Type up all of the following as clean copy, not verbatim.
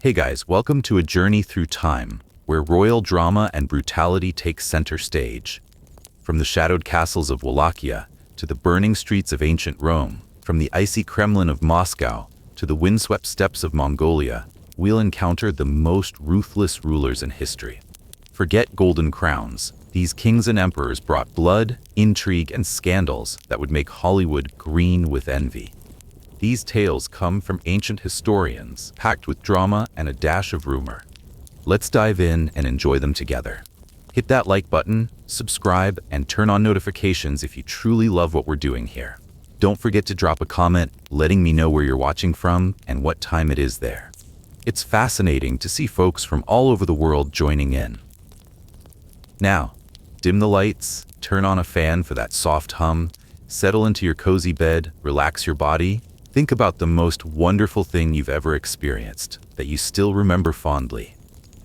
Hey guys, welcome to a journey through time, where royal drama and brutality take center stage. From the shadowed castles of Wallachia to the burning streets of ancient Rome, from the icy Kremlin of Moscow to the windswept steppes of Mongolia, we'll encounter the most ruthless rulers in history. Forget golden crowns. These kings and emperors brought blood, intrigue, and scandals that would make Hollywood green with envy. These tales come from ancient historians, packed with drama and a dash of rumor. Let's dive in and enjoy them together. Hit that like button, subscribe, and turn on notifications if you truly love what we're doing here. Don't forget to drop a comment letting me know where you're watching from and what time it is there. It's fascinating to see folks from all over the world joining in. Now, dim the lights, turn on a fan for that soft hum, settle into your cozy bed, relax your body. Think about the most wonderful thing you've ever experienced that you still remember fondly,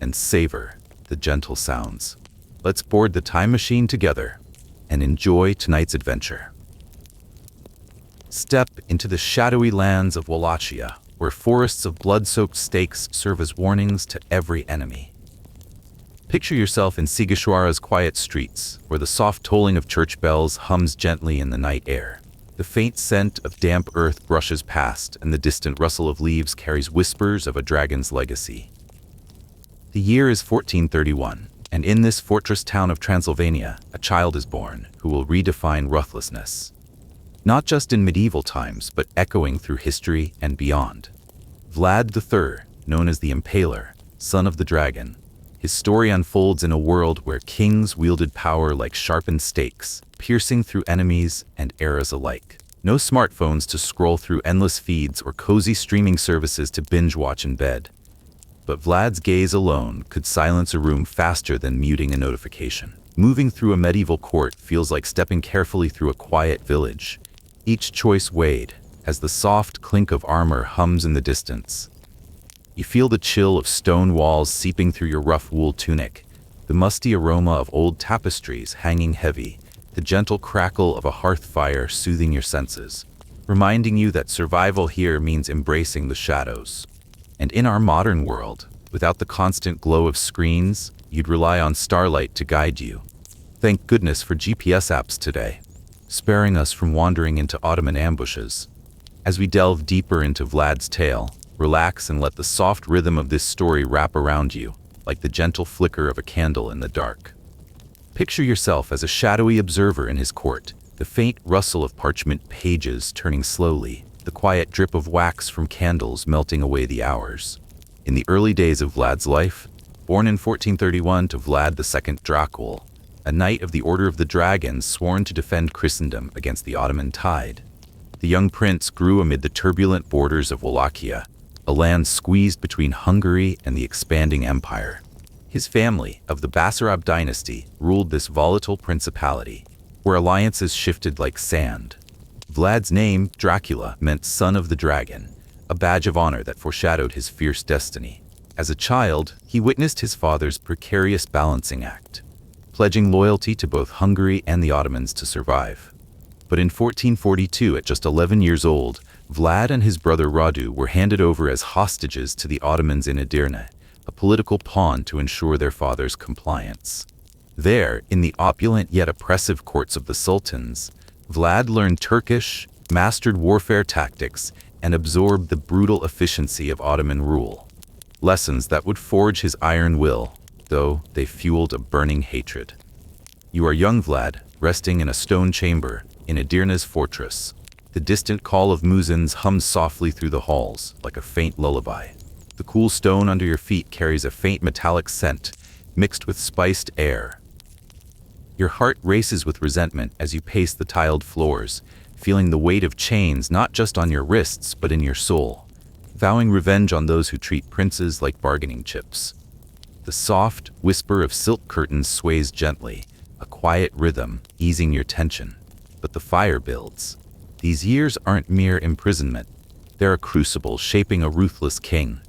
and savor the gentle sounds. Let's board the time machine together and enjoy tonight's adventure. Step into the shadowy lands of Wallachia, where forests of blood-soaked stakes serve as warnings to every enemy. Picture yourself in Sigishwara's quiet streets, where the soft tolling of church bells hums gently in the night air. The faint scent of damp earth brushes past, and the distant rustle of leaves carries whispers of a dragon's legacy. The year is 1431, and in this fortress town of Transylvania, a child is born who will redefine ruthlessness. Not just in medieval times, but echoing through history and beyond. Vlad III, known as the Impaler, son of the dragon. His story unfolds in a world where kings wielded power like sharpened stakes, piercing through enemies and eras alike. No smartphones to scroll through endless feeds or cozy streaming services to binge-watch in bed. But Vlad's gaze alone could silence a room faster than muting a notification. Moving through a medieval court feels like stepping carefully through a quiet village. Each choice weighed, as the soft clink of armor hums in the distance. You feel the chill of stone walls seeping through your rough wool tunic, the musty aroma of old tapestries hanging heavy, the gentle crackle of a hearth fire soothing your senses, reminding you that survival here means embracing the shadows. And in our modern world, without the constant glow of screens, you'd rely on starlight to guide you. Thank goodness for GPS apps today, sparing us from wandering into Ottoman ambushes. As we delve deeper into Vlad's tale, relax and let the soft rhythm of this story wrap around you, like the gentle flicker of a candle in the dark. Picture yourself as a shadowy observer in his court, the faint rustle of parchment pages turning slowly, the quiet drip of wax from candles melting away the hours. In the early days of Vlad's life, born in 1431 to Vlad II Dracul, a knight of the Order of the Dragon sworn to defend Christendom against the Ottoman tide, the young prince grew amid the turbulent borders of Wallachia, a land squeezed between Hungary and the expanding empire. His family, of the Basarab dynasty, ruled this volatile principality, where alliances shifted like sand. Vlad's name, Dracula, meant son of the dragon, a badge of honor that foreshadowed his fierce destiny. As a child, he witnessed his father's precarious balancing act, pledging loyalty to both Hungary and the Ottomans to survive. But in 1442, at just 11 years old, Vlad and his brother Radu were handed over as hostages to the Ottomans in Edirne, a political pawn to ensure their father's compliance. There, in the opulent yet oppressive courts of the sultans, Vlad learned Turkish, mastered warfare tactics, and absorbed the brutal efficiency of Ottoman rule. Lessons that would forge his iron will, though they fueled a burning hatred. You are young Vlad, resting in a stone chamber in Edirne's fortress. The distant call of muezzins hums softly through the halls, like a faint lullaby. The cool stone under your feet carries a faint metallic scent, mixed with spiced air. Your heart races with resentment as you pace the tiled floors, feeling the weight of chains not just on your wrists but in your soul, vowing revenge on those who treat princes like bargaining chips. The soft whisper of silk curtains sways gently, a quiet rhythm easing your tension. But the fire builds. These years aren't mere imprisonment. They're a crucible shaping a ruthless king.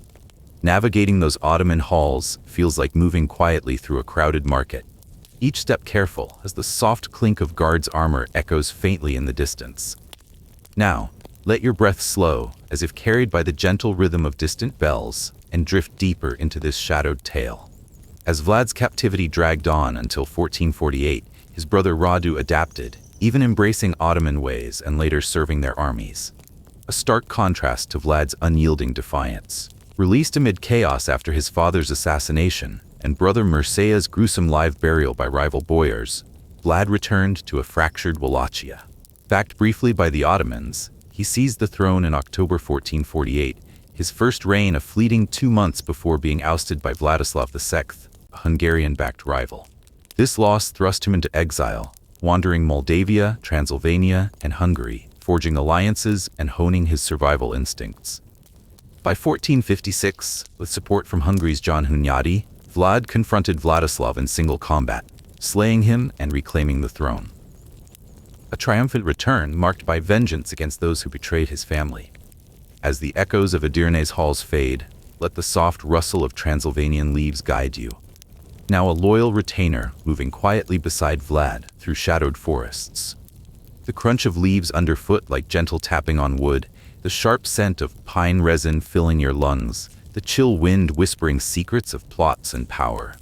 Navigating those Ottoman halls feels like moving quietly through a crowded market, each step careful as the soft clink of guards' armor echoes faintly in the distance. Now, let your breath slow, as if carried by the gentle rhythm of distant bells. and drift deeper into this shadowed tale. As Vlad's captivity dragged on until 1448, his brother Radu adapted, even embracing Ottoman ways and later serving their armies. A stark contrast to Vlad's unyielding defiance. Released amid chaos after his father's assassination and brother Mircea's gruesome live burial by rival boyars, Vlad returned to a fractured Wallachia. Backed briefly by the Ottomans, he seized the throne in October 1448, his first reign a fleeting 2 months before being ousted by Vladislav II, a Hungarian-backed rival. This loss thrust him into exile, wandering Moldavia, Transylvania, and Hungary, forging alliances and honing his survival instincts. By 1456, with support from Hungary's John Hunyadi, Vlad confronted Vladislav in single combat, slaying him and reclaiming the throne. A triumphant return marked by vengeance against those who betrayed his family. As the echoes of Edirne's halls fade, let the soft rustle of Transylvanian leaves guide you. Now a loyal retainer moving quietly beside Vlad through shadowed forests. The crunch of leaves underfoot like gentle tapping on wood, the sharp scent of pine resin filling your lungs, the chill wind whispering secrets of plots and power.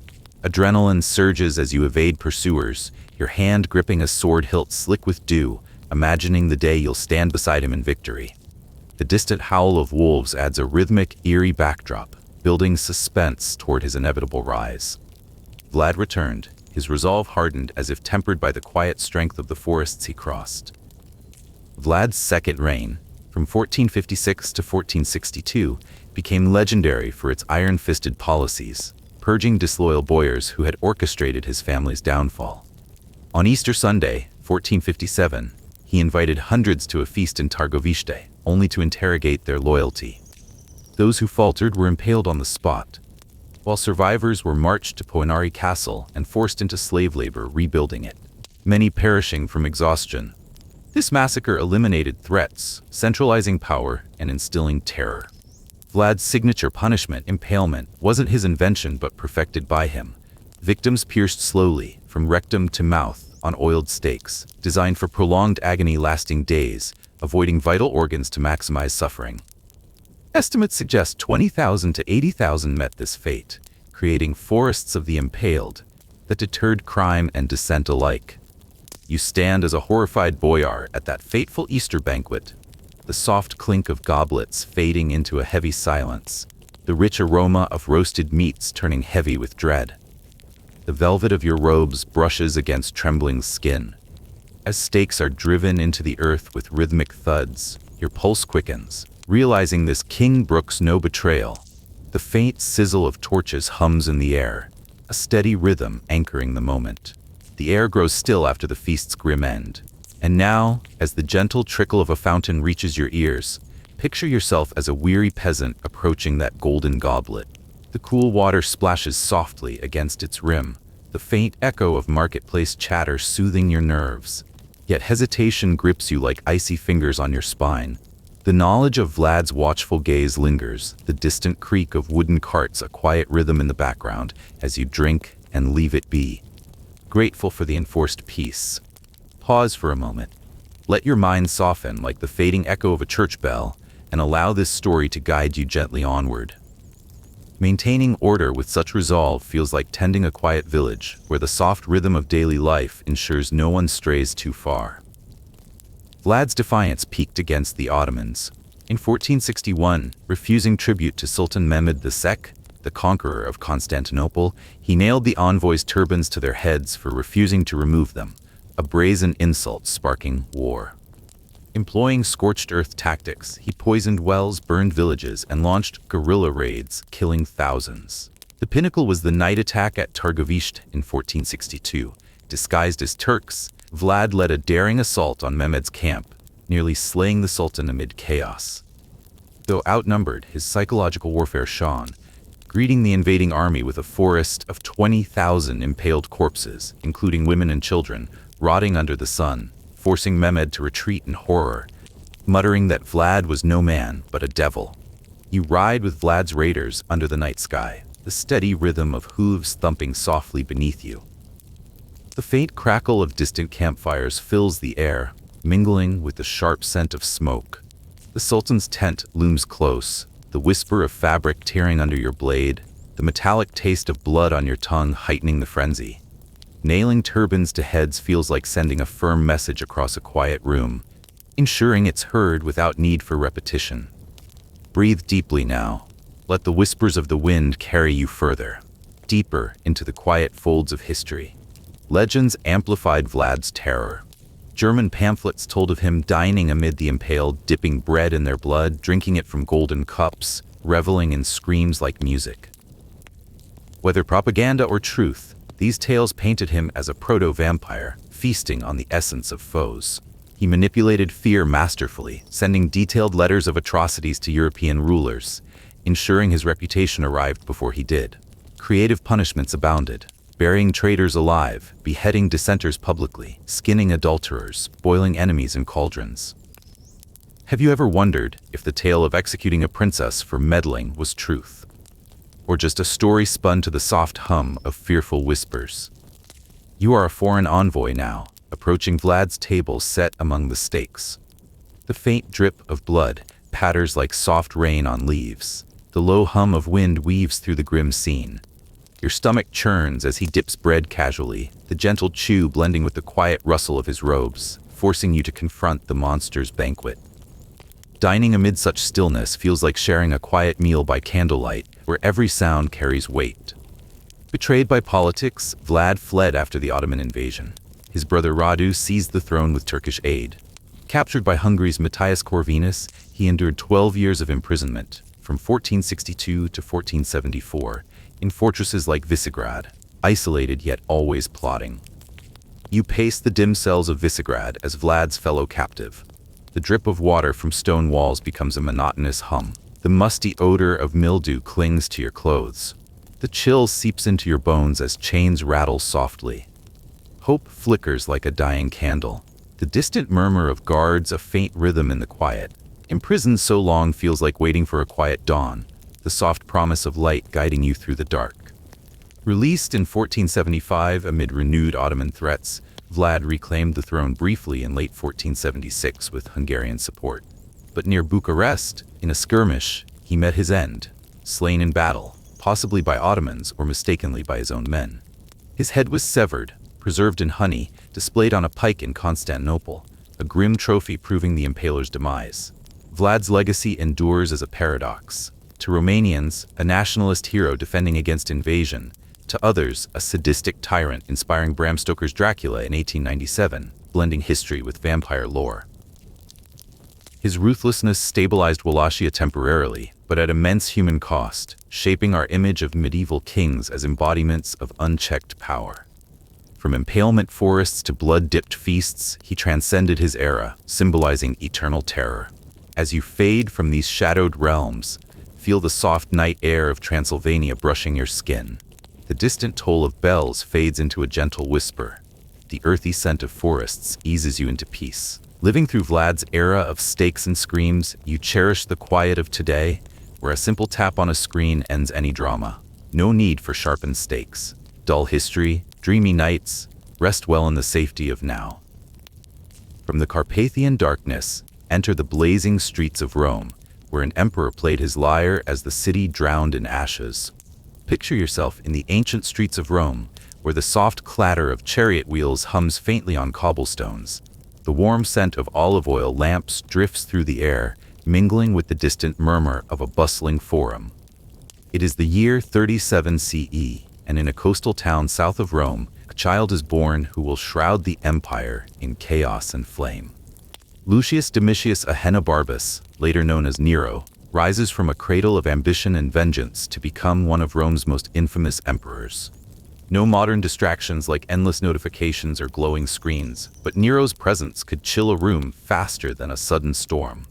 Adrenaline surges as you evade pursuers, your hand gripping a sword hilt slick with dew, imagining the day you'll stand beside him in victory. The distant howl of wolves adds a rhythmic, eerie backdrop, building suspense toward his inevitable rise. Vlad returned, his resolve hardened as if tempered by the quiet strength of the forests he crossed. Vlad's second reign, from 1456 to 1462, became legendary for its iron-fisted policies, purging disloyal boyars who had orchestrated his family's downfall. On Easter Sunday, 1457, he invited hundreds to a feast in Targoviste, only to interrogate their loyalty. Those who faltered were impaled on the spot, while survivors were marched to Poenari Castle and forced into slave labor rebuilding it, many perishing from exhaustion. This massacre eliminated threats, centralizing power and instilling terror. Vlad's signature punishment, impalement, wasn't his invention but perfected by him. Victims pierced slowly, from rectum to mouth, on oiled stakes, designed for prolonged agony lasting days, avoiding vital organs to maximize suffering. Estimates suggest 20,000 to 80,000 met this fate, creating forests of the impaled that deterred crime and dissent alike. You stand as a horrified boyar at that fateful Easter banquet, the soft clink of goblets fading into a heavy silence, the rich aroma of roasted meats turning heavy with dread. The velvet of your robes brushes against trembling skin. As stakes are driven into the earth with rhythmic thuds, your pulse quickens, realizing this king brooks no betrayal. The faint sizzle of torches hums in the air, a steady rhythm anchoring the moment. The air grows still after the feast's grim end. And now, as the gentle trickle of a fountain reaches your ears, picture yourself as a weary peasant approaching that golden goblet. The cool water splashes softly against its rim, the faint echo of marketplace chatter soothing your nerves. Yet hesitation grips you like icy fingers on your spine. The knowledge of Vlad's watchful gaze lingers, the distant creak of wooden carts a quiet rhythm in the background as you drink and leave it be. Grateful for the enforced peace. Pause for a moment. Let your mind soften like the fading echo of a church bell, and allow this story to guide you gently onward. Maintaining order with such resolve feels like tending a quiet village, where the soft rhythm of daily life ensures no one strays too far. Vlad's defiance peaked against the Ottomans. In 1461, refusing tribute to Sultan Mehmed II, the conqueror of Constantinople, he nailed the envoys' turbans to their heads for refusing to remove them, a brazen insult sparking war. Employing scorched earth tactics, he poisoned wells, burned villages, and launched guerrilla raids, killing thousands. The pinnacle was the night attack at Targoviste in 1462. Disguised as Turks, Vlad led a daring assault on Mehmed's camp, nearly slaying the Sultan amid chaos. Though outnumbered, his psychological warfare shone, greeting the invading army with a forest of 20,000 impaled corpses, including women and children, rotting under the sun, forcing Mehmed to retreat in horror, muttering that Vlad was no man but a devil. You ride with Vlad's raiders under the night sky, the steady rhythm of hooves thumping softly beneath you. The faint crackle of distant campfires fills the air, mingling with the sharp scent of smoke. The Sultan's tent looms close, the whisper of fabric tearing under your blade, the metallic taste of blood on your tongue heightening the frenzy. Nailing turbans to heads feels like sending a firm message across a quiet room, ensuring it's heard without need for repetition. Breathe deeply now. Let the whispers of the wind carry you further, deeper into the quiet folds of history. Legends amplified Vlad's terror. German pamphlets told of him dining amid the impaled, dipping bread in their blood, drinking it from golden cups, reveling in screams like music. Whether propaganda or truth, these tales painted him as a proto-vampire, feasting on the essence of foes. He manipulated fear masterfully, sending detailed letters of atrocities to European rulers, ensuring his reputation arrived before he did. Creative punishments abounded, burying traitors alive, beheading dissenters publicly, skinning adulterers, boiling enemies in cauldrons. Have you ever wondered if the tale of executing a princess for meddling was truth? Or just a story spun to the soft hum of fearful whispers? You are a foreign envoy now, approaching Vlad's table set among the steaks. The faint drip of blood patters like soft rain on leaves. The low hum of wind weaves through the grim scene. Your stomach churns as he dips bread casually, the gentle chew blending with the quiet rustle of his robes, forcing you to confront the monster's banquet. Dining amid such stillness feels like sharing a quiet meal by candlelight, where every sound carries weight. Betrayed by politics, Vlad fled after the Ottoman invasion. His brother Radu seized the throne with Turkish aid. Captured by Hungary's Matthias Corvinus, he endured 12 years of imprisonment, from 1462 to 1474, in fortresses like Visegrad, isolated yet always plotting. You pace the dim cells of Visegrad as Vlad's fellow captive. The drip of water from stone walls becomes a monotonous hum. The musty odor of mildew clings to your clothes. The chill seeps into your bones as chains rattle softly. Hope flickers like a dying candle. The distant murmur of guards a faint rhythm in the quiet. Imprisoned so long feels like waiting for a quiet dawn, the soft promise of light guiding you through the dark. Released in 1475 amid renewed Ottoman threats, Vlad reclaimed the throne briefly in late 1476 with Hungarian support. But near Bucharest, in a skirmish, he met his end, slain in battle, possibly by Ottomans or mistakenly by his own men. His head was severed, preserved in honey, displayed on a pike in Constantinople, a grim trophy proving the impaler's demise. Vlad's legacy endures as a paradox. To Romanians, a nationalist hero defending against invasion. To others, a sadistic tyrant inspiring Bram Stoker's Dracula in 1897, blending history with vampire lore. His ruthlessness stabilized Wallachia temporarily, but at immense human cost, shaping our image of medieval kings as embodiments of unchecked power. From impalement forests to blood-dipped feasts, he transcended his era, symbolizing eternal terror. As you fade from these shadowed realms, feel the soft night air of Transylvania brushing your skin. The distant toll of bells fades into a gentle whisper. The earthy scent of forests eases you into peace. Living through Vlad's era of stakes and screams, you cherish the quiet of today, where a simple tap on a screen ends any drama. No need for sharpened stakes. Dull history, dreamy nights, rest well in the safety of now. From the Carpathian darkness, enter the blazing streets of Rome, where an emperor played his lyre as the city drowned in ashes. Picture yourself in the ancient streets of Rome, where the soft clatter of chariot wheels hums faintly on cobblestones. The warm scent of olive oil lamps drifts through the air, mingling with the distant murmur of a bustling forum. It is the year 37 CE, and in a coastal town south of Rome, a child is born who will shroud the empire in chaos and flame. Lucius Domitius Ahenobarbus, later known as Nero, rises from a cradle of ambition and vengeance to become one of Rome's most infamous emperors. No modern distractions like endless notifications or glowing screens, but Nero's presence could chill a room faster than a sudden storm.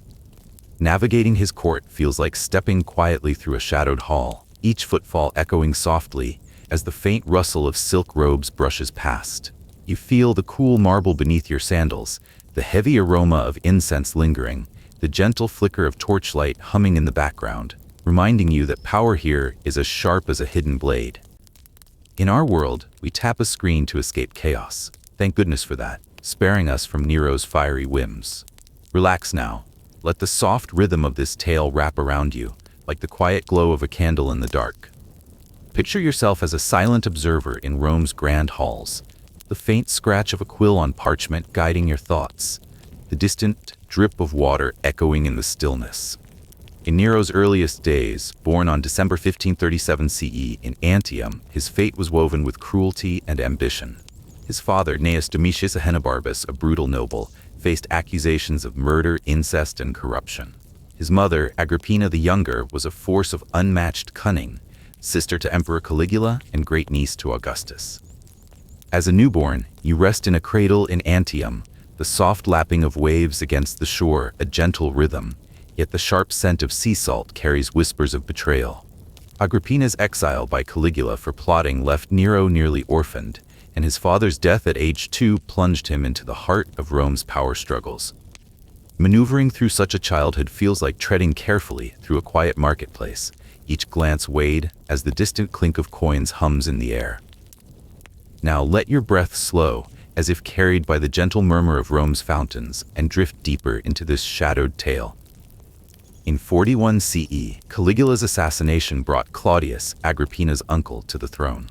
Navigating his court feels like stepping quietly through a shadowed hall, each footfall echoing softly as the faint rustle of silk robes brushes past. You feel the cool marble beneath your sandals, the heavy aroma of incense lingering, the gentle flicker of torchlight humming in the background, reminding you that power here is as sharp as a hidden blade. In our world, we tap a screen to escape chaos. Thank goodness for that, sparing us from Nero's fiery whims. Relax now. Let the soft rhythm of this tale wrap around you, like the quiet glow of a candle in the dark. Picture yourself as a silent observer in Rome's grand halls, the faint scratch of a quill on parchment guiding your thoughts, the distant drip of water echoing in the stillness. In Nero's earliest days, born on December 1537 CE in Antium, his fate was woven with cruelty and ambition. His father, Gnaeus Domitius Ahenobarbus, a brutal noble, faced accusations of murder, incest, and corruption. His mother, Agrippina the Younger, was a force of unmatched cunning, sister to Emperor Caligula and great-niece to Augustus. As a newborn, you rest in a cradle in Antium, the soft lapping of waves against the shore, a gentle rhythm, yet the sharp scent of sea salt carries whispers of betrayal. Agrippina's exile by Caligula for plotting left Nero nearly orphaned, and his father's death at age 2 plunged him into the heart of Rome's power struggles. Maneuvering through such a childhood feels like treading carefully through a quiet marketplace, each glance weighed as the distant clink of coins hums in the air. Now let your breath slow, as if carried by the gentle murmur of Rome's fountains, and drift deeper into this shadowed tale. In 41 CE, Caligula's assassination brought Claudius, Agrippina's uncle, to the throne.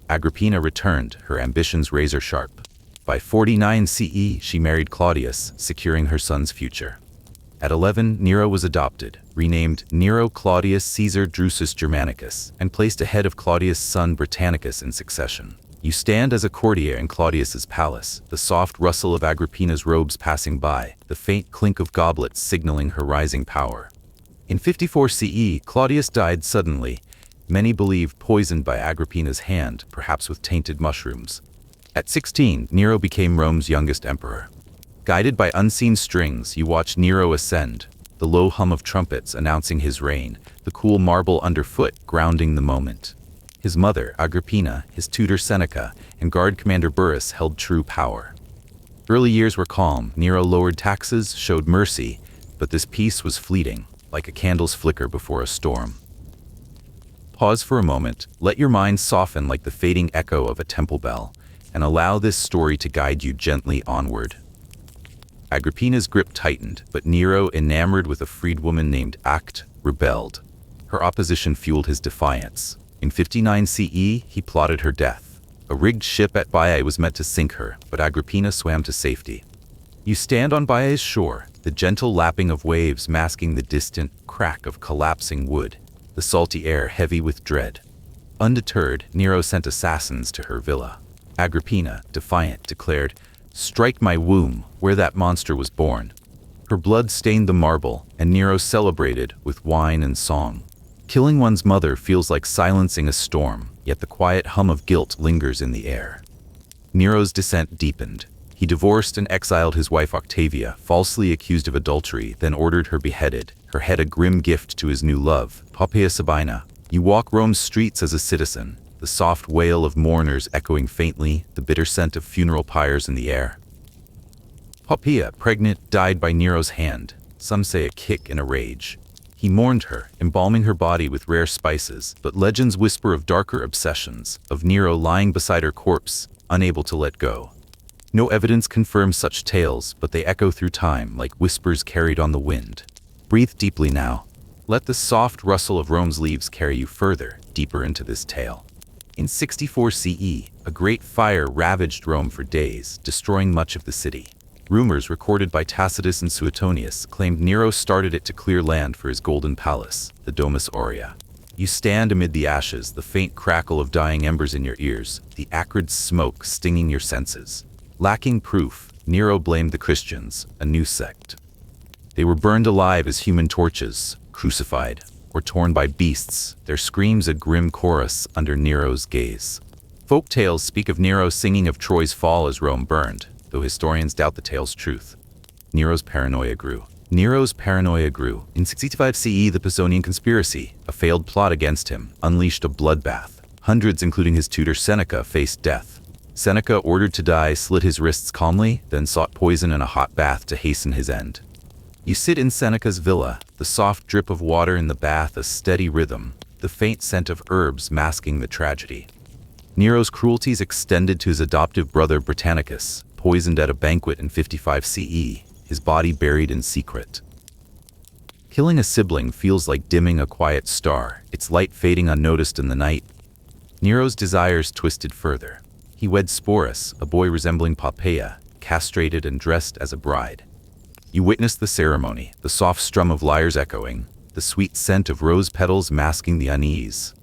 Agrippina returned, her ambitions razor-sharp. By 49 CE, she married Claudius, securing her son's future. At 11, Nero was adopted, renamed Nero Claudius Caesar Drusus Germanicus, and placed ahead of Claudius' son Britannicus in succession. You stand as a courtier in Claudius's palace, the soft rustle of Agrippina's robes passing by, the faint clink of goblets signaling her rising power. In 54 CE, Claudius died suddenly, many believe poisoned by Agrippina's hand, perhaps with tainted mushrooms. At 16, Nero became Rome's youngest emperor. Guided by unseen strings, you watch Nero ascend, the low hum of trumpets announcing his reign, the cool marble underfoot grounding the moment. His mother, Agrippina, his tutor Seneca, and guard commander Burrus held true power. Early years were calm, Nero lowered taxes, showed mercy, but this peace was fleeting, like a candle's flicker before a storm. Pause for a moment, let your mind soften like the fading echo of a temple bell, and allow this story to guide you gently onward. Agrippina's grip tightened, but Nero, enamored with a freedwoman named Acte, rebelled. Her opposition fueled his defiance. In 59 CE, he plotted her death. A rigged ship at Baiae was meant to sink her, but Agrippina swam to safety. You stand on Baiae's shore, the gentle lapping of waves masking the distant crack of collapsing wood, the salty air heavy with dread. Undeterred, Nero sent assassins to her villa. Agrippina, defiant, declared, "Strike my womb, where that monster was born." Her blood stained the marble, and Nero celebrated with wine and song. Killing one's mother feels like silencing a storm, yet the quiet hum of guilt lingers in the air. Nero's descent deepened. He divorced and exiled his wife Octavia, falsely accused of adultery, then ordered her beheaded, her head a grim gift to his new love, Poppaea Sabina. You walk Rome's streets as a citizen, the soft wail of mourners echoing faintly, the bitter scent of funeral pyres in the air. Poppaea, pregnant, died by Nero's hand, some say a kick in a rage. He mourned her, embalming her body with rare spices, but legends whisper of darker obsessions, of Nero lying beside her corpse, unable to let go. No evidence confirms such tales, but they echo through time like whispers carried on the wind. Breathe deeply now. Let the soft rustle of Rome's leaves carry you further, deeper into this tale. In 64 CE, a great fire ravaged Rome for days, destroying much of the city. Rumors recorded by Tacitus and Suetonius claimed Nero started it to clear land for his golden palace, the Domus Aurea. You stand amid the ashes, the faint crackle of dying embers in your ears, the acrid smoke stinging your senses. Lacking proof, Nero blamed the Christians, a new sect. They were burned alive as human torches, crucified, or torn by beasts, their screams a grim chorus under Nero's gaze. Folk tales speak of Nero singing of Troy's fall as Rome burned, though historians doubt the tale's truth. Nero's paranoia grew. In 65 CE, the Pisonian conspiracy, a failed plot against him, unleashed a bloodbath. Hundreds, including his tutor Seneca, faced death. Seneca, ordered to die, slit his wrists calmly, then sought poison in a hot bath to hasten his end. You sit in Seneca's villa, the soft drip of water in the bath a steady rhythm, the faint scent of herbs masking the tragedy. Nero's cruelties extended to his adoptive brother Britannicus, poisoned at a banquet in 55 CE, his body buried in secret. Killing a sibling feels like dimming a quiet star, its light fading unnoticed in the night. Nero's desires twisted further. He wed Sporus, a boy resembling Poppaea, castrated and dressed as a bride. You witness the ceremony, the soft strum of lyres echoing, the sweet scent of rose petals masking the unease.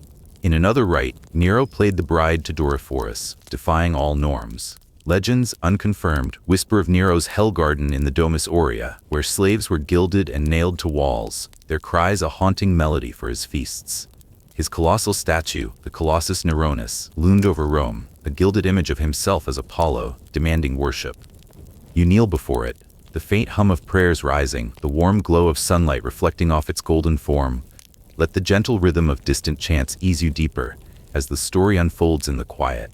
In another rite, Nero played the bride to Doryphorus, defying all norms. Legends, unconfirmed, whisper of Nero's hell garden in the Domus Aurea, where slaves were gilded and nailed to walls, their cries a haunting melody for his feasts. His colossal statue, the Colossus Neronis, loomed over Rome, a gilded image of himself as Apollo, demanding worship. You kneel before it, the faint hum of prayers rising, the warm glow of sunlight reflecting off its golden form. Let the gentle rhythm of distant chants ease you deeper, as the story unfolds in the quiet.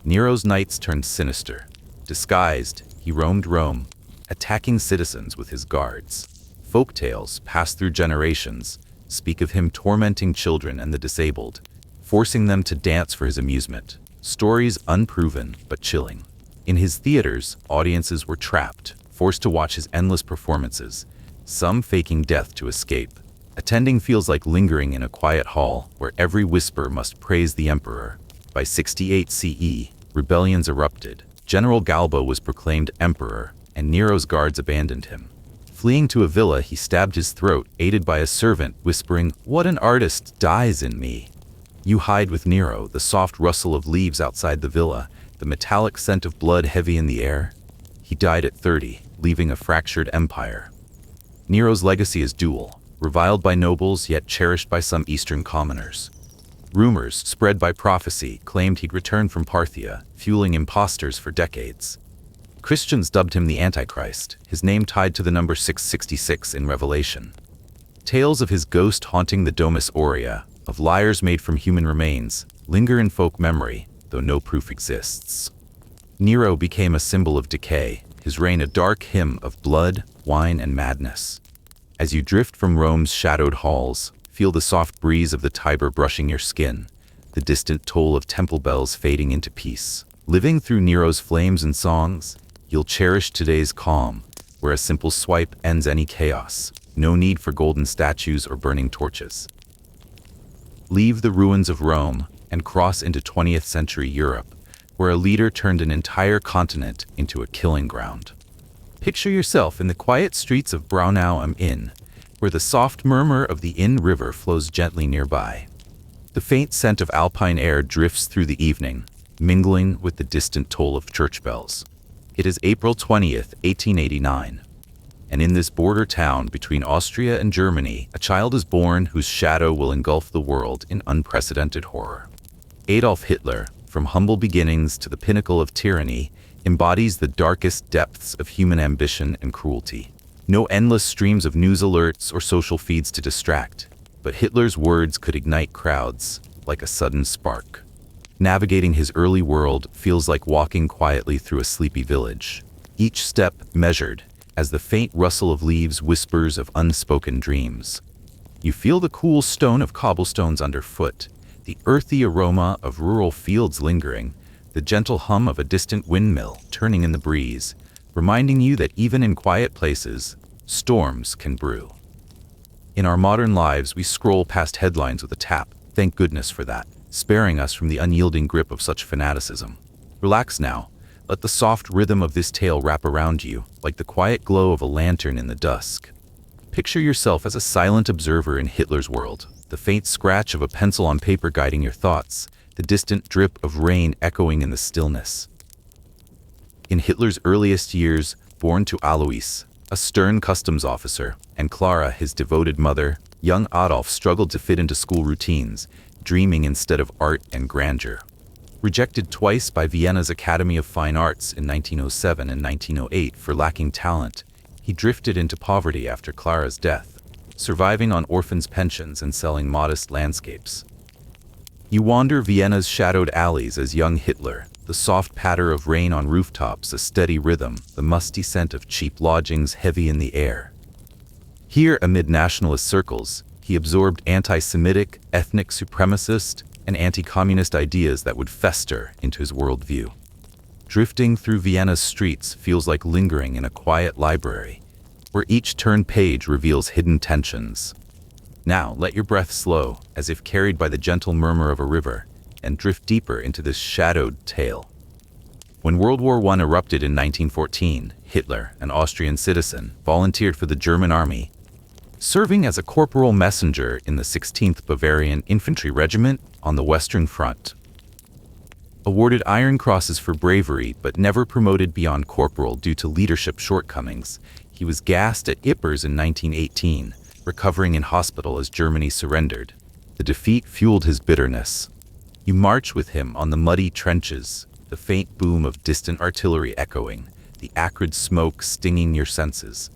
Nero's nights turned sinister. Disguised, he roamed Rome, attacking citizens with his guards. Folk tales, passed through generations, speak of him tormenting children and the disabled, forcing them to dance for his amusement. Stories unproven, but chilling. In his theaters, audiences were trapped, forced to watch his endless performances, some faking death to escape. Attending feels like lingering in a quiet hall, where every whisper must praise the emperor. By 68 CE, rebellions erupted. General Galba was proclaimed emperor, and Nero's guards abandoned him. Fleeing to a villa, he stabbed his throat, aided by a servant, whispering, "What an artist dies in me." You hide with Nero, the soft rustle of leaves outside the villa, the metallic scent of blood heavy in the air. He died at 30, leaving a fractured empire. Nero's legacy is dual, reviled by nobles yet cherished by some Eastern commoners. Rumors, spread by prophecy, claimed he'd return from Parthia, fueling imposters for decades. Christians dubbed him the Antichrist, his name tied to the number 666 in Revelation. Tales of his ghost haunting the Domus Aurea, of lyres made from human remains, linger in folk memory, though no proof exists. Nero became a symbol of decay, his reign a dark hymn of blood, wine, and madness. As you drift from Rome's shadowed halls, feel the soft breeze of the Tiber brushing your skin, the distant toll of temple bells fading into peace. Living through Nero's flames and songs, you'll cherish today's calm, where a simple swipe ends any chaos. No need for golden statues or burning torches. Leave the ruins of Rome and cross into 20th century Europe, where a leader turned an entire continent into a killing ground. Picture yourself in the quiet streets of Braunau am Inn, where the soft murmur of the Inn River flows gently nearby. The faint scent of alpine air drifts through the evening, mingling with the distant toll of church bells. It is April 20th, 1889, and in this border town between Austria and Germany, a child is born whose shadow will engulf the world in unprecedented horror. Adolf Hitler, from humble beginnings to the pinnacle of tyranny, embodies the darkest depths of human ambition and cruelty. No endless streams of news alerts or social feeds to distract, but Hitler's words could ignite crowds like a sudden spark. Navigating his early world feels like walking quietly through a sleepy village, each step measured as the faint rustle of leaves whispers of unspoken dreams. You feel the cool stone of cobblestones underfoot, the earthy aroma of rural fields lingering, the gentle hum of a distant windmill turning in the breeze, reminding you that even in quiet places, storms can brew. In our modern lives, we scroll past headlines with a tap, thank goodness for that, sparing us from the unyielding grip of such fanaticism. Relax now, let the soft rhythm of this tale wrap around you, like the quiet glow of a lantern in the dusk. Picture yourself as a silent observer in Hitler's world, the faint scratch of a pencil on paper guiding your thoughts, the distant drip of rain echoing in the stillness. In Hitler's earliest years, born to Alois, a stern customs officer, and Clara, his devoted mother, young Adolf struggled to fit into school routines, dreaming instead of art and grandeur. Rejected twice by Vienna's Academy of Fine Arts in 1907 and 1908 for lacking talent, he drifted into poverty after Clara's death, surviving on orphans' pensions and selling modest landscapes. You wander Vienna's shadowed alleys as young Hitler, the soft patter of rain on rooftops a steady rhythm, the musty scent of cheap lodgings heavy in the air. Here, amid nationalist circles, he absorbed anti-Semitic, ethnic supremacist, and anti-communist ideas that would fester into his worldview. Drifting through Vienna's streets feels like lingering in a quiet library, where each turned page reveals hidden tensions. Now, let your breath slow, as if carried by the gentle murmur of a river, and drift deeper into this shadowed tale. When World War I erupted in 1914, Hitler, an Austrian citizen, volunteered for the German army, serving as a corporal messenger in the 16th Bavarian Infantry Regiment on the Western Front. Awarded Iron Crosses for bravery but never promoted beyond corporal due to leadership shortcomings, he was gassed at Ypres in 1918, recovering in hospital as Germany surrendered. The defeat fueled his bitterness. You march with him on the muddy trenches, the faint boom of distant artillery echoing, the acrid smoke stinging your senses.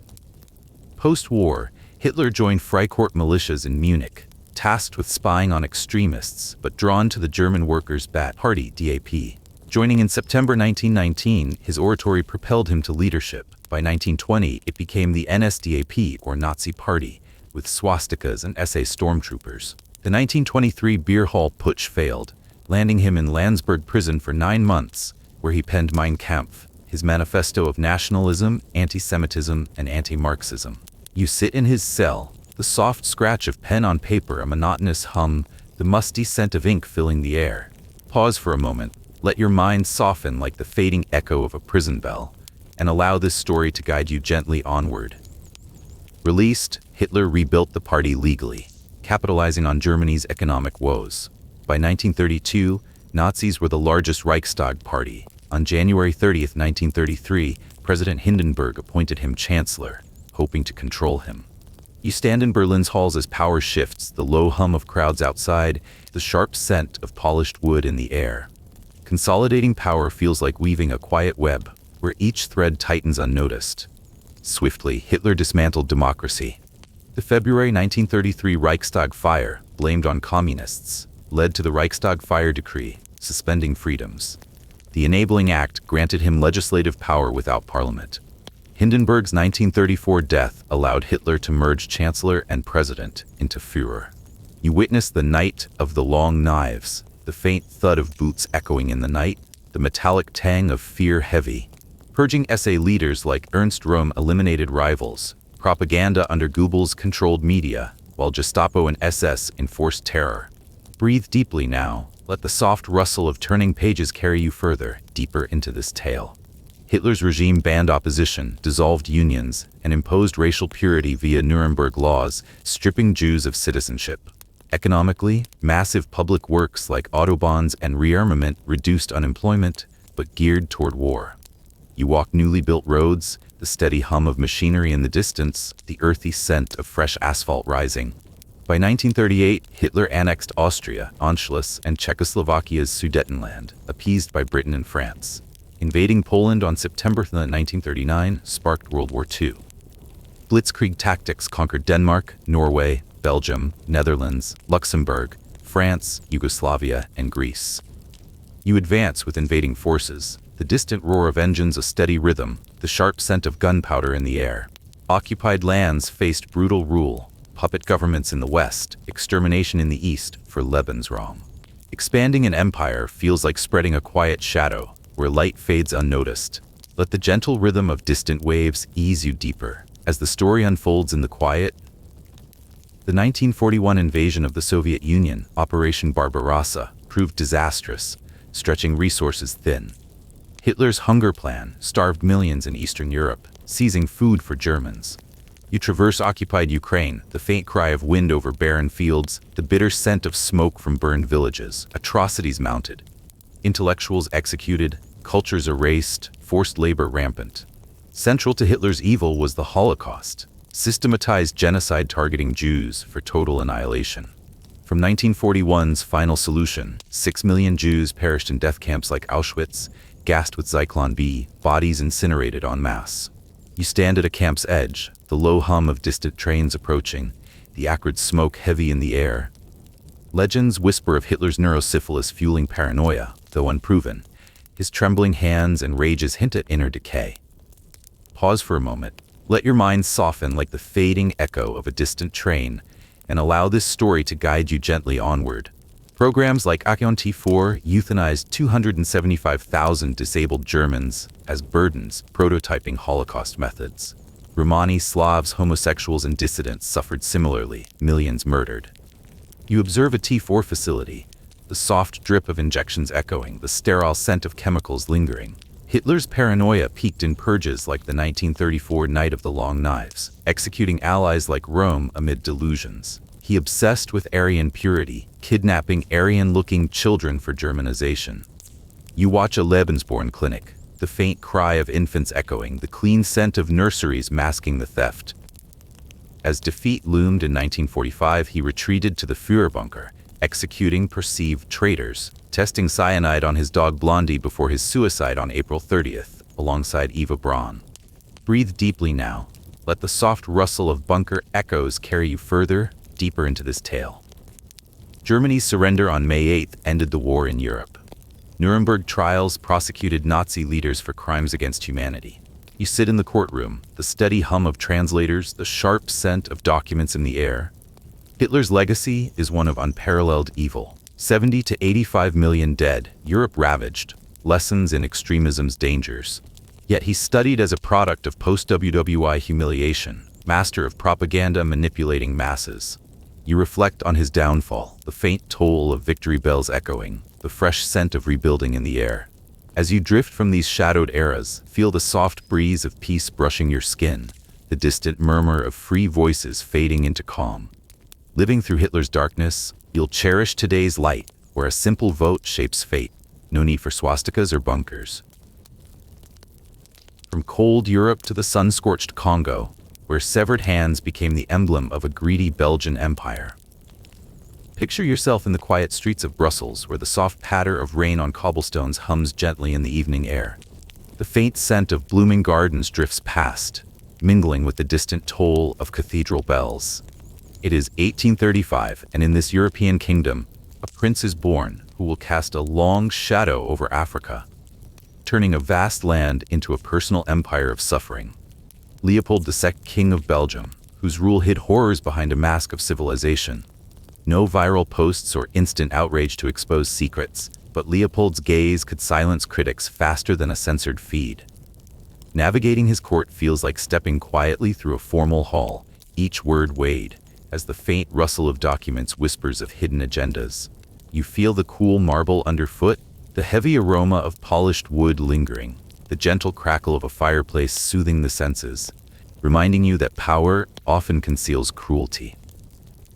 Post-war, Hitler joined Freikorps militias in Munich, tasked with spying on extremists, but drawn to the German Workers' Party (DAP). Joining in September 1919, his oratory propelled him to leadership. By 1920, it became the NSDAP, or Nazi Party, with swastikas and SS stormtroopers. The 1923 beer hall putsch failed, landing him in Landsberg prison for 9 months, where he penned Mein Kampf, his manifesto of nationalism, anti-Semitism, and anti-Marxism. You sit in his cell, the soft scratch of pen on paper a monotonous hum, the musty scent of ink filling the air. Pause for a moment, let your mind soften like the fading echo of a prison bell, and allow this story to guide you gently onward. Released, Hitler rebuilt the party legally, capitalizing on Germany's economic woes. By 1932, Nazis were the largest Reichstag party. On January 30, 1933, President Hindenburg appointed him chancellor, hoping to control him. You stand in Berlin's halls as power shifts, the low hum of crowds outside, the sharp scent of polished wood in the air. Consolidating power feels like weaving a quiet web, where each thread tightens unnoticed. Swiftly, Hitler dismantled democracy. The February 1933 Reichstag fire, blamed on communists, led to the Reichstag Fire Decree, suspending freedoms. The Enabling Act granted him legislative power without parliament. Hindenburg's 1934 death allowed Hitler to merge chancellor and president into Führer. You witness the night of the long knives, the faint thud of boots echoing in the night, the metallic tang of fear heavy. Purging SA leaders like Ernst Röhm eliminated rivals, propaganda under Goebbels controlled media, while Gestapo and SS enforced terror. Breathe deeply now, let the soft rustle of turning pages carry you further, deeper into this tale. Hitler's regime banned opposition, dissolved unions, and imposed racial purity via Nuremberg laws, stripping Jews of citizenship. Economically, massive public works like autobahns and rearmament reduced unemployment, but geared toward war. You walk newly built roads, the steady hum of machinery in the distance, the earthy scent of fresh asphalt rising. By 1938, Hitler annexed Austria, Anschluss, and Czechoslovakia's Sudetenland, appeased by Britain and France. Invading Poland on September 1939 sparked World War II. Blitzkrieg tactics conquered Denmark, Norway, Belgium, Netherlands, Luxembourg, France, Yugoslavia, and Greece. You advance with invading forces, the distant roar of engines a steady rhythm, the sharp scent of gunpowder in the air. Occupied lands faced brutal rule, puppet governments in the west, extermination in the east for Lebensraum. Expanding an empire feels like spreading a quiet shadow, where light fades unnoticed. Let the gentle rhythm of distant waves ease you deeper. As the story unfolds in the quiet, the 1941 invasion of the Soviet Union, Operation Barbarossa, proved disastrous, stretching resources thin. Hitler's hunger plan starved millions in Eastern Europe, seizing food for Germans. You traverse occupied Ukraine, the faint cry of wind over barren fields, the bitter scent of smoke from burned villages, atrocities mounted. Intellectuals executed, cultures erased, forced labor rampant. Central to Hitler's evil was the Holocaust, systematized genocide targeting Jews for total annihilation. From 1941's Final Solution, 6 million Jews perished in death camps like Auschwitz, gassed with Zyklon B, bodies incinerated en masse. You stand at a camp's edge, the low hum of distant trains approaching, the acrid smoke heavy in the air. Legends whisper of Hitler's neurosyphilis fueling paranoia, though unproven. His trembling hands and rages hint at inner decay. Pause for a moment. Let your mind soften like the fading echo of a distant train, and allow this story to guide you gently onward. Programs like Aktion T4 euthanized 275,000 disabled Germans as burdens, prototyping Holocaust methods. Romani, Slavs, homosexuals, and dissidents suffered similarly, millions murdered. You observe a T4 facility, the soft drip of injections echoing, the sterile scent of chemicals lingering. Hitler's paranoia peaked in purges like the 1934 Night of the Long Knives, executing allies like Rome amid delusions. He obsessed with Aryan purity, kidnapping Aryan-looking children for Germanization. You watch a Lebensborn clinic, the faint cry of infants echoing, the clean scent of nurseries masking the theft. As defeat loomed in 1945, he retreated to the Führerbunker, executing perceived traitors, testing cyanide on his dog Blondie before his suicide on April 30th, alongside Eva Braun. Breathe deeply now. Let the soft rustle of bunker echoes carry you further, deeper into this tale. Germany's surrender on May 8th ended the war in Europe. Nuremberg trials prosecuted Nazi leaders for crimes against humanity. You sit in the courtroom, the steady hum of translators, the sharp scent of documents in the air. Hitler's legacy is one of unparalleled evil. 70 to 85 million dead, Europe ravaged, lessons in extremism's dangers. Yet he's studied as a product of post-WWI humiliation, master of propaganda manipulating masses. You reflect on his downfall, the faint toll of victory bells echoing, the fresh scent of rebuilding in the air. As you drift from these shadowed eras, feel the soft breeze of peace brushing your skin, the distant murmur of free voices fading into calm. Living through Hitler's darkness, you'll cherish today's light, where a simple vote shapes fate. No need for swastikas or bunkers. From cold Europe to the sun-scorched Congo, where severed hands became the emblem of a greedy Belgian empire. Picture yourself in the quiet streets of Brussels, where the soft patter of rain on cobblestones hums gently in the evening air. The faint scent of blooming gardens drifts past, mingling with the distant toll of cathedral bells. It is 1835, and in this European kingdom, a prince is born who will cast a long shadow over Africa, turning a vast land into a personal empire of suffering. Leopold II, King of Belgium, whose rule hid horrors behind a mask of civilization. No viral posts or instant outrage to expose secrets, but Leopold's gaze could silence critics faster than a censored feed. Navigating his court feels like stepping quietly through a formal hall, each word weighed, as the faint rustle of documents whispers of hidden agendas. You feel the cool marble underfoot, the heavy aroma of polished wood lingering, the gentle crackle of a fireplace soothing the senses, reminding you that power often conceals cruelty.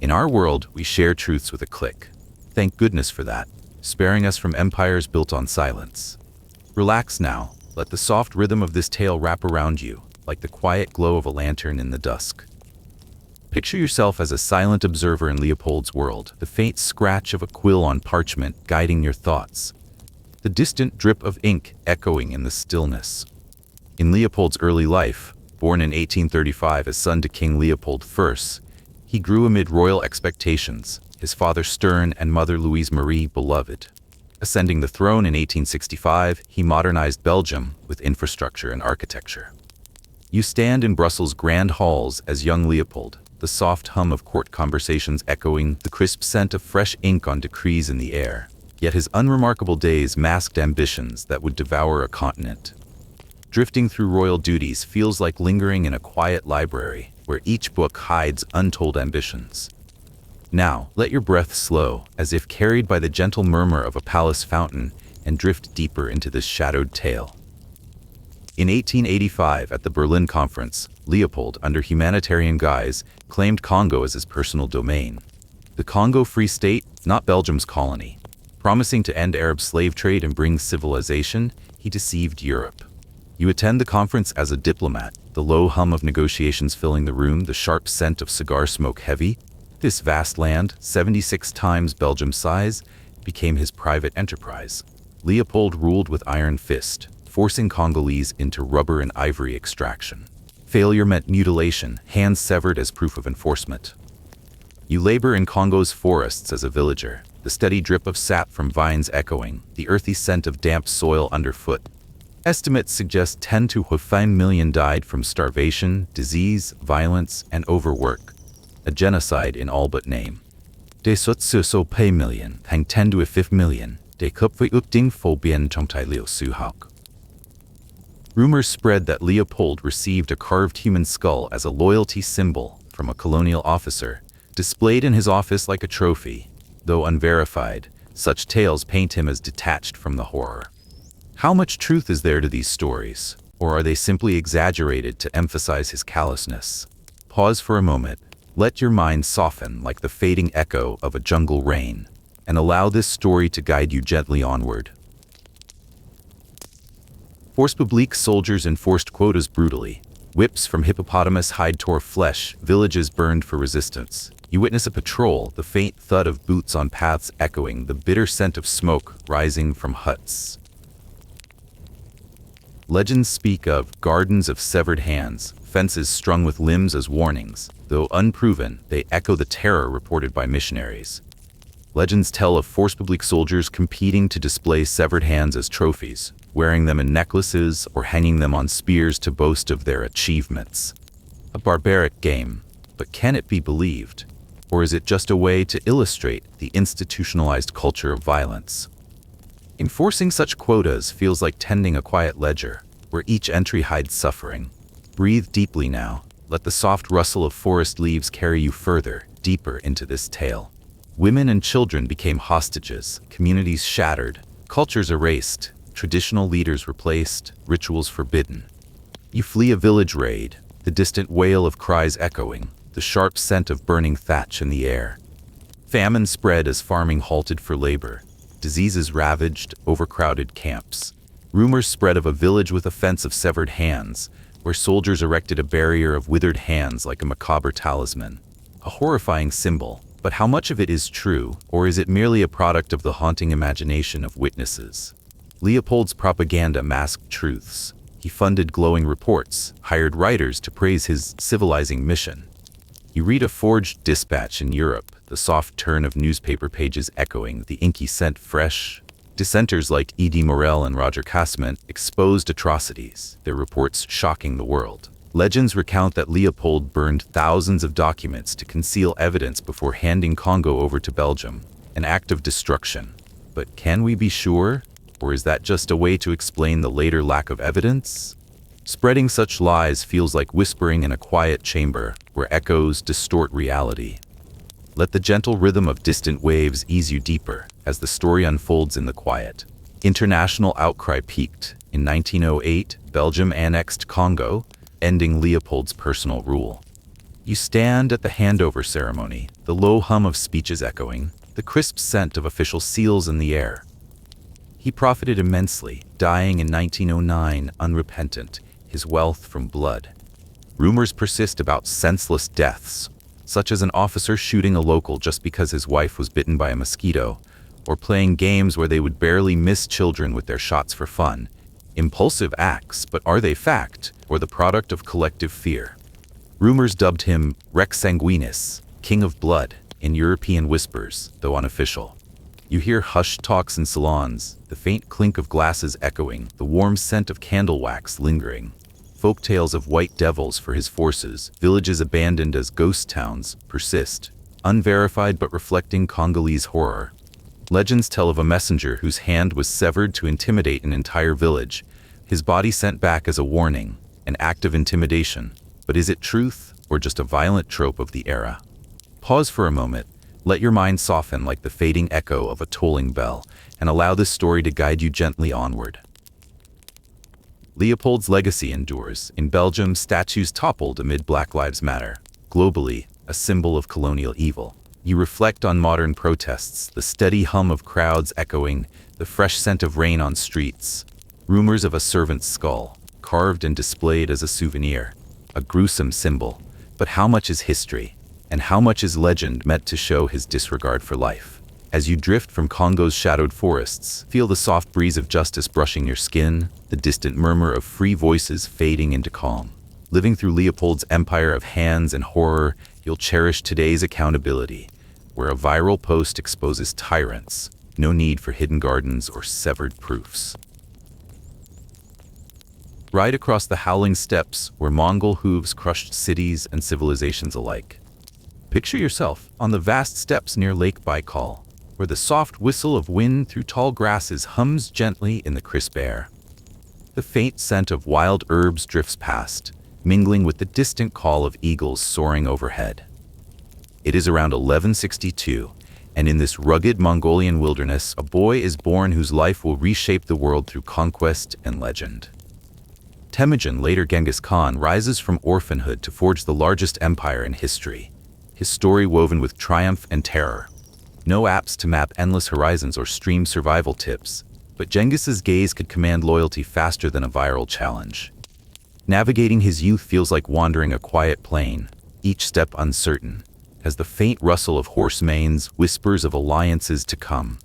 In our world, we share truths with a click. Thank goodness for that, sparing us from empires built on silence. Relax now, let the soft rhythm of this tale wrap around you, like the quiet glow of a lantern in the dusk. Picture yourself as a silent observer in Leopold's world, the faint scratch of a quill on parchment guiding your thoughts, the distant drip of ink echoing in the stillness. In Leopold's early life, born in 1835 as son to King Leopold I, he grew amid royal expectations, his father stern and mother Louise Marie beloved. Ascending the throne in 1865, he modernized Belgium with infrastructure and architecture. You stand in Brussels' grand halls as young Leopold, the soft hum of court conversations echoing, the crisp scent of fresh ink on decrees in the air. Yet his unremarkable days masked ambitions that would devour a continent. Drifting through royal duties feels like lingering in a quiet library, where each book hides untold ambitions. Now, let your breath slow, as if carried by the gentle murmur of a palace fountain, and drift deeper into this shadowed tale. In 1885, at the Berlin Conference, Leopold, under humanitarian guise, claimed Congo as his personal domain. The Congo Free State, not Belgium's colony. Promising to end Arab slave trade and bring civilization, he deceived Europe. You attend the conference as a diplomat, the low hum of negotiations filling the room, the sharp scent of cigar smoke heavy. This vast land, 76 times Belgium's size, became his private enterprise. Leopold ruled with iron fist, forcing Congolese into rubber and ivory extraction. Failure meant mutilation, hands severed as proof of enforcement. You labor in Congo's forests as a villager, the steady drip of sap from vines echoing, the earthy scent of damp soil underfoot. Estimates suggest 10 to 15 million died from starvation, disease, violence, and overwork. A genocide in all but name. De so pay million, hang 10 to 5 million, de kup vi ukding fo bien trong tai liu su hok. Rumors spread that Leopold received a carved human skull as a loyalty symbol from a colonial officer, displayed in his office like a trophy. Though unverified, such tales paint him as detached from the horror. How much truth is there to these stories, or are they simply exaggerated to emphasize his callousness? Pause for a moment, let your mind soften like the fading echo of a jungle rain, and allow this story to guide you gently onward. Force publique soldiers enforced quotas brutally. Whips from hippopotamus hide tore flesh, villages burned for resistance. You witness a patrol, the faint thud of boots on paths echoing, the bitter scent of smoke rising from huts. Legends speak of gardens of severed hands, fences strung with limbs as warnings. Though unproven, they echo the terror reported by missionaries. Legends tell of force publique soldiers competing to display severed hands as trophies, wearing them in necklaces or hanging them on spears to boast of their achievements. A barbaric game, but can it be believed? Or is it just a way to illustrate the institutionalized culture of violence? Enforcing such quotas feels like tending a quiet ledger, where each entry hides suffering. Breathe deeply now. Let the soft rustle of forest leaves carry you further, deeper into this tale. Women and children became hostages, communities shattered, cultures erased, traditional leaders replaced, rituals forbidden. You flee a village raid, the distant wail of cries echoing, the sharp scent of burning thatch in the air. Famine spread as farming halted for labor. Diseases ravaged overcrowded camps. Rumors spread of a village with a fence of severed hands, where soldiers erected a barrier of withered hands like a macabre talisman. A horrifying symbol, but how much of it is true, or is it merely a product of the haunting imagination of witnesses? Leopold's propaganda masked truths. He funded glowing reports, hired writers to praise his civilizing mission. You read a forged dispatch in Europe, the soft turn of newspaper pages echoing, the inky scent fresh. Dissenters like E.D. Morel and Roger Casement exposed atrocities, their reports shocking the world. Legends recount that Leopold burned thousands of documents to conceal evidence before handing Congo over to Belgium, an act of destruction. But can we be sure? Or is that just a way to explain the later lack of evidence? Spreading such lies feels like whispering in a quiet chamber where echoes distort reality. Let the gentle rhythm of distant waves ease you deeper as the story unfolds in the quiet. International outcry peaked. In 1908, Belgium annexed Congo, ending Leopold's personal rule. You stand at the handover ceremony, the low hum of speeches echoing, the crisp scent of official seals in the air. He profited immensely, dying in 1909 unrepentant, his wealth from blood. Rumors persist about senseless deaths, such as an officer shooting a local just because his wife was bitten by a mosquito, or playing games where they would barely miss children with their shots for fun. Impulsive acts, but are they fact, or the product of collective fear? Rumors dubbed him Rex Sanguinis, King of Blood, in European whispers, though unofficial. You hear hushed talks in salons, the faint clink of glasses echoing, the warm scent of candle wax lingering. Folktales of white devils for his forces, villages abandoned as ghost towns, persist, unverified but reflecting Congolese horror. Legends tell of a messenger whose hand was severed to intimidate an entire village, his body sent back as a warning, an act of intimidation. But is it truth, or just a violent trope of the era? Pause for a moment, let your mind soften like the fading echo of a tolling bell, and allow this story to guide you gently onward. Leopold's legacy endures. In Belgium, statues toppled amid Black Lives Matter. Globally, a symbol of colonial evil. You reflect on modern protests, the steady hum of crowds echoing, the fresh scent of rain on streets. Rumors of a servant's skull, carved and displayed as a souvenir. A gruesome symbol. But how much is history? And how much is legend meant to show his disregard for life? As you drift from Congo's shadowed forests, feel the soft breeze of justice brushing your skin, the distant murmur of free voices fading into calm. Living through Leopold's empire of hands and horror, you'll cherish today's accountability, where a viral post exposes tyrants. No need for hidden gardens or severed proofs. Ride across the howling steppes where Mongol hooves crushed cities and civilizations alike. Picture yourself on the vast steppes near Lake Baikal, where the soft whistle of wind through tall grasses hums gently in the crisp air. The faint scent of wild herbs drifts past, mingling with the distant call of eagles soaring overhead. It is around 1162, and in this rugged Mongolian wilderness, a boy is born whose life will reshape the world through conquest and legend. Temujin, later Genghis Khan, rises from orphanhood to forge the largest empire in history, his story woven with triumph and terror. No apps to map endless horizons or stream survival tips, but Genghis's gaze could command loyalty faster than a viral challenge. Navigating his youth feels like wandering a quiet plain, each step uncertain, as the faint rustle of horse manes whispers of alliances to come.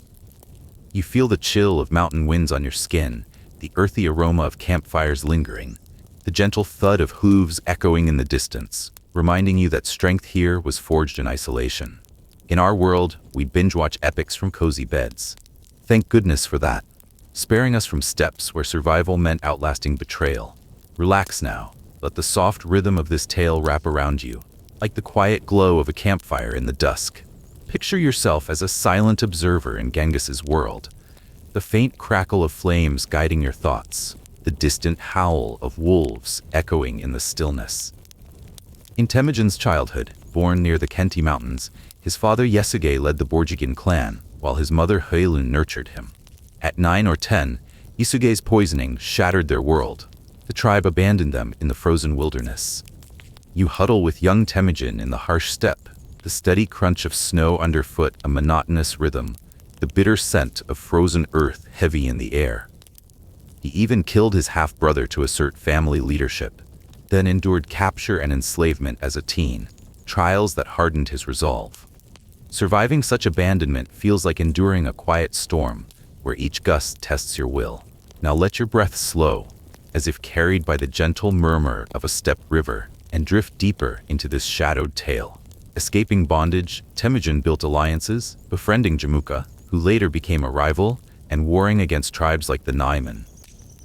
You feel the chill of mountain winds on your skin, the earthy aroma of campfires lingering, the gentle thud of hooves echoing in the distance, reminding you that strength here was forged in isolation. In our world, we binge-watch epics from cozy beds. Thank goodness for that, sparing us from steps where survival meant outlasting betrayal. Relax now, let the soft rhythm of this tale wrap around you, like the quiet glow of a campfire in the dusk. Picture yourself as a silent observer in Genghis's world, the faint crackle of flames guiding your thoughts, the distant howl of wolves echoing in the stillness. In Temujin's childhood, born near the Khenti Mountains, his father Yesuge led the Borjigin clan, while his mother Heilun nurtured him. At 9 or 10, Isuge's poisoning shattered their world. The tribe abandoned them in the frozen wilderness. You huddle with young Temujin in the harsh steppe, the steady crunch of snow underfoot a monotonous rhythm, the bitter scent of frozen earth heavy in the air. He even killed his half-brother to assert family leadership, then endured capture and enslavement as a teen, trials that hardened his resolve. Surviving such abandonment feels like enduring a quiet storm, where each gust tests your will. Now let your breath slow, as if carried by the gentle murmur of a steppe river, and drift deeper into this shadowed tale. Escaping bondage, Temujin built alliances, befriending Jamuka, who later became a rival, and warring against tribes like the Naiman.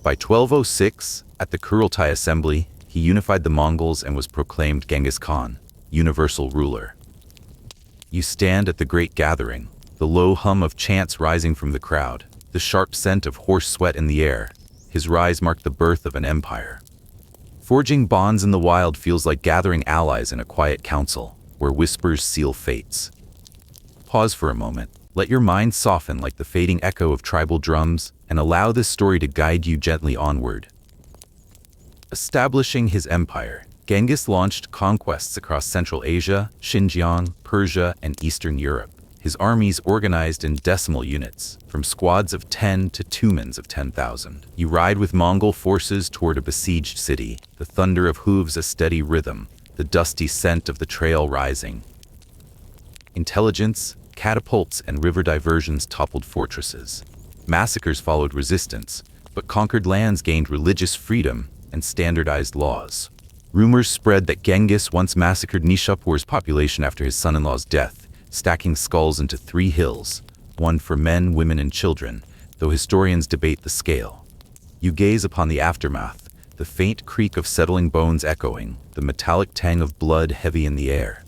By 1206, at the Kurultai Assembly, he unified the Mongols and was proclaimed Genghis Khan, universal ruler. You stand at the great gathering, the low hum of chants rising from the crowd, the sharp scent of horse sweat in the air. His rise marked the birth of an empire. Forging bonds in the wild feels like gathering allies in a quiet council, where whispers seal fates. Pause for a moment, let your mind soften like the fading echo of tribal drums, and allow this story to guide you gently onward. Establishing his empire, Genghis launched conquests across Central Asia, Xinjiang, Persia, and Eastern Europe. His armies organized in decimal units, from squads of 10 to tumens of 10,000. You ride with Mongol forces toward a besieged city, the thunder of hooves a steady rhythm, the dusty scent of the trail rising. Intelligence, catapults, and river diversions toppled fortresses. Massacres followed resistance, but conquered lands gained religious freedom and standardized laws. Rumors spread that Genghis once massacred Nishapur's population after his son-in-law's death, stacking skulls into 3 hills, one for men, women, and children, though historians debate the scale. You gaze upon the aftermath, the faint creak of settling bones echoing, the metallic tang of blood heavy in the air.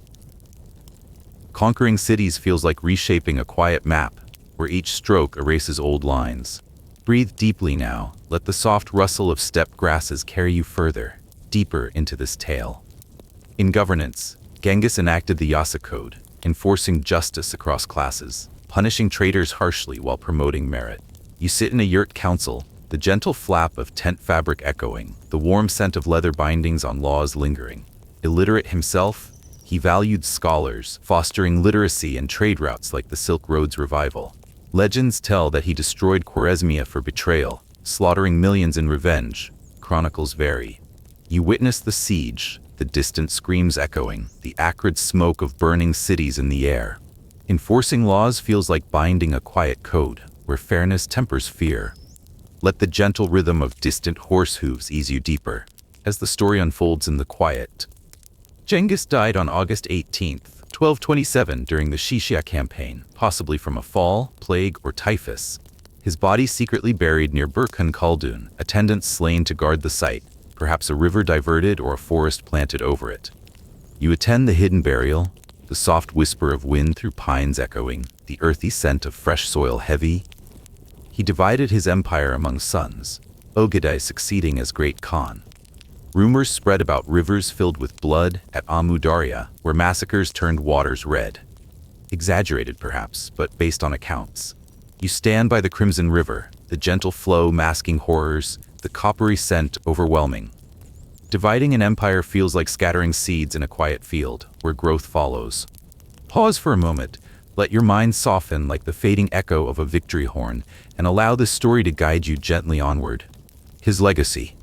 Conquering cities feels like reshaping a quiet map, where each stroke erases old lines. Breathe deeply now, let the soft rustle of steppe grasses carry you further, deeper into this tale. In governance, Genghis enacted the Yasa Code, enforcing justice across classes, punishing traitors harshly while promoting merit. You sit in a yurt council, the gentle flap of tent fabric echoing, the warm scent of leather bindings on laws lingering. Illiterate himself, he valued scholars, fostering literacy and trade routes like the Silk Road's revival. Legends tell that he destroyed Khwarezmia for betrayal, slaughtering millions in revenge. Chronicles vary. You witness the siege, the distant screams echoing, the acrid smoke of burning cities in the air. Enforcing laws feels like binding a quiet code, where fairness tempers fear. Let the gentle rhythm of distant horse hooves ease you deeper, as the story unfolds in the quiet. Genghis died on August 18, 1227 during the Shishia campaign, possibly from a fall, plague, or typhus. His body secretly buried near Burkhan Khaldun, attendants slain to guard the site, perhaps a river diverted or a forest planted over it. You attend the hidden burial, the soft whisper of wind through pines echoing, the earthy scent of fresh soil heavy. He divided his empire among sons, Ogedai succeeding as Great Khan. Rumors spread about rivers filled with blood at Amu Darya, where massacres turned waters red. Exaggerated perhaps, but based on accounts. You stand by the Crimson River, the gentle flow masking horrors, the coppery scent overwhelming. Dividing an empire feels like scattering seeds in a quiet field, where growth follows. Pause for a moment, let your mind soften like the fading echo of a victory horn, and allow this story to guide you gently onward. His legacy,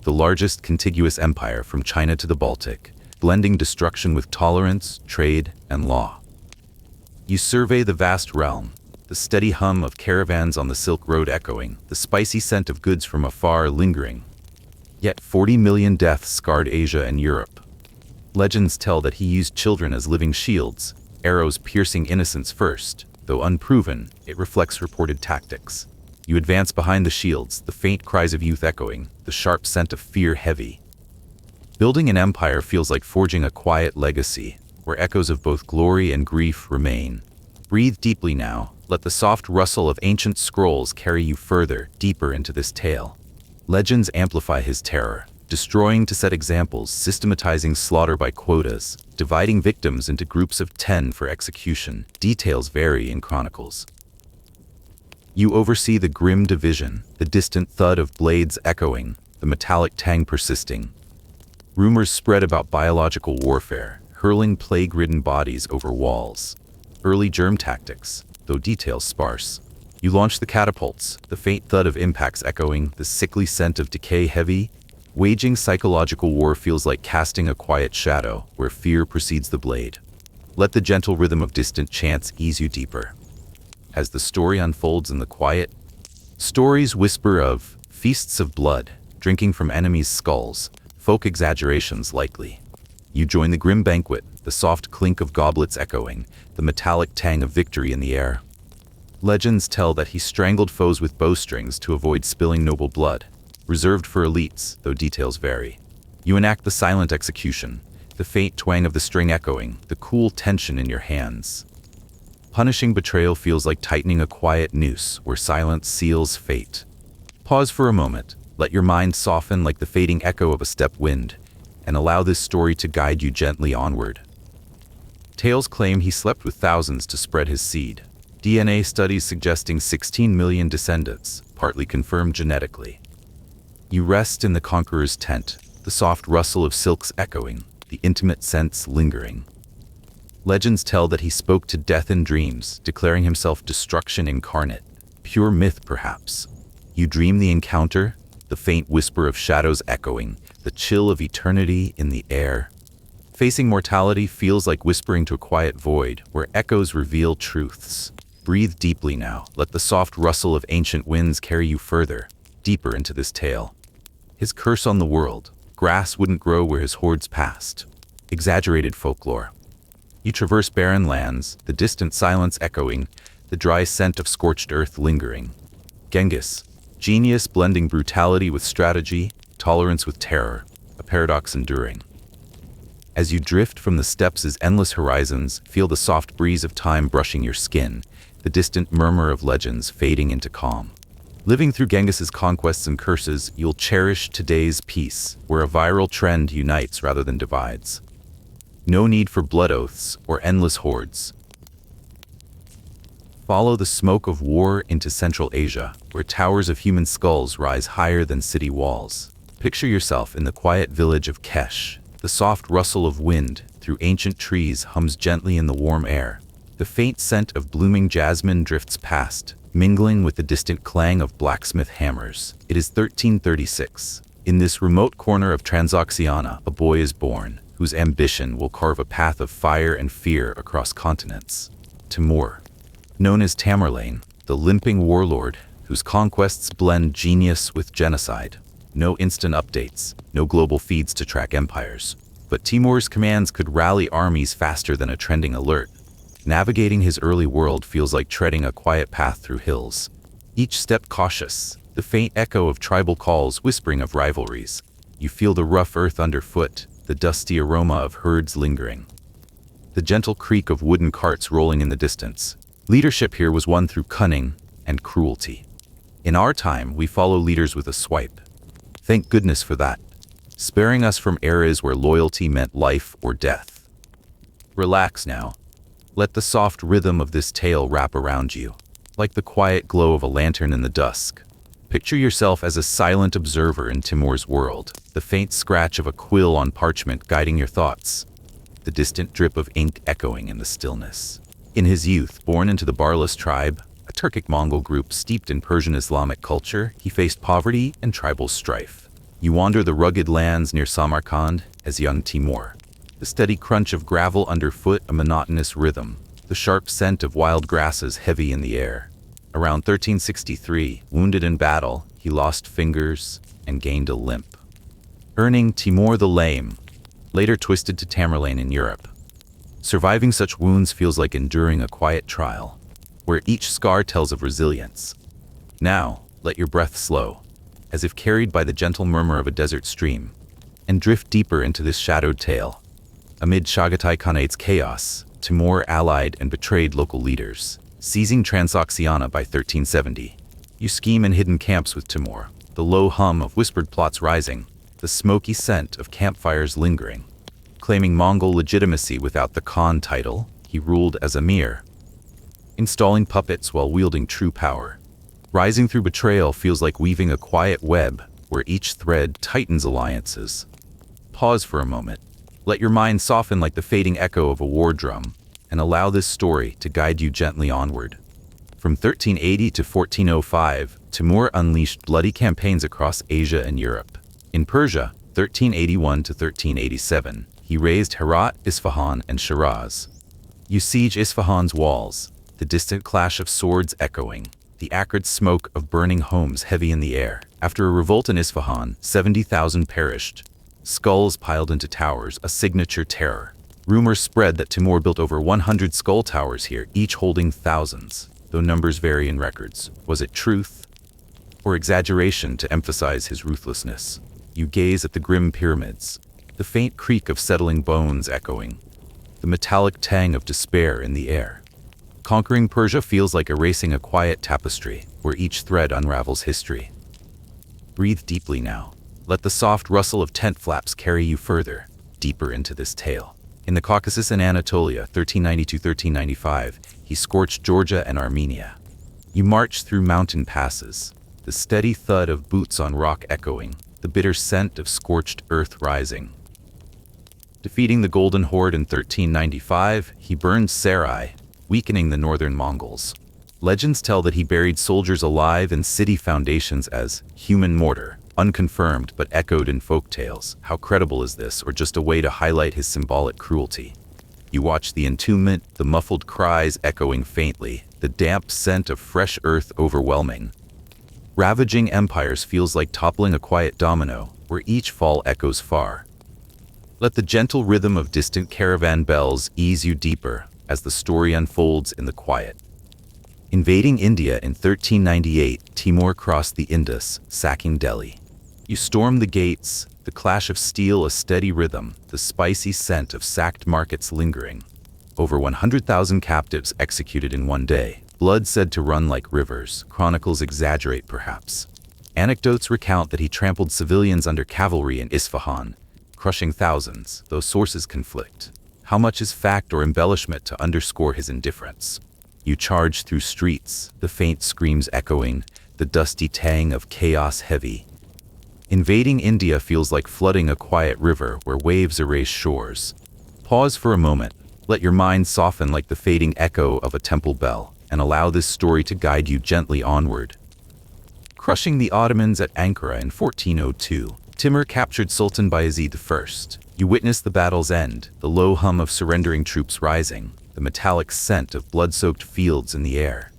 the largest contiguous empire from China to the Baltic, blending destruction with tolerance, trade, and law. You survey the vast realm, the steady hum of caravans on the Silk Road echoing, the spicy scent of goods from afar lingering. Yet 40 million deaths scarred Asia and Europe. Legends tell that he used children as living shields, arrows piercing innocence first. Though unproven, it reflects reported tactics. You advance behind the shields, the faint cries of youth echoing, the sharp scent of fear heavy. Building an empire feels like forging a quiet legacy, where echoes of both glory and grief remain. Breathe deeply now, let the soft rustle of ancient scrolls carry you further, deeper into this tale. Legends amplify his terror, destroying to set examples, systematizing slaughter by quotas, dividing victims into groups of 10 for execution. Details vary in chronicles. You oversee the grim division, the distant thud of blades echoing, the metallic tang persisting. Rumors spread about biological warfare, hurling plague-ridden bodies over walls. Early germ tactics, though details sparse. You launch the catapults, the faint thud of impacts echoing, the sickly scent of decay heavy. Waging psychological war feels like casting a quiet shadow, where fear precedes the blade. Let the gentle rhythm of distant chants ease you deeper. As the story unfolds in the quiet, stories whisper of feasts of blood, drinking from enemies' skulls, folk exaggerations likely. You join the grim banquet, the soft clink of goblets echoing, the metallic tang of victory in the air. Legends tell that he strangled foes with bowstrings to avoid spilling noble blood, reserved for elites, though details vary. You enact the silent execution, the faint twang of the string echoing, the cool tension in your hands. Punishing betrayal feels like tightening a quiet noose where silence seals fate. Pause for a moment, let your mind soften like the fading echo of a steppe wind, and allow this story to guide you gently onward. Tales claim he slept with thousands to spread his seed. DNA studies suggesting 16 million descendants, partly confirmed genetically. You rest in the conqueror's tent, the soft rustle of silks echoing, the intimate scents lingering. Legends tell that he spoke to death in dreams, declaring himself destruction incarnate. Pure myth, perhaps. You dream the encounter, the faint whisper of shadows echoing, the chill of eternity in the air. Facing mortality feels like whispering to a quiet void, where echoes reveal truths. Breathe deeply now, let the soft rustle of ancient winds carry you further, deeper into this tale. His curse on the world, grass wouldn't grow where his hordes passed. Exaggerated folklore. You traverse barren lands, the distant silence echoing, the dry scent of scorched earth lingering. Genghis, genius blending brutality with strategy, tolerance with terror, a paradox enduring. As you drift from the steppes' endless horizons, feel the soft breeze of time brushing your skin, the distant murmur of legends fading into calm. Living through Genghis's conquests and curses, you'll cherish today's peace, where a viral trend unites rather than divides. No need for blood oaths or endless hordes. Follow the smoke of war into Central Asia, where towers of human skulls rise higher than city walls. Picture yourself in the quiet village of Kesh. The soft rustle of wind through ancient trees hums gently in the warm air. The faint scent of blooming jasmine drifts past, mingling with the distant clang of blacksmith hammers. It is 1336. In this remote corner of Transoxiana, a boy is born, whose ambition will carve a path of fire and fear across continents. Timur, known as Tamerlane, the limping warlord whose conquests blend genius with genocide. No instant updates, no global feeds to track empires. But Timur's commands could rally armies faster than a trending alert. Navigating his early world feels like treading a quiet path through hills. Each step cautious, the faint echo of tribal calls whispering of rivalries. You feel the rough earth underfoot, the dusty aroma of herds lingering. The gentle creak of wooden carts rolling in the distance. Leadership here was won through cunning and cruelty. In our time, we follow leaders with a swipe, Thank goodness for that, sparing us from eras where loyalty meant life or death. Relax now. Let the soft rhythm of this tale wrap around you, like the quiet glow of a lantern in the dusk. Picture yourself as a silent observer in Timur's world, the faint scratch of a quill on parchment guiding your thoughts, the distant drip of ink echoing in the stillness. In his youth, born into the Barlas tribe, a Turkic Mongol group steeped in Persian Islamic culture, he faced poverty and tribal strife. You wander the rugged lands near Samarkand as young Timur. The steady crunch of gravel underfoot, a monotonous rhythm, the sharp scent of wild grasses heavy in the air. Around 1363, wounded in battle, he lost fingers and gained a limp, earning Timur the Lame, later twisted to Tamerlane in Europe. Surviving such wounds feels like enduring a quiet trial, where each scar tells of resilience. Now, let your breath slow, as if carried by the gentle murmur of a desert stream, and drift deeper into this shadowed tale. Amid Chagatai Khanate's chaos, Timur allied and betrayed local leaders, seizing Transoxiana by 1370. You scheme in hidden camps with Timur, the low hum of whispered plots rising, the smoky scent of campfires lingering. Claiming Mongol legitimacy without the Khan title, he ruled as emir, installing puppets while wielding true power. Rising through betrayal feels like weaving a quiet web where each thread tightens alliances. Pause for a moment. Let your mind soften like the fading echo of a war drum, and allow this story to guide you gently onward. From 1380 to 1405, Timur unleashed bloody campaigns across Asia and Europe. In Persia, 1381 to 1387, he razed Herat, Isfahan, and Shiraz. You siege Isfahan's walls, the distant clash of swords echoing, the acrid smoke of burning homes heavy in the air. After a revolt in Isfahan, 70,000 perished. Skulls piled into towers, a signature terror. Rumors spread that Timur built over 100 skull towers here, each holding thousands, though numbers vary in records. Was it truth or exaggeration to emphasize his ruthlessness? You gaze at the grim pyramids, the faint creak of settling bones echoing, the metallic tang of despair in the air. Conquering Persia feels like erasing a quiet tapestry where each thread unravels history. Breathe deeply now. Let the soft rustle of tent flaps carry you further, deeper into this tale. In the Caucasus and Anatolia, 1390–1395, he scorched Georgia and Armenia. You march through mountain passes, the steady thud of boots on rock echoing, the bitter scent of scorched earth rising. Defeating the Golden Horde in 1395, he burned Sarai, weakening the northern Mongols. Legends tell that he buried soldiers alive in city foundations as human mortar, unconfirmed but echoed in folk tales. How credible is this, or just a way to highlight his symbolic cruelty? You watch the entombment, the muffled cries echoing faintly, the damp scent of fresh earth overwhelming. Ravaging empires feels like toppling a quiet domino, where each fall echoes far. Let the gentle rhythm of distant caravan bells ease you deeper as the story unfolds in the quiet. Invading India in 1398, Timur crossed the Indus, sacking Delhi. You storm the gates, the clash of steel a steady rhythm, the spicy scent of sacked markets lingering. Over 100,000 captives executed in one day, blood said to run like rivers. Chronicles exaggerate perhaps. Anecdotes recount that he trampled civilians under cavalry in Isfahan, crushing thousands, though sources conflict. How much is fact or embellishment to underscore his indifference? You charge through streets, the faint screams echoing, the dusty tang of chaos heavy. Invading India feels like flooding a quiet river where waves erase shores. Pause for a moment, let your mind soften like the fading echo of a temple bell, and allow this story to guide you gently onward. Crushing the Ottomans at Ankara in 1402, Timur captured Sultan Bayezid I. You witness the battle's end, the low hum of surrendering troops rising, the metallic scent of blood-soaked fields in the air.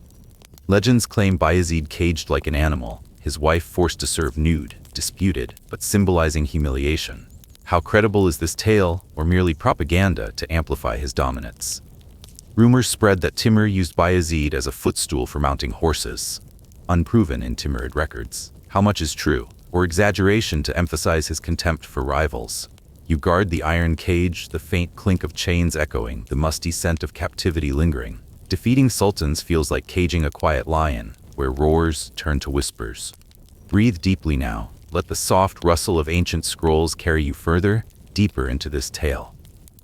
Legends claim Bayezid caged like an animal, his wife forced to serve nude, disputed, but symbolizing humiliation. How credible is this tale, or merely propaganda to amplify his dominance? Rumors spread that Timur used Bayezid as a footstool for mounting horses, unproven in Timurid records. How much is true, or exaggeration to emphasize his contempt for rivals? You guard the iron cage, the faint clink of chains echoing, the musty scent of captivity lingering. Defeating sultans feels like caging a quiet lion, where roars turn to whispers. Breathe deeply now. Let the soft rustle of ancient scrolls carry you further, deeper into this tale.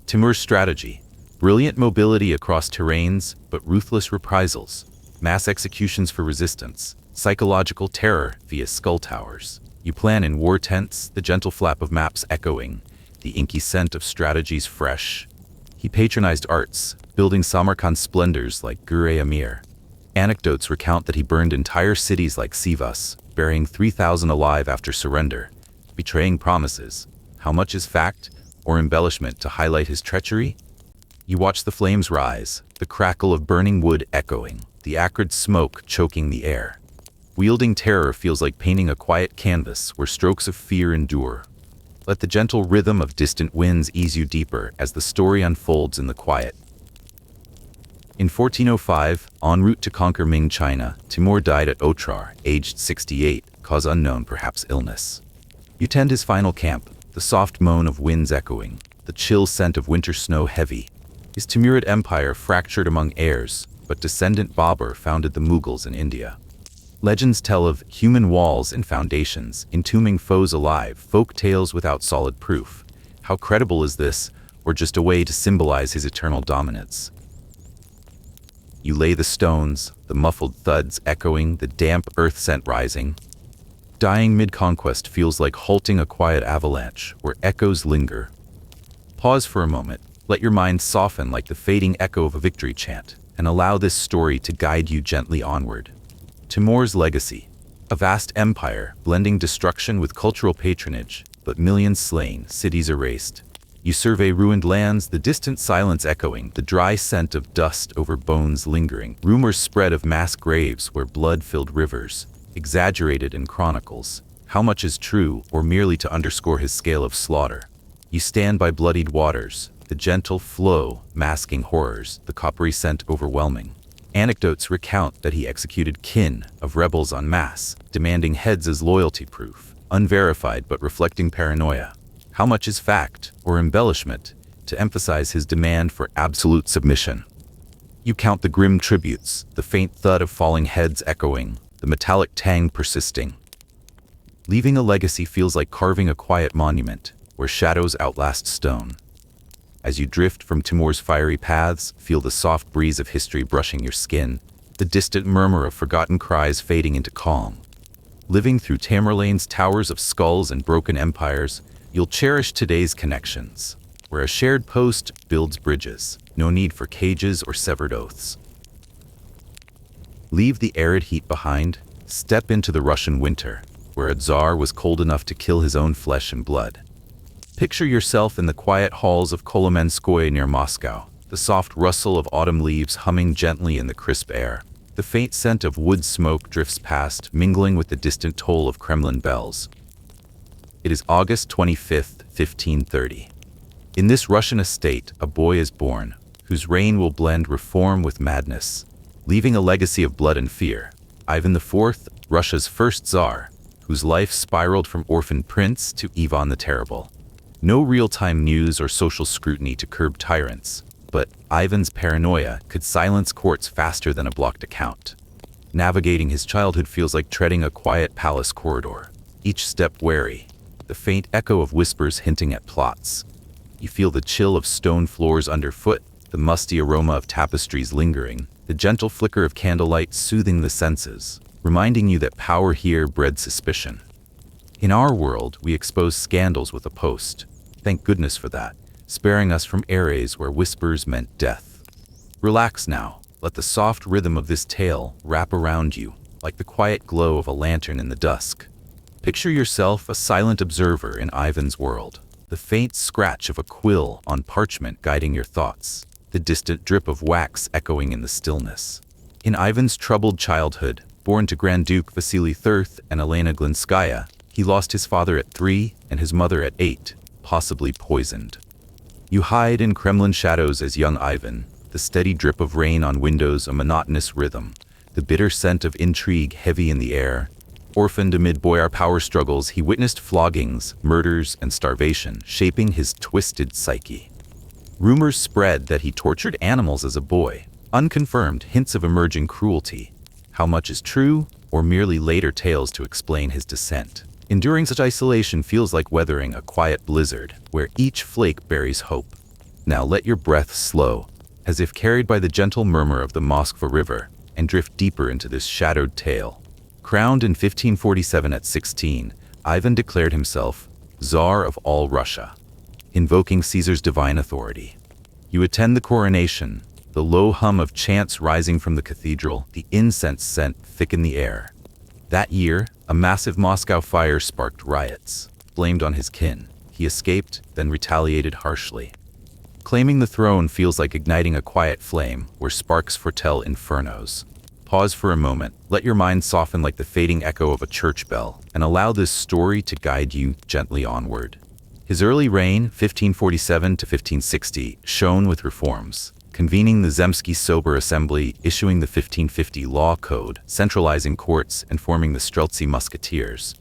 Timur's strategy: brilliant mobility across terrains, but ruthless reprisals, mass executions for resistance, psychological terror via skull towers. You plan in war tents, the gentle flap of maps echoing, the inky scent of strategies fresh. He patronized arts, building Samarkand splendors like Gur-e-Amir. Anecdotes recount that he burned entire cities like Sivas, burying 3,000 alive after surrender, betraying promises. How much is fact or embellishment to highlight his treachery? You watch the flames rise, the crackle of burning wood echoing, the acrid smoke choking the air. Wielding terror feels like painting a quiet canvas where strokes of fear endure. Let the gentle rhythm of distant winds ease you deeper as the story unfolds in the quiet. In 1405, en route to conquer Ming China, Timur died at Otrar, aged 68, cause unknown, perhaps illness. You tend his final camp, the soft moan of winds echoing, the chill scent of winter snow heavy. His Timurid empire fractured among heirs, but descendant Babur founded the Mughals in India. Legends tell of human walls and foundations, entombing foes alive, folk tales without solid proof. How credible is this, or just a way to symbolize his eternal dominance? You lay the stones, the muffled thuds echoing, the damp earth scent rising. Dying mid-conquest feels like halting a quiet avalanche, where echoes linger. Pause for a moment, let your mind soften like the fading echo of a victory chant, and allow this story to guide you gently onward. Timur's legacy: a vast empire, blending destruction with cultural patronage, but millions slain, cities erased. You survey ruined lands, the distant silence echoing, the dry scent of dust over bones lingering. Rumors spread of mass graves where blood filled rivers, exaggerated in chronicles. How much is true, or merely to underscore his scale of slaughter? You stand by bloodied waters, the gentle flow masking horrors, the coppery scent overwhelming. Anecdotes recount that he executed kin of rebels en masse, demanding heads as loyalty proof, unverified but reflecting paranoia. How much is fact or embellishment to emphasize his demand for absolute submission? You count the grim tributes, the faint thud of falling heads echoing, the metallic tang persisting. Leaving a legacy feels like carving a quiet monument, where shadows outlast stone. As you drift from Timur's fiery paths, feel the soft breeze of history brushing your skin, the distant murmur of forgotten cries fading into calm. Living through Tamerlane's towers of skulls and broken empires, you'll cherish today's connections, where a shared post builds bridges, no need for cages or severed oaths. Leave the arid heat behind, step into the Russian winter, where a tsar was cold enough to kill his own flesh and blood. Picture yourself in the quiet halls of Kolomenskoye near Moscow, the soft rustle of autumn leaves humming gently in the crisp air. The faint scent of wood smoke drifts past, mingling with the distant toll of Kremlin bells. It is August 25th, 1530. In this Russian estate, a boy is born, whose reign will blend reform with madness, leaving a legacy of blood and fear. Ivan IV, Russia's first Tsar, whose life spiraled from orphan prince to Ivan the Terrible. No real-time news or social scrutiny to curb tyrants, but Ivan's paranoia could silence courts faster than a blocked account. Navigating his childhood feels like treading a quiet palace corridor, each step wary, the faint echo of whispers hinting at plots. You feel the chill of stone floors underfoot, the musty aroma of tapestries lingering, the gentle flicker of candlelight soothing the senses, reminding you that power here bred suspicion. In our world, we expose scandals with a post. Thank goodness for that, sparing us from eras where whispers meant death. Relax now, let the soft rhythm of this tale wrap around you, like the quiet glow of a lantern in the dusk. Picture yourself a silent observer in Ivan's world, the faint scratch of a quill on parchment guiding your thoughts, the distant drip of wax echoing in the stillness. In Ivan's troubled childhood, born to Grand Duke Vasily III and Elena Glinskaya, he lost his father at 3 and his mother at 8, possibly poisoned. You hide in Kremlin shadows as young Ivan, the steady drip of rain on windows a monotonous rhythm, the bitter scent of intrigue heavy in the air. Orphaned amid boyar power struggles, he witnessed floggings, murders, and starvation, shaping his twisted psyche. Rumors spread that he tortured animals as a boy, unconfirmed hints of emerging cruelty. How much is true, or merely later tales to explain his descent? Enduring such isolation feels like weathering a quiet blizzard, where each flake buries hope. Now let your breath slow, as if carried by the gentle murmur of the Moskva River, and drift deeper into this shadowed tale. Crowned in 1547 at 16, Ivan declared himself Tsar of all Russia, invoking Caesar's divine authority. You attend the coronation, the low hum of chants rising from the cathedral, the incense scent thick in the air. That year, a massive Moscow fire sparked riots. Blamed on his kin, he escaped, then retaliated harshly. Claiming the throne feels like igniting a quiet flame where sparks foretell infernos. Pause for a moment, let your mind soften like the fading echo of a church bell, and allow this story to guide you gently onward. His early reign, 1547 to 1560, shone with reforms. Convening the Zemsky Sober Assembly, issuing the 1550 Law Code, centralizing courts, and forming the Streltsy Musketeers.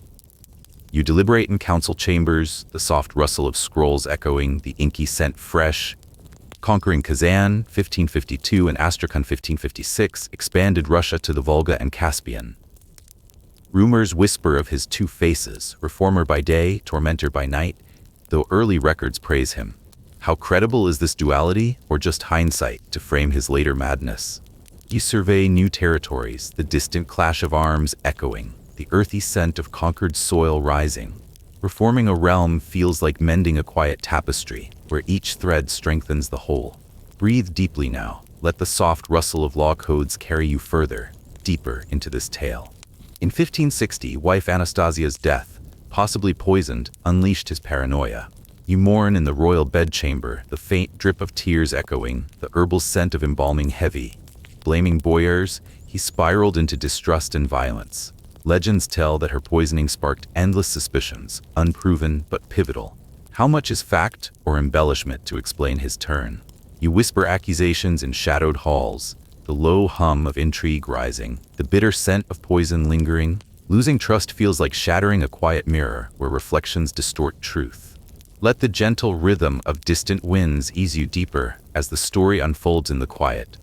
You deliberate in council chambers, the soft rustle of scrolls echoing, the inky scent fresh. Conquering Kazan, 1552, and Astrakhan, 1556, expanded Russia to the Volga and Caspian. Rumors whisper of his two faces, reformer by day, tormentor by night, though early records praise him. How credible is this duality, or just hindsight to frame his later madness? You survey new territories, the distant clash of arms echoing, the earthy scent of conquered soil rising. Reforming a realm feels like mending a quiet tapestry, where each thread strengthens the whole. Breathe deeply now. Let the soft rustle of law codes carry you further, deeper into this tale. In 1560, wife Anastasia's death, possibly poisoned, unleashed his paranoia. You mourn in the royal bedchamber, the faint drip of tears echoing, the herbal scent of embalming heavy. Blaming boyars, he spiraled into distrust and violence. Legends tell that her poisoning sparked endless suspicions, unproven but pivotal. How much is fact or embellishment to explain his turn? You whisper accusations in shadowed halls, the low hum of intrigue rising, the bitter scent of poison lingering. Losing trust feels like shattering a quiet mirror where reflections distort truth. Let the gentle rhythm of distant winds ease you deeper as the story unfolds in the quiet.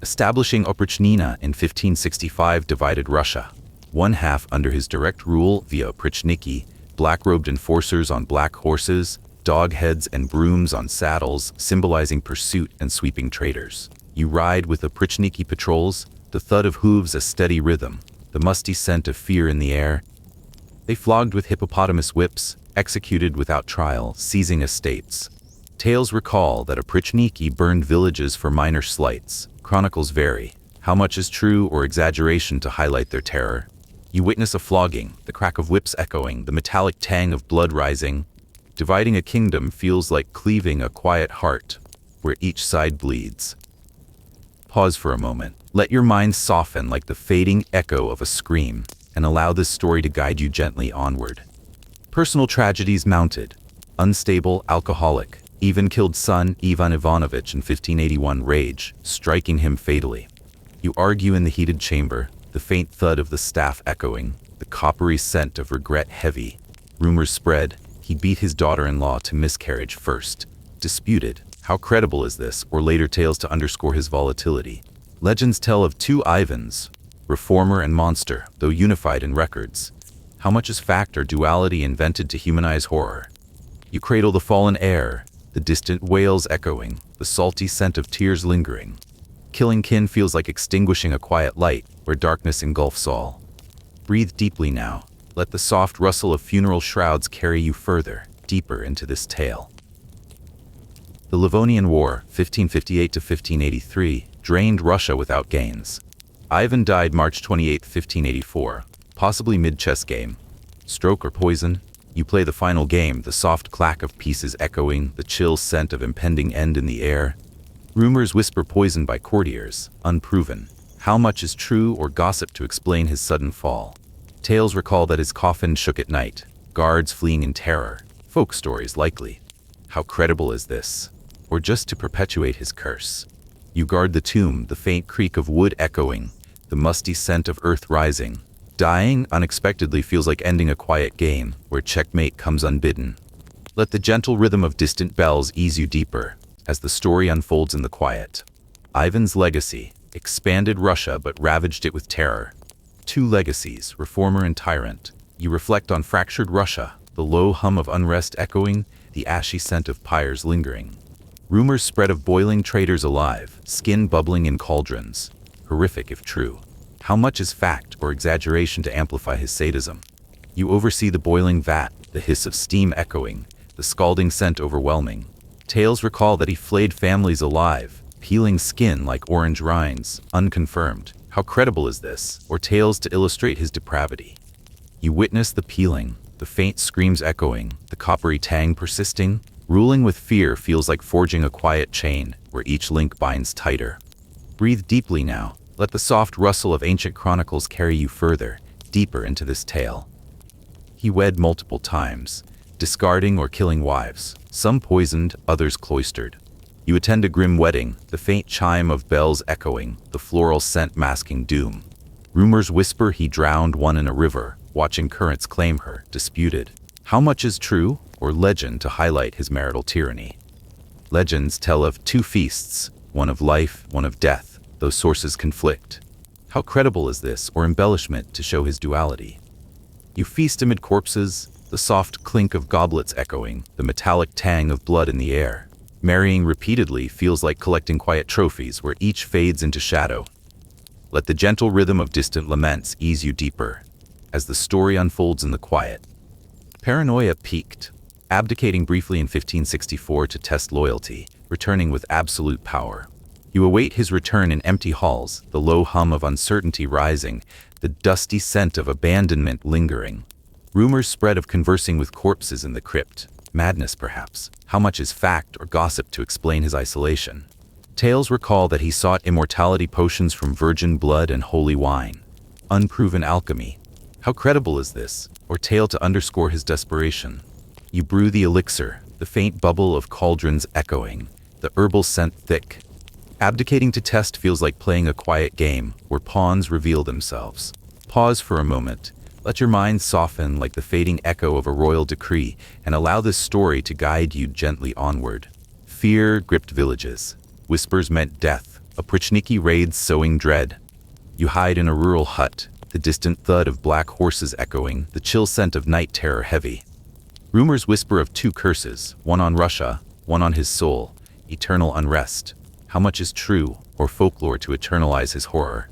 Establishing Oprichnina in 1565 divided Russia. One half under his direct rule via Oprichniki, black-robed enforcers on black horses, dog heads and brooms on saddles, symbolizing pursuit and sweeping traders. You ride with Oprichniki patrols, the thud of hooves a steady rhythm, the musty scent of fear in the air. They flogged with hippopotamus whips, executed without trial, seizing estates. Tales recall that Oprichniki burned villages for minor slights. Chronicles vary. How much is true or exaggeration to highlight their terror? You witness a flogging, the crack of whips echoing, the metallic tang of blood rising. Dividing a kingdom feels like cleaving a quiet heart, where each side bleeds. Pause for a moment. Let your mind soften like the fading echo of a scream, and allow this story to guide you gently onward. Personal tragedies mounted. Unstable, alcoholic, even killed son Ivan Ivanovich in 1581 rage, striking him fatally. You argue in the heated chamber, the faint thud of the staff echoing, the coppery scent of regret heavy. Rumors spread, he beat his daughter-in-law to miscarriage first. Disputed, how credible is this, or later tales to underscore his volatility. Legends tell of two Ivans, reformer and monster, though unified in records. How much is fact or duality invented to humanize horror? You cradle the fallen air, the distant wails echoing, the salty scent of tears lingering. Killing kin feels like extinguishing a quiet light where darkness engulfs all. Breathe deeply now. Let the soft rustle of funeral shrouds carry you further, deeper into this tale. The Livonian War, 1558 to 1583, drained Russia without gains. Ivan died March 28, 1584. Possibly mid-chess game. Stroke or poison? You play the final game, the soft clack of pieces echoing, the chill scent of impending end in the air. Rumors whisper poison by courtiers, unproven. How much is true or gossip to explain his sudden fall? Tales recall that his coffin shook at night, guards fleeing in terror. Folk stories likely. How credible is this? Or just to perpetuate his curse? You guard the tomb, the faint creak of wood echoing, the musty scent of earth rising. Dying unexpectedly feels like ending a quiet game, where checkmate comes unbidden. Let the gentle rhythm of distant bells ease you deeper, as the story unfolds in the quiet. Ivan's legacy expanded Russia but ravaged it with terror. Two legacies, reformer and tyrant, You reflect on fractured Russia, the low hum of unrest echoing, the ashy scent of pyres lingering. Rumors spread of boiling traitors alive, skin bubbling in cauldrons. Horrific if true. How much is fact or exaggeration to amplify his sadism? You oversee the boiling vat, the hiss of steam echoing, the scalding scent overwhelming. Tales recall that he flayed families alive, peeling skin like orange rinds, unconfirmed. How credible is this, or tales to illustrate his depravity? You witness the peeling, the faint screams echoing, the coppery tang persisting. Ruling with fear feels like forging a quiet chain, where each link binds tighter. Breathe deeply now. Let the soft rustle of ancient chronicles carry you further, deeper into this tale. He wed multiple times, discarding or killing wives, some poisoned, others cloistered. You attend a grim wedding, the faint chime of bells echoing, the floral scent masking doom. Rumors whisper he drowned one in a river, watching currents claim her, disputed. How much is true, or legend to highlight his marital tyranny? Legends tell of two feasts, one of life, one of death. Those sources conflict. How credible is this, or embellishment to show his duality? You feast amid corpses, the soft clink of goblets echoing, the metallic tang of blood in the air. Marrying repeatedly feels like collecting quiet trophies where each fades into shadow. Let the gentle rhythm of distant laments ease you deeper, as the story unfolds in the quiet. Paranoia peaked, abdicating briefly in 1564 to test loyalty, returning with absolute power. You await his return in empty halls, the low hum of uncertainty rising, the dusty scent of abandonment lingering. Rumors spread of conversing with corpses in the crypt. Madness, perhaps. How much is fact or gossip to explain his isolation? Tales recall that he sought immortality potions from virgin blood and holy wine. Unproven alchemy. How credible is this, or tale to underscore his desperation? You brew the elixir, the faint bubble of cauldrons echoing, the herbal scent thick. Abdicating to test feels like playing a quiet game where pawns reveal themselves. Pause for a moment. Let your mind soften like the fading echo of a royal decree and allow this story to guide you gently onward. Fear gripped villages. Whispers meant death. Oprichniki raids sowing dread. You hide in a rural hut, the distant thud of black horses echoing, the chill scent of night terror heavy. Rumors whisper of two curses, one on Russia, one on his soul, eternal unrest. How much is true, or folklore to eternalize his horror?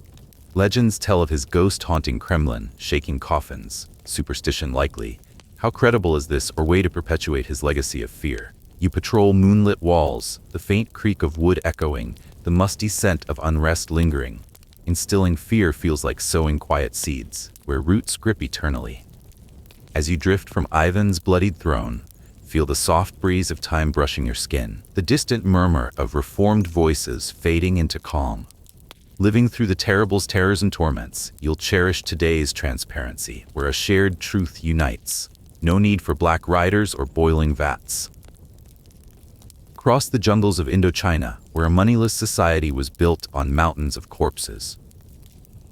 Legends tell of his ghost haunting Kremlin, shaking coffins, superstition likely. How credible is this, or way to perpetuate his legacy of fear? You patrol moonlit walls, the faint creak of wood echoing, the musty scent of unrest lingering. Instilling fear feels like sowing quiet seeds, where roots grip eternally. As you drift from Ivan's bloodied throne, feel the soft breeze of time brushing your skin, the distant murmur of reformed voices fading into calm. Living through the terribles, terrors, and torments, you'll cherish today's transparency, where a shared truth unites. No need for black riders or boiling vats. Cross the jungles of Indochina, where a moneyless society was built on mountains of corpses.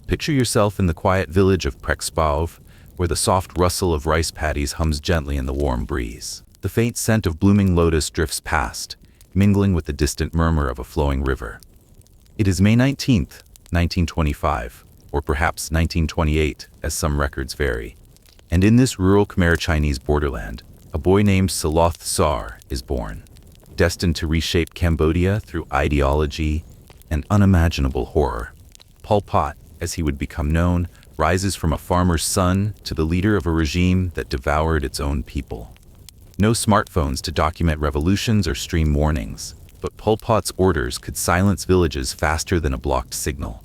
Picture yourself in the quiet village of Prexpov, where the soft rustle of rice paddies hums gently in the warm breeze. The faint scent of blooming lotus drifts past, mingling with the distant murmur of a flowing river. It is May 19th, 1925, or perhaps 1928, as some records vary. And in this rural Khmer Chinese borderland, a boy named Saloth Sar is born, destined to reshape Cambodia through ideology and unimaginable horror. Pol Pot, as he would become known, rises from a farmer's son to the leader of a regime that devoured its own people. No smartphones to document revolutions or stream warnings, but Pol Pot's orders could silence villages faster than a blocked signal.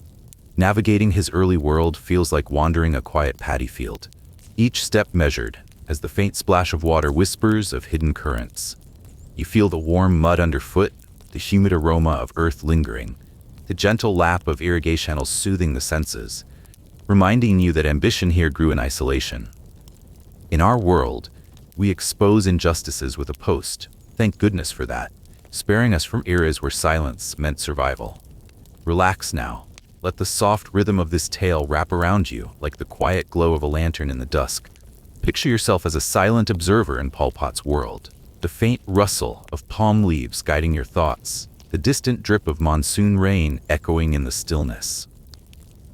Navigating his early world feels like wandering a quiet paddy field, each step measured, as the faint splash of water whispers of hidden currents. You feel the warm mud underfoot, the humid aroma of earth lingering, the gentle lap of irrigation soothing the senses, reminding you that ambition here grew in isolation. In our world, we expose injustices with a post. Thank goodness for that, sparing us from eras where silence meant survival. Relax now. Let the soft rhythm of this tale wrap around you like the quiet glow of a lantern in the dusk. Picture yourself as a silent observer in Pol Pot's world. The faint rustle of palm leaves guiding your thoughts, the distant drip of monsoon rain echoing in the stillness.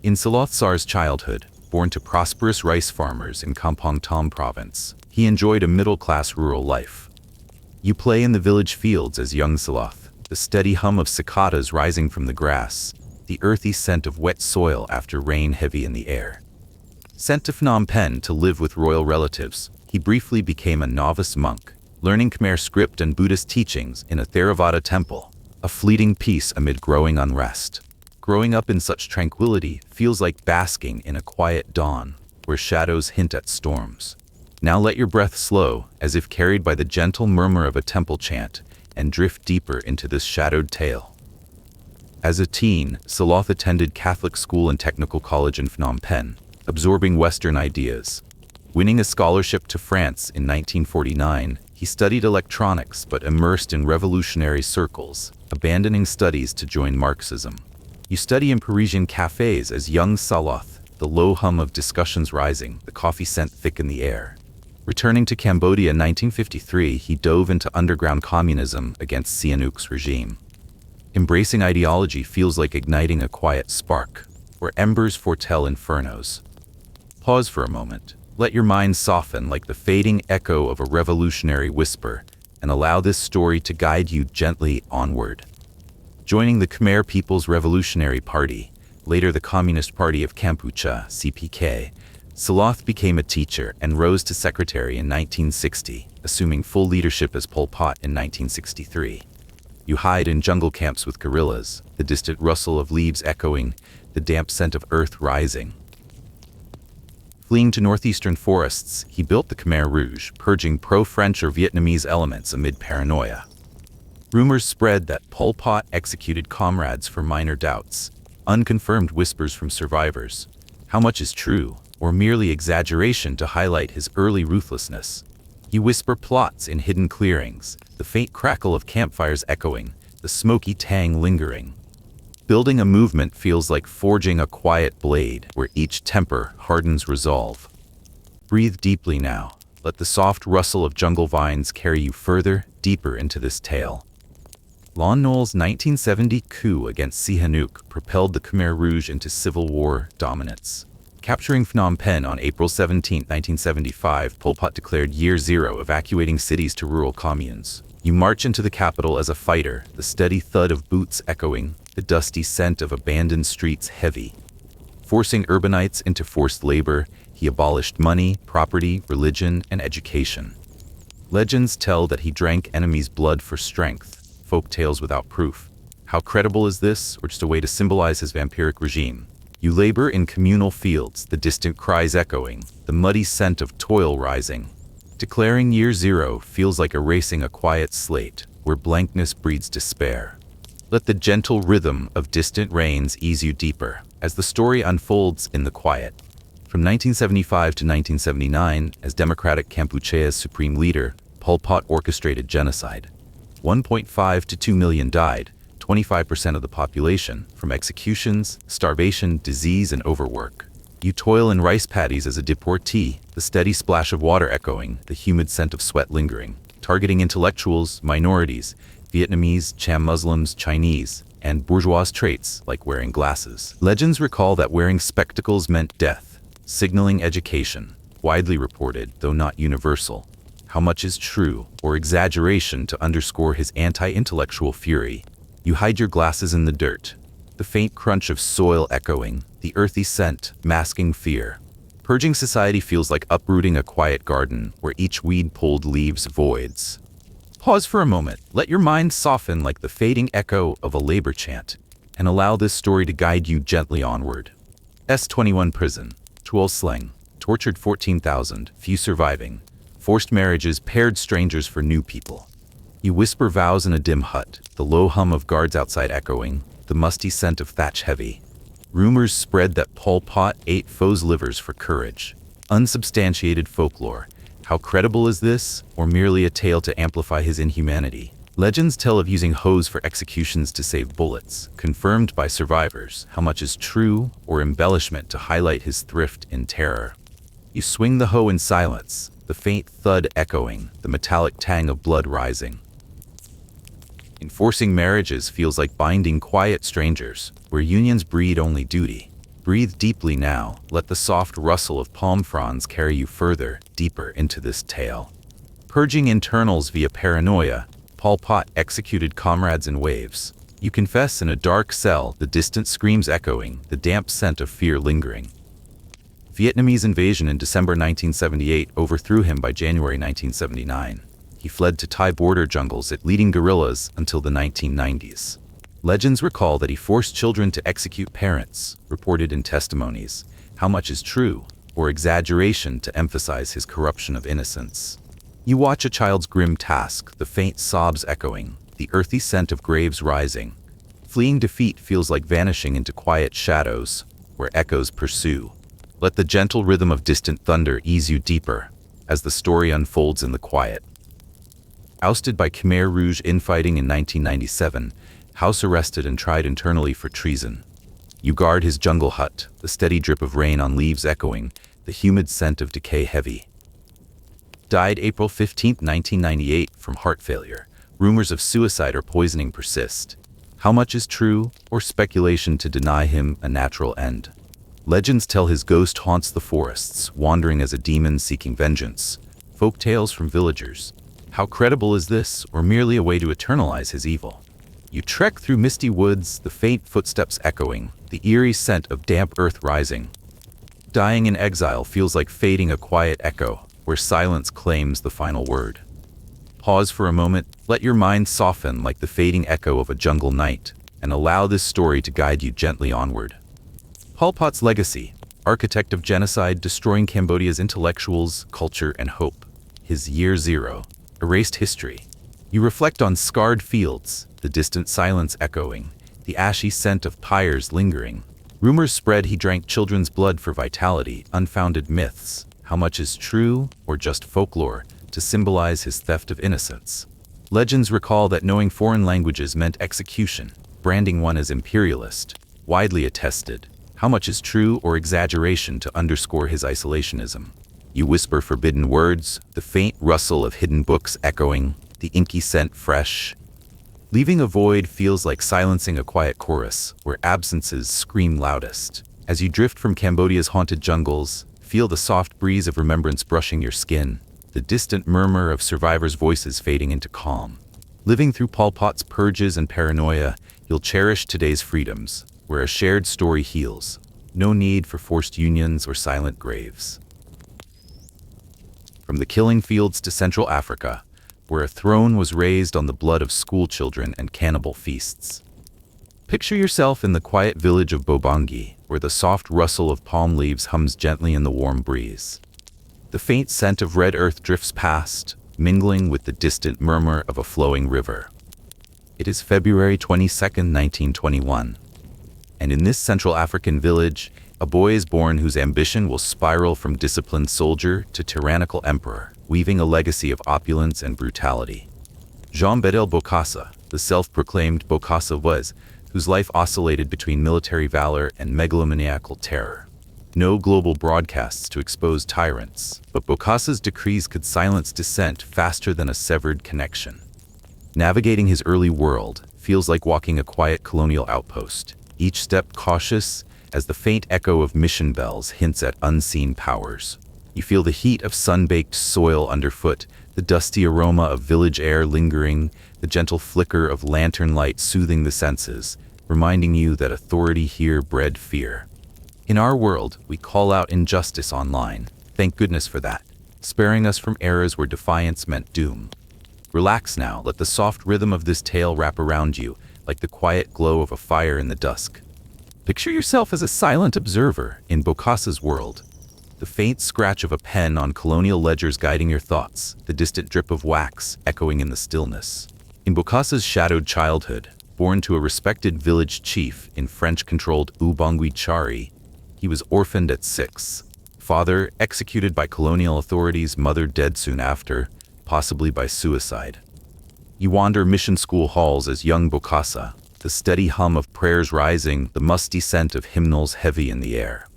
In Saloth Sar's childhood, born to prosperous rice farmers in Kampong Tom province. He enjoyed a middle-class rural life. You play in the village fields as young Saloth, the steady hum of cicadas rising from the grass, the earthy scent of wet soil after rain heavy in the air. Sent to Phnom Penh to live with royal relatives, he briefly became a novice monk, learning Khmer script and Buddhist teachings in a Theravada temple, a fleeting peace amid growing unrest. Growing up in such tranquility feels like basking in a quiet dawn, where shadows hint at storms. Now let your breath slow, as if carried by the gentle murmur of a temple chant, and drift deeper into this shadowed tale. As a teen, Saloth attended Catholic school and technical college in Phnom Penh, absorbing Western ideas. Winning a scholarship to France in 1949, he studied electronics but immersed in revolutionary circles, abandoning studies to join Marxism. You study in Parisian cafes as young Saloth, the low hum of discussions rising, the coffee scent thick in the air. Returning to Cambodia in 1953, he dove into underground communism against Sihanouk's regime. Embracing ideology feels like igniting a quiet spark, where embers foretell infernos. Pause for a moment. Let your mind soften like the fading echo of a revolutionary whisper, and allow this story to guide you gently onward. Joining the Khmer People's Revolutionary Party, later the Communist Party of Kampuchea, CPK, Saloth became a teacher and rose to secretary in 1960, assuming full leadership as Pol Pot in 1963. You hide in jungle camps with guerrillas, the distant rustle of leaves echoing, the damp scent of earth rising. Fleeing to northeastern forests, he built the Khmer Rouge, purging pro-French or Vietnamese elements amid paranoia. Rumors spread that Pol Pot executed comrades for minor doubts, unconfirmed whispers from survivors. How much is true, or merely exaggeration to highlight his early ruthlessness? You whisper plots in hidden clearings, the faint crackle of campfires echoing, the smoky tang lingering. Building a movement feels like forging a quiet blade where each temper hardens resolve. Breathe deeply now. Let the soft rustle of jungle vines carry you further, deeper into this tale. Lon Nol's 1970 coup against Sihanouk propelled the Khmer Rouge into civil war dominance. Capturing Phnom Penh on April 17, 1975, Pol Pot declared Year Zero, evacuating cities to rural communes. You march into the capital as a fighter, the steady thud of boots echoing, the dusty scent of abandoned streets heavy. Forcing urbanites into forced labor, he abolished money, property, religion, and education. Legends tell that he drank enemies' blood for strength, folk tales without proof. How credible is this, or just a way to symbolize his vampiric regime? You labor in communal fields, the distant cries echoing, the muddy scent of toil rising. Declaring Year Zero feels like erasing a quiet slate, where blankness breeds despair. Let the gentle rhythm of distant rains ease you deeper, as the story unfolds in the quiet. From 1975 to 1979, as Democratic Kampuchea's supreme leader, Pol Pot orchestrated genocide. 1.5 to 2 million died, 25% of the population, from executions, starvation, disease, and overwork. You toil in rice paddies as a deportee, the steady splash of water echoing, the humid scent of sweat lingering, targeting intellectuals, minorities, Vietnamese, Cham Muslims, Chinese, and bourgeois traits like wearing glasses. Legends recall that wearing spectacles meant death, signaling education, widely reported, though not universal. How much is true, or exaggeration to underscore his anti-intellectual fury? You hide your glasses in the dirt, the faint crunch of soil echoing, the earthy scent masking fear. Purging society feels like uprooting a quiet garden where each weed-pulled leaves voids. Pause for a moment, let your mind soften like the fading echo of a labor chant, and allow this story to guide you gently onward. S21 prison, Tuol Sleng, tortured 14,000, few surviving. Forced marriages paired strangers for new people. You whisper vows in a dim hut, the low hum of guards outside echoing, the musty scent of thatch heavy. Rumors spread that Pol Pot ate foes' livers for courage. Unsubstantiated folklore. How credible is this, or merely a tale to amplify his inhumanity? Legends tell of using hoes for executions to save bullets, confirmed by survivors. How much is true, or embellishment to highlight his thrift in terror? You swing the hoe in silence, the faint thud echoing, the metallic tang of blood rising. Enforcing marriages feels like binding quiet strangers, where unions breed only duty. Breathe deeply now. Let the soft rustle of palm fronds carry you further, deeper into this tale. Purging internals via paranoia, Pol Pot executed comrades in waves. You confess in a dark cell, the distant screams echoing, the damp scent of fear lingering. Vietnamese invasion in December 1978 overthrew him by January 1979. He fled to Thai border jungles at leading guerrillas until the 1990s. Legends recall that he forced children to execute parents, reported in testimonies. How much is true, or exaggeration to emphasize his corruption of innocence? You watch a child's grim task, the faint sobs echoing, the earthy scent of graves rising. Fleeing defeat feels like vanishing into quiet shadows, where echoes pursue. Let the gentle rhythm of distant thunder ease you deeper, as the story unfolds in the quiet. Ousted by Khmer Rouge infighting in 1997, house arrested and tried internally for treason. You guard his jungle hut, the steady drip of rain on leaves echoing, the humid scent of decay heavy. Died April 15, 1998, from heart failure. Rumors of suicide or poisoning persist. How much is true, or speculation to deny him a natural end? Legends tell his ghost haunts the forests, wandering as a demon seeking vengeance. Folk tales from villagers. How credible is this, or merely a way to eternalize his evil? You trek through misty woods, the faint footsteps echoing, the eerie scent of damp earth rising. Dying in exile feels like fading a quiet echo, where silence claims the final word. Pause for a moment, let your mind soften like the fading echo of a jungle night, and allow this story to guide you gently onward. Pol Pot's legacy, architect of genocide destroying Cambodia's intellectuals, culture, and hope. His year zero, erased history. You reflect on scarred fields, the distant silence echoing, the ashy scent of pyres lingering. Rumors spread he drank children's blood for vitality, unfounded myths. How much is true, or just folklore, to symbolize his theft of innocence? Legends recall that knowing foreign languages meant execution, branding one as imperialist, widely attested. How much is true or exaggeration to underscore his isolationism? You whisper forbidden words, the faint rustle of hidden books echoing, the inky scent fresh. Leaving a void feels like silencing a quiet chorus, where absences scream loudest. As you drift from Cambodia's haunted jungles, feel the soft breeze of remembrance brushing your skin, the distant murmur of survivors' voices fading into calm. Living through Pol Pot's purges and paranoia, you'll cherish today's freedoms, where a shared story heals. No need for forced unions or silent graves. From the killing fields to Central Africa, where a throne was raised on the blood of schoolchildren and cannibal feasts. Picture yourself in the quiet village of Bobangi, where the soft rustle of palm leaves hums gently in the warm breeze. The faint scent of red earth drifts past, mingling with the distant murmur of a flowing river. It is February 22, 1921, and in this Central African village, a boy is born whose ambition will spiral from disciplined soldier to tyrannical emperor, weaving a legacy of opulence and brutality. Jean-Bedel Bokassa, the self-proclaimed Bokassa was, whose life oscillated between military valor and megalomaniacal terror. No global broadcasts to expose tyrants, but Bokassa's decrees could silence dissent faster than a severed connection. Navigating his early world feels like walking a quiet colonial outpost, each step cautious as the faint echo of mission bells hints at unseen powers. You feel the heat of sun-baked soil underfoot, the dusty aroma of village air lingering, the gentle flicker of lantern light soothing the senses, reminding you that authority here bred fear. In our world, we call out injustice online. Thank goodness for that, sparing us from eras where defiance meant doom. Relax now, let the soft rhythm of this tale wrap around you, like the quiet glow of a fire in the dusk. Picture yourself as a silent observer in Bokassa's world. The faint scratch of a pen on colonial ledgers guiding your thoughts, the distant drip of wax echoing in the stillness. In Bokassa's shadowed childhood, born to a respected village chief in French-controlled Ubangui Chari, he was orphaned at 6. Father executed by colonial authorities, mother dead soon after, possibly by suicide. You wander mission school halls as young Bokassa, the steady hum of prayers rising, the musty scent of hymnals heavy in the air.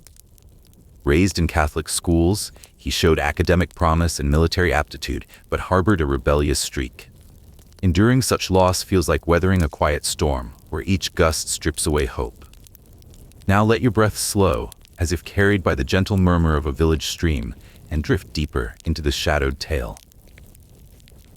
Raised in Catholic schools, he showed academic promise and military aptitude, but harbored a rebellious streak. Enduring such loss feels like weathering a quiet storm, where each gust strips away hope. Now let your breath slow, as if carried by the gentle murmur of a village stream, and drift deeper into the shadowed tale.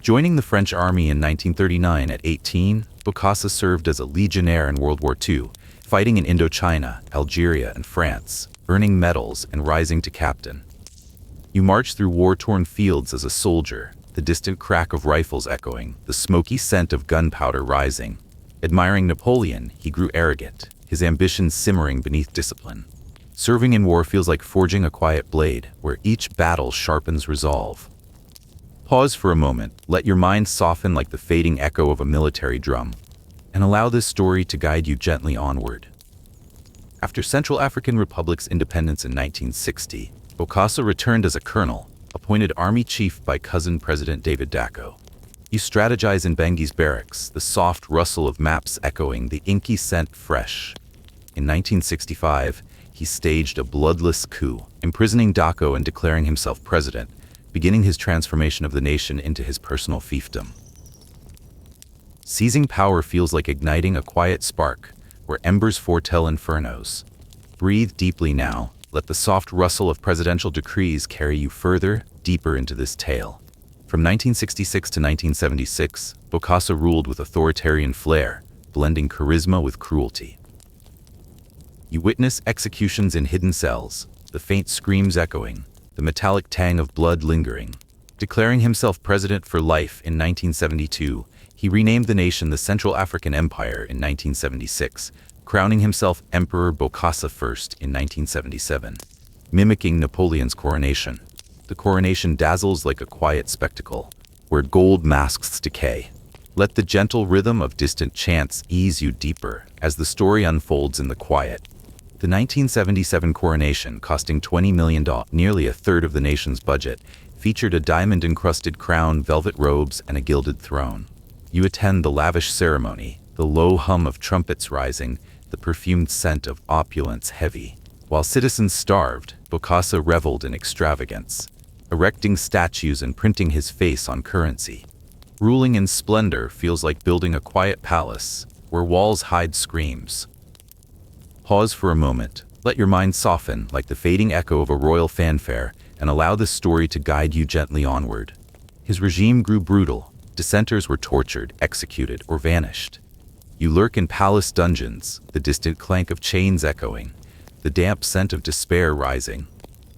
Joining the French army in 1939 at 18, Bokassa served as a legionnaire in World War II, fighting in Indochina, Algeria, and France, earning medals and rising to captain. You march through war-torn fields as a soldier, the distant crack of rifles echoing, the smoky scent of gunpowder rising. Admiring Napoleon, he grew arrogant, his ambitions simmering beneath discipline. Serving in war feels like forging a quiet blade, where each battle sharpens resolve. Pause for a moment, let your mind soften like the fading echo of a military drum, and allow this story to guide you gently onward. After Central African Republic's independence in 1960, Bokassa returned as a colonel, appointed army chief by cousin President David Dacko. You strategize in Banguy's barracks, the soft rustle of maps echoing, the inky scent fresh. In 1965, he staged a bloodless coup, imprisoning Dacko and declaring himself president, beginning his transformation of the nation into his personal fiefdom. Seizing power feels like igniting a quiet spark, where embers foretell infernos. Breathe deeply now, let the soft rustle of presidential decrees carry you further, deeper into this tale. From 1966 to 1976, Bokassa ruled with authoritarian flair, blending charisma with cruelty. You witness executions in hidden cells, the faint screams echoing, the metallic tang of blood lingering. Declaring himself president for life in 1972, he renamed the nation the Central African Empire in 1976, crowning himself Emperor Bokassa I in 1977, mimicking Napoleon's coronation. The coronation dazzles like a quiet spectacle, where gold masks decay. Let the gentle rhythm of distant chants ease you deeper as the story unfolds in the quiet. The 1977 coronation, costing $20 million, nearly a third of the nation's budget, featured a diamond-encrusted crown, velvet robes, and a gilded throne. You attend the lavish ceremony, the low hum of trumpets rising, the perfumed scent of opulence heavy. While citizens starved, Bokassa reveled in extravagance, erecting statues and printing his face on currency. Ruling in splendor feels like building a quiet palace, where walls hide screams. Pause for a moment, let your mind soften like the fading echo of a royal fanfare, and allow this story to guide you gently onward. His regime grew brutal, dissenters were tortured, executed, or vanished. You lurk in palace dungeons, the distant clank of chains echoing, the damp scent of despair rising.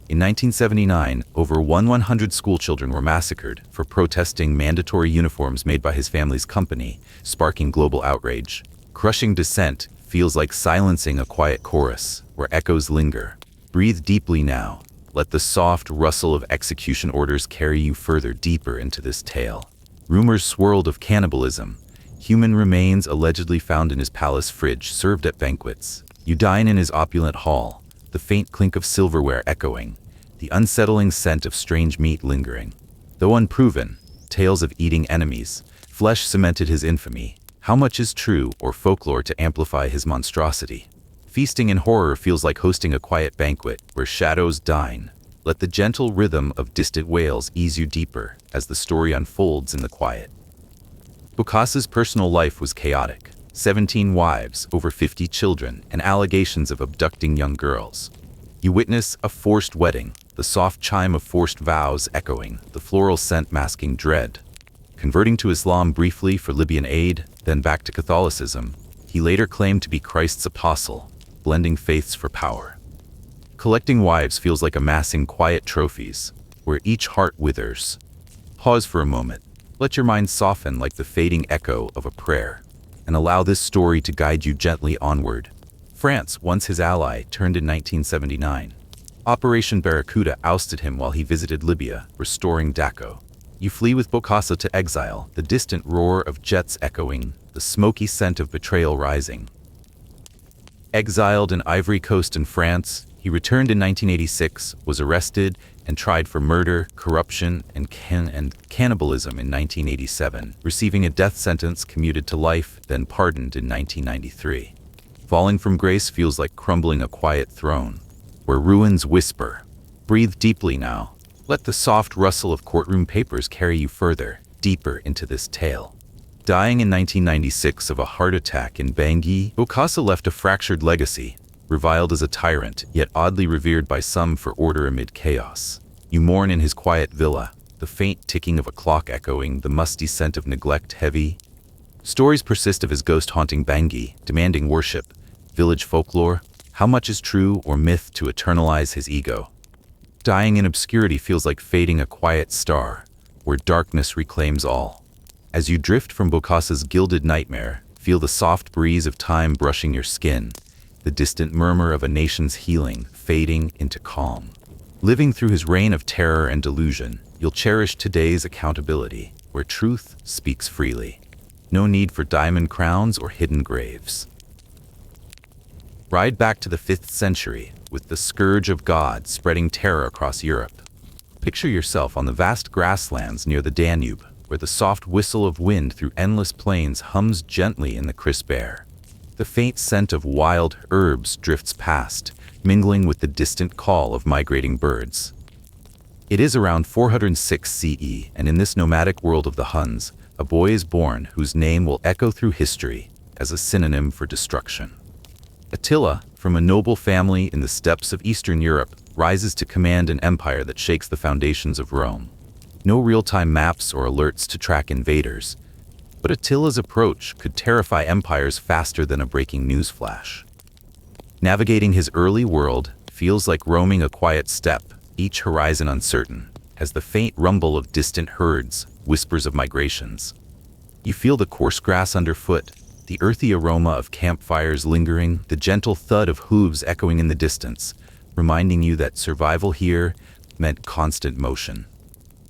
In 1979, over 100 schoolchildren were massacred for protesting mandatory uniforms made by his family's company, sparking global outrage. Crushing dissent feels like silencing a quiet chorus, where echoes linger. Breathe deeply now. Let the soft rustle of execution orders carry you further deeper into this tale. Rumors swirled of cannibalism. Human remains allegedly found in his palace fridge served at banquets. You dine in his opulent hall, the faint clink of silverware echoing, the unsettling scent of strange meat lingering. Though unproven, tales of eating enemies, flesh cemented his infamy. How much is true or folklore to amplify his monstrosity? Feasting in horror feels like hosting a quiet banquet where shadows dine. Let the gentle rhythm of distant wails ease you deeper as the story unfolds in the quiet. Bokassa's personal life was chaotic. 17 wives, over 50 children, and allegations of abducting young girls. You witness a forced wedding, the soft chime of forced vows echoing, the floral scent masking dread. Converting to Islam briefly for Libyan aid, then back to Catholicism, he later claimed to be Christ's apostle, blending faiths for power. Collecting wives feels like amassing quiet trophies, where each heart withers. Pause for a moment, let your mind soften like the fading echo of a prayer, and allow this story to guide you gently onward. France, once his ally, turned in 1979. Operation Barracuda ousted him while he visited Libya, restoring Dacko. You flee with Bokassa to exile, the distant roar of jets echoing, the smoky scent of betrayal rising. Exiled in Ivory Coast in France, he returned in 1986, was arrested, and tried for murder, corruption, and cannibalism in 1987, receiving a death sentence commuted to life, then pardoned in 1993. Falling from grace feels like crumbling a quiet throne, where ruins whisper. Breathe deeply now. Let the soft rustle of courtroom papers carry you further, deeper into this tale. Dying in 1996 of a heart attack in Bangui, Bokassa left a fractured legacy, reviled as a tyrant, yet oddly revered by some for order amid chaos. You mourn in his quiet villa, the faint ticking of a clock echoing, the musty scent of neglect heavy. Stories persist of his ghost haunting Bangui, demanding worship. Village folklore, how much is true or myth to eternalize his ego? Dying in obscurity feels like fading a quiet star, where darkness reclaims all. As you drift from Bokassa's gilded nightmare, feel the soft breeze of time brushing your skin, the distant murmur of a nation's healing fading into calm. Living through his reign of terror and delusion, you'll cherish today's accountability, where truth speaks freely. No need for diamond crowns or hidden graves. Ride back to the 5th century, with the scourge of God spreading terror across Europe. Picture yourself on the vast grasslands near the Danube, where the soft whistle of wind through endless plains hums gently in the crisp air. The faint scent of wild herbs drifts past, mingling with the distant call of migrating birds. It is around 406 CE, and in this nomadic world of the Huns, a boy is born whose name will echo through history as a synonym for destruction. Attila, from a noble family in the steppes of Eastern Europe, rises to command an empire that shakes the foundations of Rome. No real-time maps or alerts to track invaders, but Attila's approach could terrify empires faster than a breaking news flash. Navigating his early world feels like roaming a quiet steppe, each horizon uncertain, as the faint rumble of distant herds whispers of migrations. You feel the coarse grass underfoot, the earthy aroma of campfires lingering, the gentle thud of hooves echoing in the distance, reminding you that survival here meant constant motion.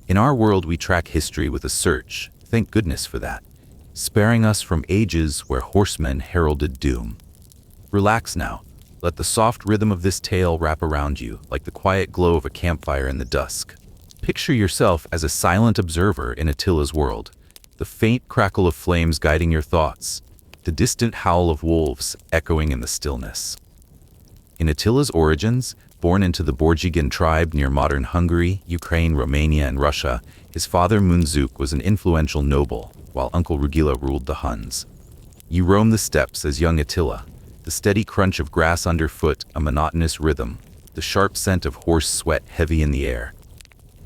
In our world, we track history with a search, thank goodness for that, sparing us from ages where horsemen heralded doom. Relax now, let the soft rhythm of this tale wrap around you like the quiet glow of a campfire in the dusk. Picture yourself as a silent observer in Attila's world, the faint crackle of flames guiding your thoughts, the distant howl of wolves echoing in the stillness. In Attila's origins, born into the Borgigan tribe near modern Hungary, Ukraine, Romania, and Russia, his father Munzuk was an influential noble, while Uncle Rugila ruled the Huns. You roam the steppes as young Attila, the steady crunch of grass underfoot a monotonous rhythm, the sharp scent of horse sweat heavy in the air.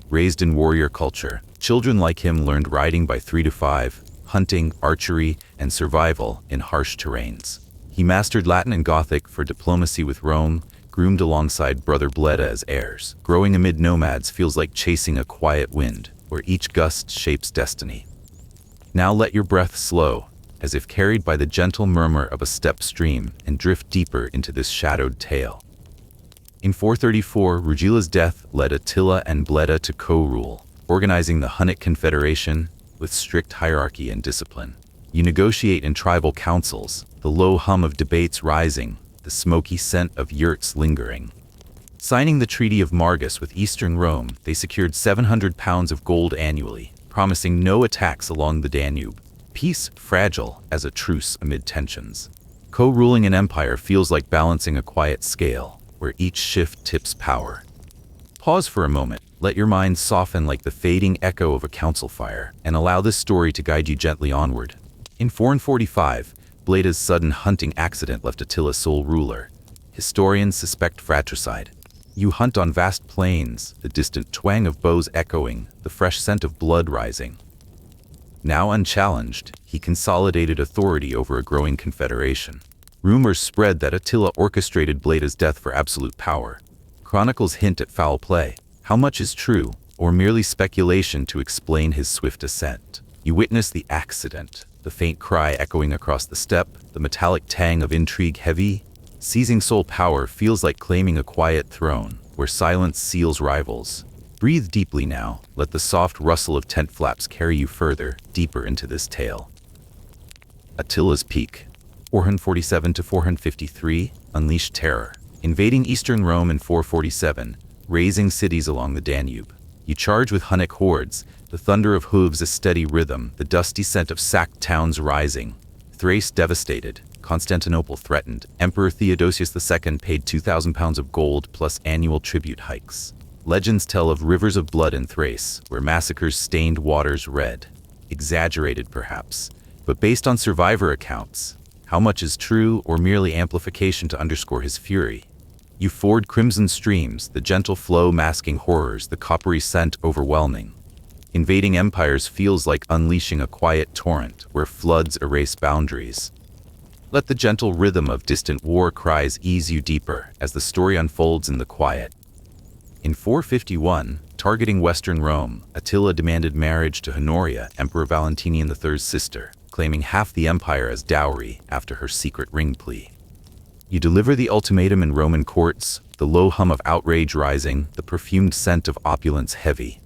Raised in warrior culture, children like him learned riding by 3 to 5, hunting, archery, and survival in harsh terrains. He mastered Latin and Gothic for diplomacy with Rome, groomed alongside brother Bleda as heirs. Growing amid nomads feels like chasing a quiet wind, where each gust shapes destiny. Now let your breath slow, as if carried by the gentle murmur of a steppe stream, and drift deeper into this shadowed tale. In 434, Rugila's death led Attila and Bleda to co-rule, organizing the Hunnic Confederation with strict hierarchy and discipline. You negotiate in tribal councils, the low hum of debates rising, the smoky scent of yurts lingering. Signing the Treaty of Margus with Eastern Rome, they secured 700 pounds of gold annually, promising no attacks along the Danube. Peace fragile as a truce amid tensions. Co-ruling an empire feels like balancing a quiet scale, where each shift tips power. Pause for a moment, let your mind soften like the fading echo of a council fire, and allow this story to guide you gently onward. In 445, Bleda's sudden hunting accident left Attila sole ruler. Historians suspect fratricide. You hunt on vast plains, the distant twang of bows echoing, the fresh scent of blood rising. Now unchallenged, he consolidated authority over a growing confederation. Rumors spread that Attila orchestrated Bleda's death for absolute power. Chronicles hint at foul play. How much is true, or merely speculation to explain his swift ascent? You witness the accident, the faint cry echoing across the steppe, the metallic tang of intrigue heavy. Seizing sole power feels like claiming a quiet throne, where silence seals rivals. Breathe deeply now, let the soft rustle of tent flaps carry you further, deeper into this tale. Attila's peak, 447 to 453, unleashed terror, invading eastern Rome in 447, razing cities along the Danube. You charge with Hunnic hordes, the thunder of hooves a steady rhythm, the dusty scent of sacked towns rising. Thrace devastated, Constantinople threatened. Emperor Theodosius II paid 2,000 pounds of gold plus annual tribute hikes. Legends tell of rivers of blood in Thrace, where massacres stained waters red. Exaggerated perhaps, but based on survivor accounts, How much is true or merely amplification to underscore his fury? You ford crimson streams, the gentle flow masking horrors, the coppery scent overwhelming. Invading empires feels like unleashing a quiet torrent where floods erase boundaries. Let the gentle rhythm of distant war cries ease you deeper as the story unfolds in the quiet. In 451, targeting Western Rome, Attila demanded marriage to Honoria, Emperor Valentinian III's sister, claiming half the empire as dowry after her secret ring plea. You deliver the ultimatum in Roman courts, the low hum of outrage rising, the perfumed scent of opulence heavy.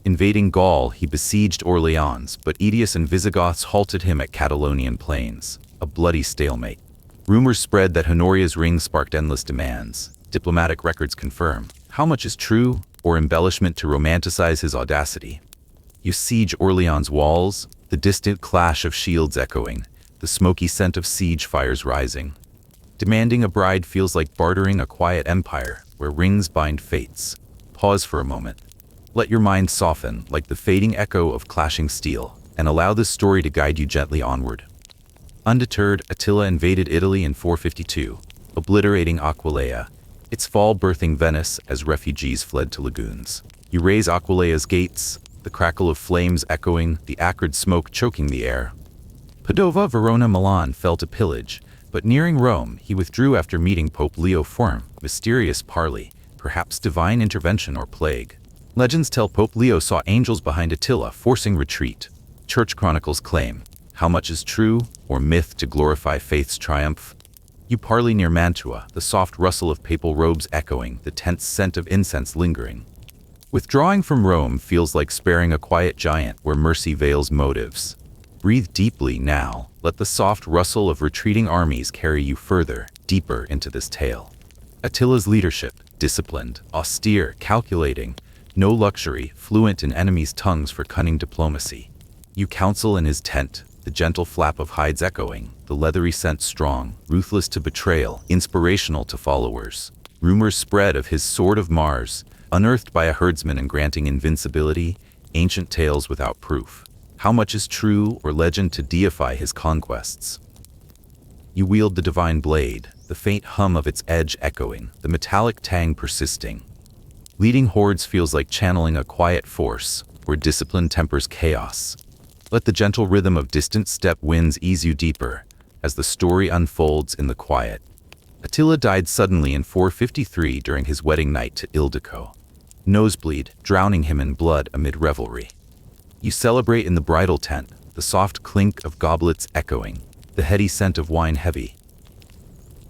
Invading Gaul, he besieged Orleans, but Aetius and Visigoths halted him at Catalonian plains, a bloody stalemate. Rumors spread that Honoria's ring sparked endless demands. Diplomatic records confirm. How much is true or embellishment to romanticize his audacity? You siege Orleans' walls, the distant clash of shields echoing, the smoky scent of siege fires rising. Demanding a bride feels like bartering a quiet empire where rings bind fates. Pause for a moment. Let your mind soften like the fading echo of clashing steel, and allow this story to guide you gently onward. Undeterred, Attila invaded Italy in 452, obliterating Aquileia, its fall birthing Venice as refugees fled to lagoons. You raise Aquileia's gates, the crackle of flames echoing, the acrid smoke choking the air. Padova, Verona, Milan fell to pillage, but nearing Rome, he withdrew after meeting Pope Leo IV, mysterious parley, perhaps divine intervention or plague. Legends tell Pope Leo saw angels behind Attila, forcing retreat. Church chronicles claim. How much is true or myth to glorify faith's triumph? You parley near Mantua, the soft rustle of papal robes echoing, the tense scent of incense lingering. Withdrawing from Rome feels like sparing a quiet giant where mercy veils motives. Breathe deeply now. Let the soft rustle of retreating armies carry you further, deeper into this tale. Attila's leadership, disciplined, austere, calculating, no luxury, fluent in enemies' tongues for cunning diplomacy. You counsel in his tent, the gentle flap of hides echoing, the leathery scent strong, ruthless to betrayal, inspirational to followers. Rumors spread of his sword of Mars, unearthed by a herdsman and granting invincibility, ancient tales without proof. How much is true or legend to deify his conquests? You wield the divine blade, the faint hum of its edge echoing, the metallic tang persisting. Leading hordes feels like channeling a quiet force, where discipline tempers chaos. Let the gentle rhythm of distant step winds ease you deeper, as the story unfolds in the quiet. Attila died suddenly in 453 during his wedding night to Ildiko. Nosebleed, drowning him in blood amid revelry. You celebrate in the bridal tent, the soft clink of goblets echoing, the heady scent of wine heavy.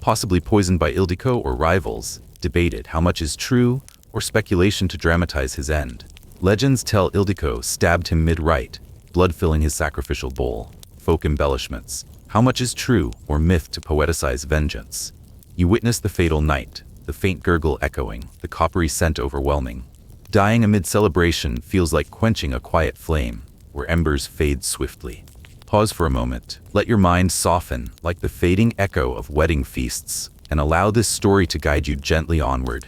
Possibly poisoned by Ildiko or rivals, debated how much is true or speculation to dramatize his end. Legends tell Ildiko stabbed him mid-rite, blood filling his sacrificial bowl. Folk embellishments. How much is true or myth to poeticize vengeance? You witness the fatal night, the faint gurgle echoing, the coppery scent overwhelming. Dying amid celebration feels like quenching a quiet flame, where embers fade swiftly. Pause for a moment, let your mind soften like the fading echo of wedding feasts, and allow this story to guide you gently onward.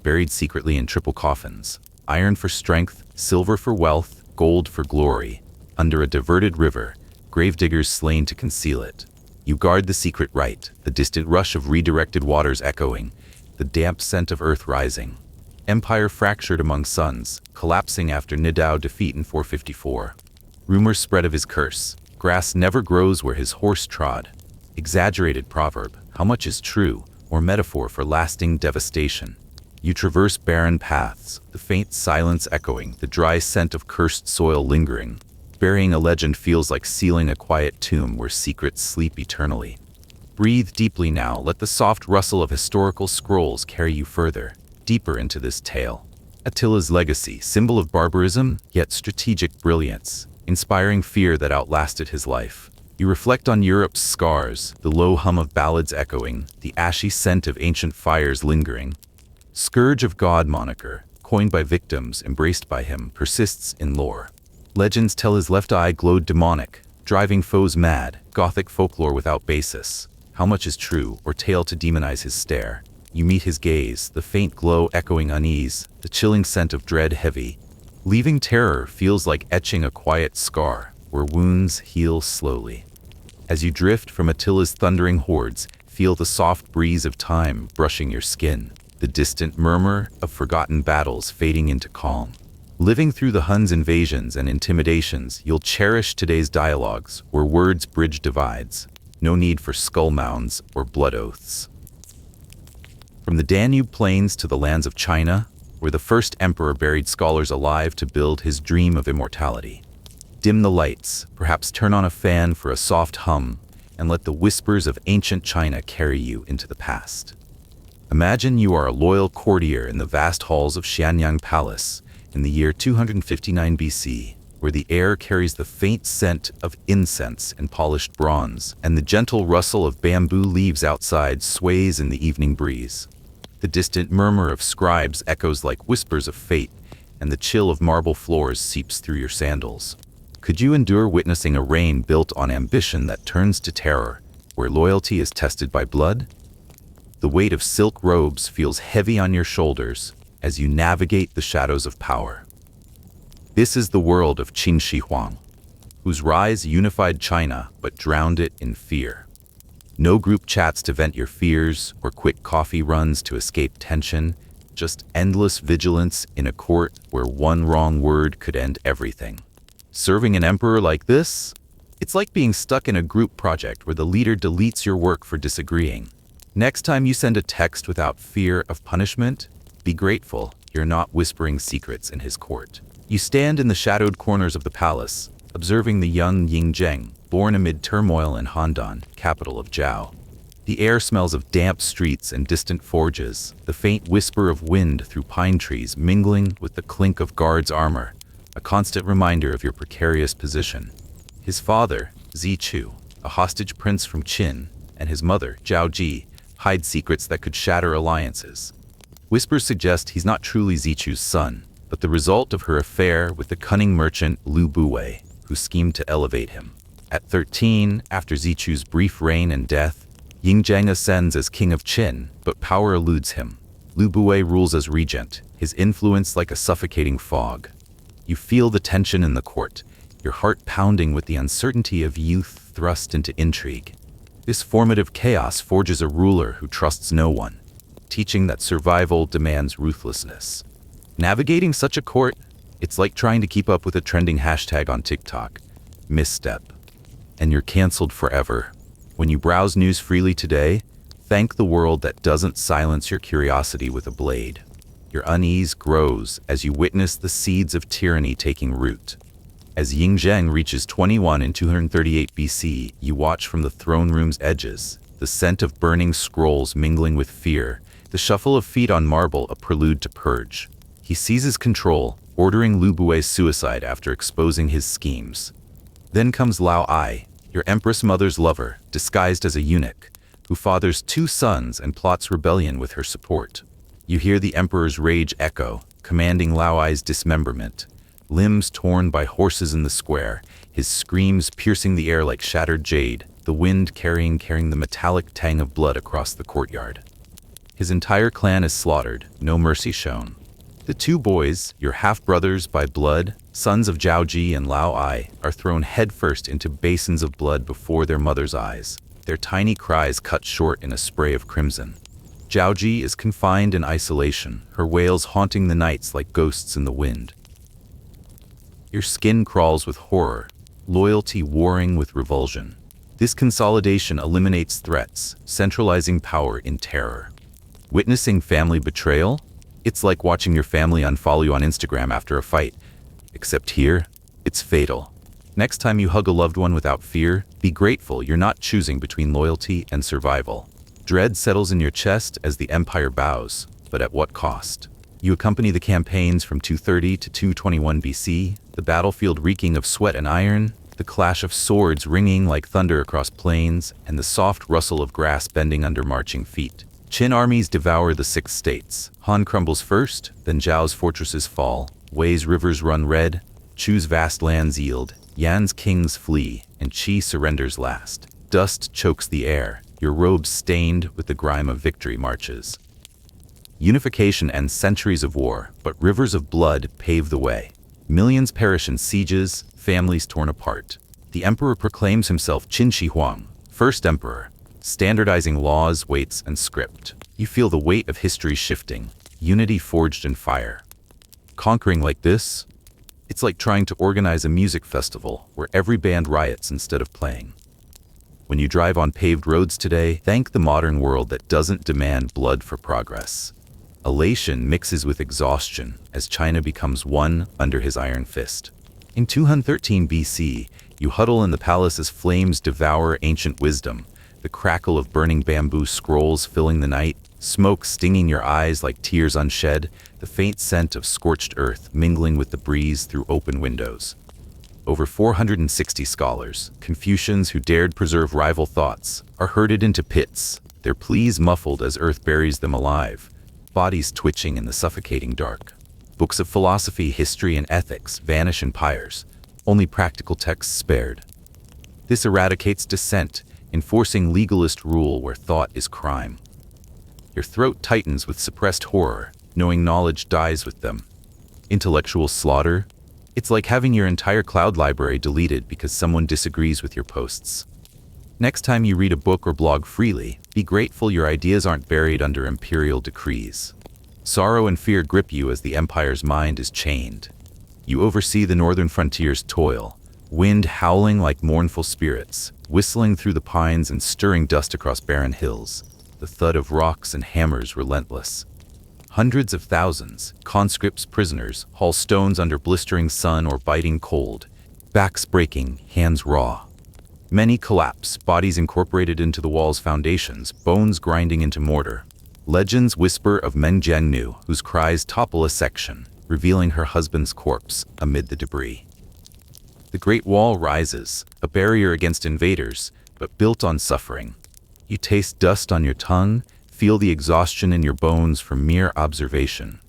Buried secretly in triple coffins, iron for strength, silver for wealth, gold for glory. Under a diverted river, gravediggers slain to conceal it. You guard the secret rite, the distant rush of redirected waters echoing, the damp scent of earth rising. Empire fractured among sons, collapsing after Nidau defeat in 454. Rumors spread of his curse. Grass never grows where his horse trod. Exaggerated proverb. How much is true or metaphor for lasting devastation? You traverse barren paths, the faint silence echoing, the dry scent of cursed soil lingering. Burying a legend feels like sealing a quiet tomb where secrets sleep eternally. Breathe deeply now, let the soft rustle of historical scrolls carry you further, deeper into this tale. Attila's legacy, symbol of barbarism, yet strategic brilliance, inspiring fear that outlasted his life. You reflect on Europe's scars, the low hum of ballads echoing, the ashy scent of ancient fires lingering. Scourge of God moniker, coined by victims, embraced by him, persists in lore. Legends tell his left eye glowed demonic, driving foes mad, Gothic folklore without basis. How much is true or tale to demonize his stare? You meet his gaze, the faint glow echoing unease, the chilling scent of dread heavy. Leaving terror feels like etching a quiet scar, where wounds heal slowly. As you drift from Attila's thundering hordes, feel the soft breeze of time brushing your skin, the distant murmur of forgotten battles fading into calm. Living through the Huns' invasions and intimidations, you'll cherish today's dialogues where words bridge divides. No need for skull mounds or blood oaths. From the Danube plains to the lands of China, where the first emperor buried scholars alive to build his dream of immortality. Dim the lights, perhaps turn on a fan for a soft hum, and let the whispers of ancient China carry you into the past. Imagine you are a loyal courtier in the vast halls of Xianyang Palace in the year 259 BC, where the air carries the faint scent of incense and polished bronze, and the gentle rustle of bamboo leaves outside sways in the evening breeze. The distant murmur of scribes echoes like whispers of fate, and the chill of marble floors seeps through your sandals. Could you endure witnessing a reign built on ambition that turns to terror, where loyalty is tested by blood? The weight of silk robes feels heavy on your shoulders as you navigate the shadows of power. This is the world of Qin Shi Huang, whose rise unified China but drowned it in fear. No group chats to vent your fears or quick coffee runs to escape tension, just endless vigilance in a court where one wrong word could end everything. Serving an emperor like this? It's like being stuck in a group project where the leader deletes your work for disagreeing. Next time you send a text without fear of punishment, be grateful you're not whispering secrets in his court. You stand in the shadowed corners of the palace, observing the young Ying Zheng, born amid turmoil in Handan, capital of Zhao. The air smells of damp streets and distant forges, the faint whisper of wind through pine trees mingling with the clink of guards' armor, a constant reminder of your precarious position. His father, Zichu, a hostage prince from Qin, and his mother, Zhao Ji, hide secrets that could shatter alliances. Whispers suggest he's not truly Zichu's son, but the result of her affair with the cunning merchant Lu Buwei, who schemed to elevate him. At 13, after Zichu's brief reign and death, Ying Zheng ascends as king of Qin, but power eludes him. Lu Buwei rules as regent, his influence like a suffocating fog. You feel the tension in the court, your heart pounding with the uncertainty of youth thrust into intrigue. This formative chaos forges a ruler who trusts no one, teaching that survival demands ruthlessness. Navigating such a court, it's like trying to keep up with a trending hashtag on TikTok. Misstep, and you're canceled forever. When you browse news freely today, thank the world that doesn't silence your curiosity with a blade. Your unease grows as you witness the seeds of tyranny taking root. As Ying Zheng reaches 21 in 238 BC, you watch from the throne room's edges, the scent of burning scrolls mingling with fear, the shuffle of feet on marble a prelude to purge. He seizes control, ordering Lu Buwei's suicide after exposing his schemes. Then comes Lao Ai, your empress mother's lover, disguised as a eunuch, who fathers 2 sons and plots rebellion with her support. You hear the emperor's rage echo, commanding Lao Ai's dismemberment. Limbs torn by horses in the square, his screams piercing the air like shattered jade, the wind carrying the metallic tang of blood across the courtyard. His entire clan is slaughtered, no mercy shown. The 2 boys, your half-brothers by blood, sons of Zhao Ji and Lao Ai, are thrown headfirst into basins of blood before their mother's eyes, their tiny cries cut short in a spray of crimson. Zhao Ji is confined in isolation, her wails haunting the nights like ghosts in the wind. Your skin crawls with horror, loyalty warring with revulsion. This consolidation eliminates threats, centralizing power in terror. Witnessing family betrayal? It's like watching your family unfollow you on Instagram after a fight. Except here, it's fatal. Next time you hug a loved one without fear, be grateful you're not choosing between loyalty and survival. Dread settles in your chest as the empire bows, but at what cost? You accompany the campaigns from 230 to 221 BC, the battlefield reeking of sweat and iron, the clash of swords ringing like thunder across plains, and the soft rustle of grass bending under marching feet. Qin armies devour the 6 states. Han crumbles first, then Zhao's fortresses fall, Wei's rivers run red, Chu's vast lands yield, Yan's kings flee, and Qi surrenders last. Dust chokes the air, your robes stained with the grime of victory marches. Unification ends centuries of war, but rivers of blood pave the way. Millions perish in sieges, families torn apart. The emperor proclaims himself Qin Shi Huang, first emperor, standardizing laws, weights, and script. You feel the weight of history shifting, unity forged in fire. Conquering like this? It's like trying to organize a music festival where every band riots instead of playing. When you drive on paved roads today, thank the modern world that doesn't demand blood for progress. Elation mixes with exhaustion as China becomes one under his iron fist. In 213 BC, you huddle in the palace as flames devour ancient wisdom, the crackle of burning bamboo scrolls filling the night, smoke stinging your eyes like tears unshed, the faint scent of scorched earth mingling with the breeze through open windows. Over 460 scholars, Confucians who dared preserve rival thoughts, are herded into pits, their pleas muffled as earth buries them alive, bodies twitching in the suffocating dark. Books of philosophy, history, and ethics vanish in pyres, only practical texts spared. This eradicates dissent, enforcing legalist rule where thought is crime. Your throat tightens with suppressed horror, knowing knowledge dies with them. Intellectual slaughter? It's like having your entire cloud library deleted because someone disagrees with your posts. Next time you read a book or blog freely, be grateful your ideas aren't buried under imperial decrees. Sorrow and fear grip you as the empire's mind is chained. You oversee the northern frontier's toil, wind howling like mournful spirits, whistling through the pines and stirring dust across barren hills, the thud of rocks and hammers relentless. Hundreds of thousands, conscripts, prisoners, haul stones under blistering sun or biting cold, backs breaking, hands raw. Many collapse, bodies incorporated into the wall's foundations, bones grinding into mortar. Legends whisper of Meng Jiangnu, whose cries topple a section, revealing her husband's corpse amid the debris. The Great Wall rises, a barrier against invaders, but built on suffering. You taste dust on your tongue, feel the exhaustion in your bones from mere observation.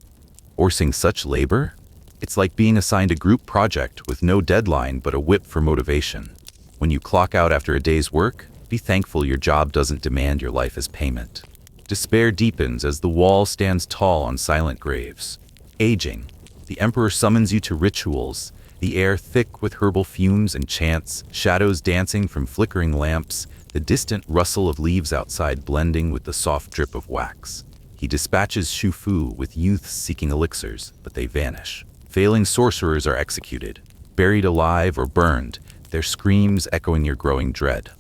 Forcing such labor? It's like being assigned a group project with no deadline but a whip for motivation. When you clock out after a day's work, be thankful your job doesn't demand your life as payment. Despair deepens as the wall stands tall on silent graves. Aging, the emperor summons you to rituals, the air thick with herbal fumes and chants, shadows dancing from flickering lamps, the distant rustle of leaves outside blending with the soft drip of wax. He dispatches Shufu with youths seeking elixirs, but they vanish. Failing sorcerers are executed, buried alive or burned, their screams echoing your growing dread.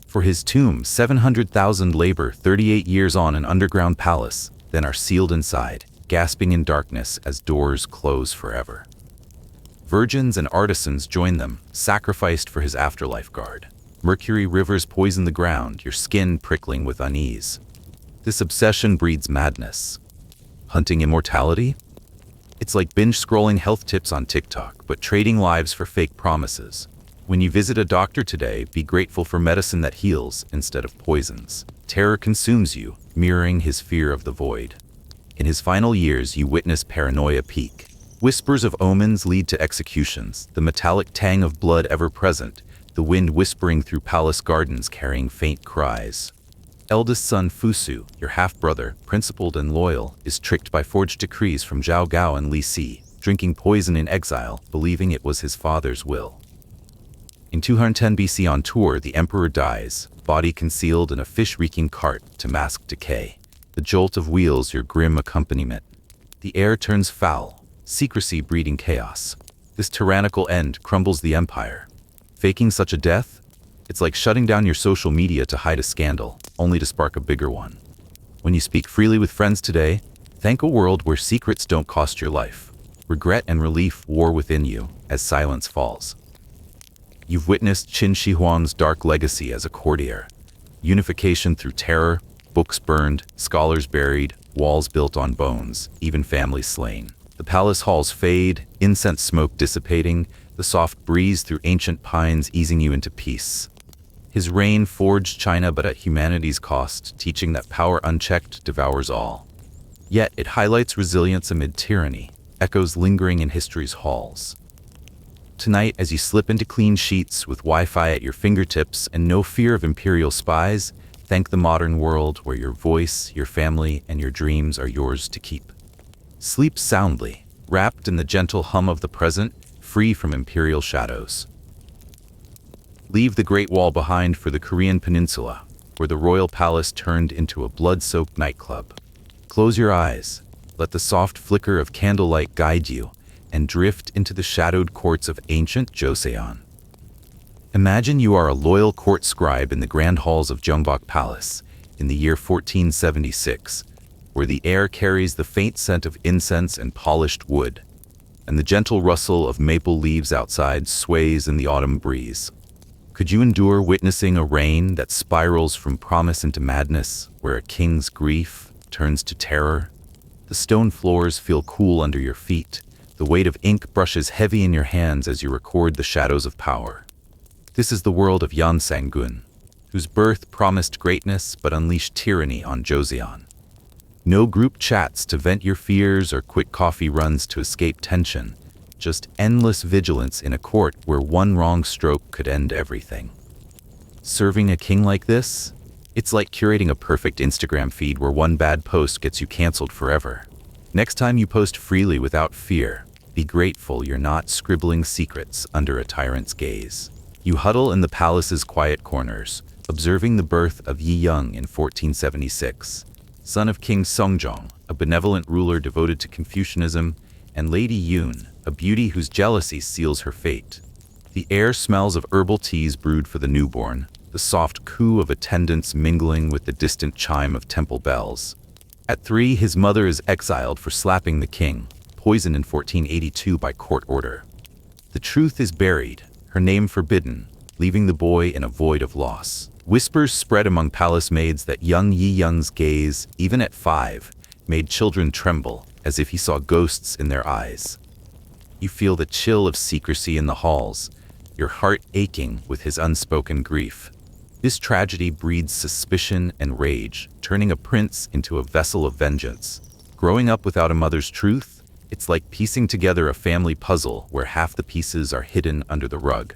For his tomb, 700,000 labor 38 years on an underground palace, then are sealed inside, gasping in darkness as doors close forever. Virgins and artisans join them, sacrificed for his afterlife guard. Mercury rivers poison the ground, your skin prickling with unease. This obsession breeds madness. Hunting immortality? It's like binge-scrolling health tips on TikTok, but trading lives for fake promises. When you visit a doctor today, be grateful for medicine that heals instead of poisons. Terror consumes you, mirroring his fear of the void. In his final years, you witness paranoia peak. Whispers of omens lead to executions, the metallic tang of blood ever present, the wind whispering through palace gardens carrying faint cries. Eldest son Fusu, your half-brother, principled and loyal, is tricked by forged decrees from Zhao Gao and Li Si, drinking poison in exile, believing it was his father's will. In 210 BC on tour, the emperor dies, body concealed in a fish-reeking cart to mask decay. The jolt of wheels your grim accompaniment. The air turns foul, secrecy breeding chaos. This tyrannical end crumbles the empire. Faking such a death? It's like shutting down your social media to hide a scandal, only to spark a bigger one. When you speak freely with friends today, thank a world where secrets don't cost your life. Regret and relief war within you as silence falls. You've witnessed Qin Shi Huang's dark legacy as a courtier. Unification through terror, books burned, scholars buried, walls built on bones, even families slain. The palace halls fade, incense smoke dissipating, the soft breeze through ancient pines easing you into peace. His reign forged China but at humanity's cost, teaching that power unchecked devours all. Yet it highlights resilience amid tyranny, echoes lingering in history's halls. Tonight, as you slip into clean sheets with Wi-Fi at your fingertips and no fear of imperial spies, thank the modern world where your voice, your family, and your dreams are yours to keep. Sleep soundly, wrapped in the gentle hum of the present, free from imperial shadows. Leave the Great Wall behind for the Korean Peninsula, where the royal palace turned into a blood-soaked nightclub. Close your eyes, let the soft flicker of candlelight guide you, and drift into the shadowed courts of ancient Joseon. Imagine you are a loyal court scribe in the grand halls of Jeongbok Palace in the year 1476, where the air carries the faint scent of incense and polished wood, and the gentle rustle of maple leaves outside sways in the autumn breeze. Could you endure witnessing a reign that spirals from promise into madness, where a king's grief turns to terror? The stone floors feel cool under your feet. The weight of ink brushes heavy in your hands as you record the shadows of power. This is the world of Yeon Sang-gun, whose birth promised greatness but unleashed tyranny on Joseon. No group chats to vent your fears or quick coffee runs to escape tension. Just endless vigilance in a court where one wrong stroke could end everything. Serving a king like this? It's like curating a perfect Instagram feed where one bad post gets you canceled forever. Next time you post freely without fear, be grateful you're not scribbling secrets under a tyrant's gaze. You huddle in the palace's quiet corners, observing the birth of Yi Young in 1476, son of King Seongjong, a benevolent ruler devoted to Confucianism, and Lady Yoon, a beauty whose jealousy seals her fate. The air smells of herbal teas brewed for the newborn, the soft coo of attendants mingling with the distant chime of temple bells. At 3, his mother is exiled for slapping the king, poisoned in 1482 by court order. The truth is buried, her name forbidden, leaving the boy in a void of loss. Whispers spread among palace maids that young Yi Young's gaze, even at 5, made children tremble, as if he saw ghosts in their eyes. You feel the chill of secrecy in the halls, your heart aching with his unspoken grief. This tragedy breeds suspicion and rage, turning a prince into a vessel of vengeance. Growing up without a mother's truth, it's like piecing together a family puzzle where half the pieces are hidden under the rug.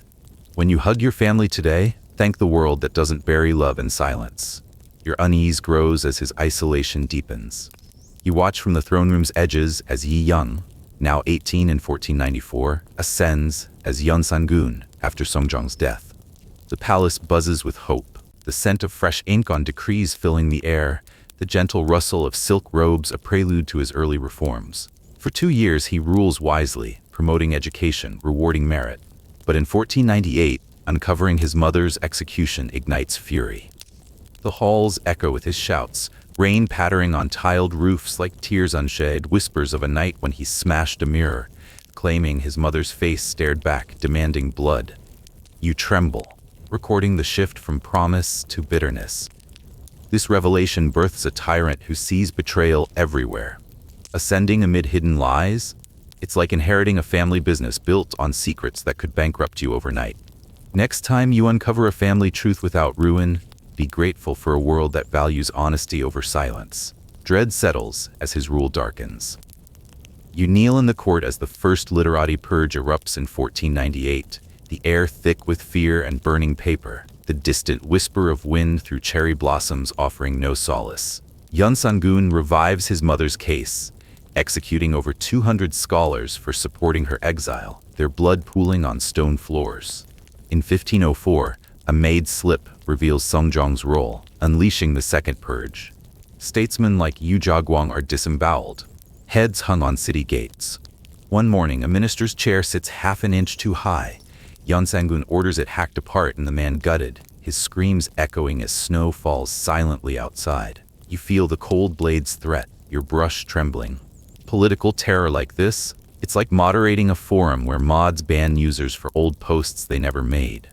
When you hug your family today, thank the world that doesn't bury love in silence. Your unease grows as his isolation deepens. You watch from the throne room's edges as Yi Young, now 18 in 1494, ascends as Yeon Sang-gun after Seongjong's death. The palace buzzes with hope, the scent of fresh ink on decrees filling the air, the gentle rustle of silk robes a prelude to his early reforms. For 2 years he rules wisely, promoting education, rewarding merit. But in 1498, uncovering his mother's execution ignites fury. The halls echo with his shouts, rain pattering on tiled roofs like tears unshed, whispers of a night when he smashed a mirror, claiming his mother's face stared back, demanding blood. You tremble, recording the shift from promise to bitterness. This revelation births a tyrant who sees betrayal everywhere. Ascending amid hidden lies, it's like inheriting a family business built on secrets that could bankrupt you overnight. Next time you uncover a family truth without ruin, be grateful for a world that values honesty over silence. Dread settles as his rule darkens. You kneel in the court as the first literati purge erupts in 1498, the air thick with fear and burning paper, the distant whisper of wind through cherry blossoms offering no solace. Yeon Sang-gun revives his mother's case, executing over 200 scholars for supporting her exile, their blood pooling on stone floors. In 1504, a maid's slip reveals Seongjong's role, unleashing the second purge. Statesmen like Yu Jaguang are disemboweled, heads hung on city gates. One morning, a minister's chair sits half an inch too high. Yeon Sang-gun orders it hacked apart and the man gutted, his screams echoing as snow falls silently outside. You feel the cold blade's threat, your brush trembling. Political terror like this, it's like moderating a forum where mods ban users for old posts they never made.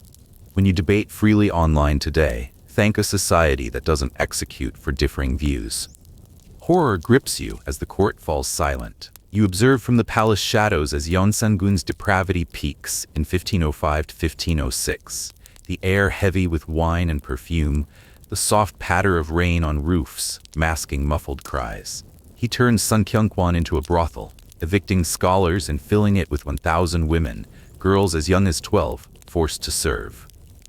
When you debate freely online today, thank a society that doesn't execute for differing views. Horror grips you as the court falls silent. You observe from the palace shadows as Yeon Sang-gun's depravity peaks in 1505 to 1506, the air heavy with wine and perfume, the soft patter of rain on roofs, masking muffled cries. He turns Sunkyungkwan into a brothel, evicting scholars and filling it with 1,000 women, girls as young as 12, forced to serve.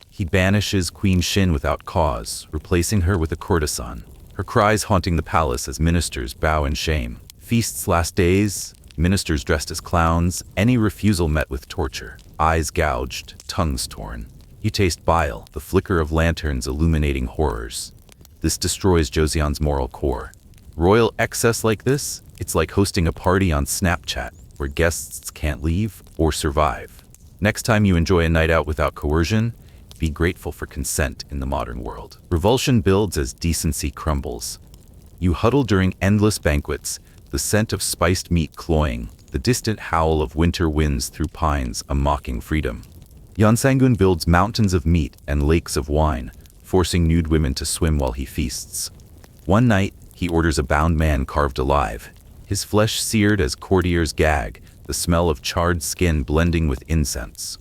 He banishes Queen Shin without cause, replacing her with a courtesan, her cries haunting the palace as ministers bow in shame. Feasts last days, ministers dressed as clowns, any refusal met with torture, eyes gouged, tongues torn. You taste bile, the flicker of lanterns illuminating horrors. This destroys Joseon's moral core. Royal excess like this, it's like hosting a party on Snapchat, where guests can't leave or survive. Next time you enjoy a night out without coercion, be grateful for consent in the modern world. Revulsion builds as decency crumbles. You huddle during endless banquets, the scent of spiced meat cloying, the distant howl of winter winds through pines, a mocking freedom. Yeonsangun builds mountains of meat and lakes of wine, forcing nude women to swim while he feasts. One night, he orders a bound man carved alive, his flesh seared as courtiers gag, the smell of charred skin blending with incense.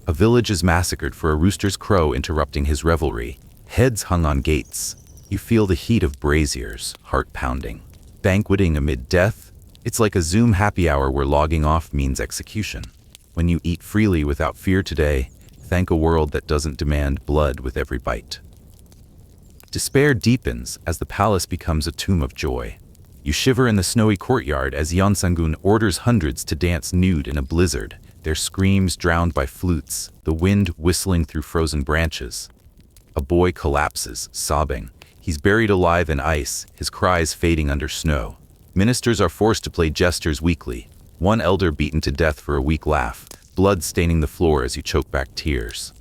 A village is massacred for a rooster's crow interrupting his revelry, heads hung on gates. You feel the heat of braziers, heart pounding. Banqueting amid death, it's like a Zoom happy hour where logging off means execution. When you eat freely without fear today, thank a world that doesn't demand blood with every bite. Despair deepens as the palace becomes a tomb of joy. You shiver in the snowy courtyard as Yeonsangun orders hundreds to dance nude in a blizzard, their screams drowned by flutes, the wind whistling through frozen branches. A boy collapses, sobbing. He's buried alive in ice, his cries fading under snow. Ministers are forced to play jesters weekly. One elder beaten to death for a weak laugh, blood staining the floor as you choke back tears.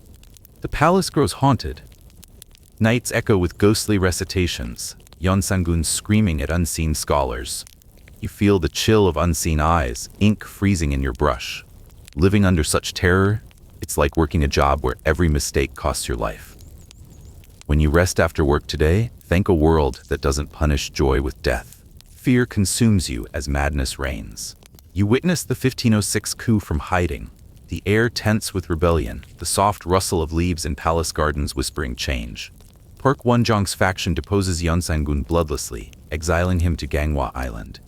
The palace grows haunted. Nights echo with ghostly recitations, Yeonsangun screaming at unseen scholars. You feel the chill of unseen eyes, ink freezing in your brush. Living under such terror, it's like working a job where every mistake costs your life. When you rest after work today, thank a world that doesn't punish joy with death. Fear consumes you as madness reigns. You witness the 1506 coup from hiding, the air tense with rebellion, the soft rustle of leaves in palace gardens whispering change. Park Won-jong's faction deposes Yeonsangun bloodlessly, exiling him to Ganghwa Island.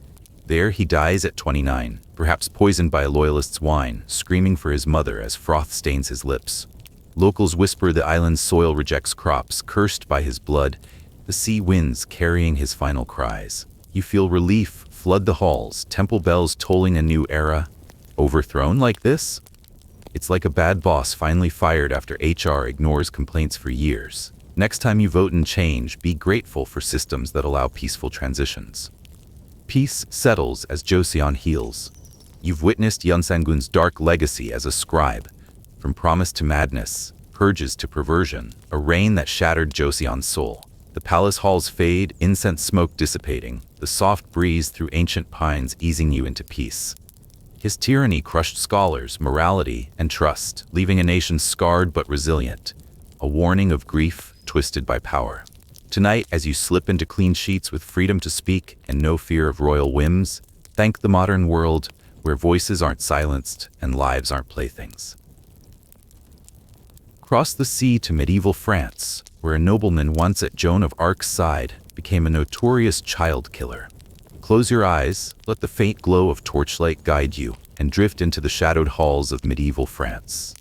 There he dies at 29, perhaps poisoned by a loyalist's wine, screaming for his mother as froth stains his lips. Locals whisper the island's soil rejects crops, cursed by his blood, the sea winds carrying his final cries. You feel relief flood the halls, temple bells tolling a new era. Overthrown like this? It's like a bad boss finally fired after HR ignores complaints for years. Next time you vote in change, be grateful for systems that allow peaceful transitions. Peace settles as Joseon heals. You've witnessed Yeonsangun's dark legacy as a scribe, from promise to madness, purges to perversion, a reign that shattered Joseon's soul. The palace halls fade, incense smoke dissipating, the soft breeze through ancient pines easing you into peace. His tyranny crushed scholars, morality, and trust, leaving a nation scarred but resilient, a warning of grief twisted by power. Tonight, as you slip into clean sheets with freedom to speak and no fear of royal whims, thank the modern world where voices aren't silenced and lives aren't playthings. Cross the sea to medieval France, where a nobleman once at Joan of Arc's side became a notorious child killer. Close your eyes, let the faint glow of torchlight guide you, and drift into the shadowed halls of medieval France.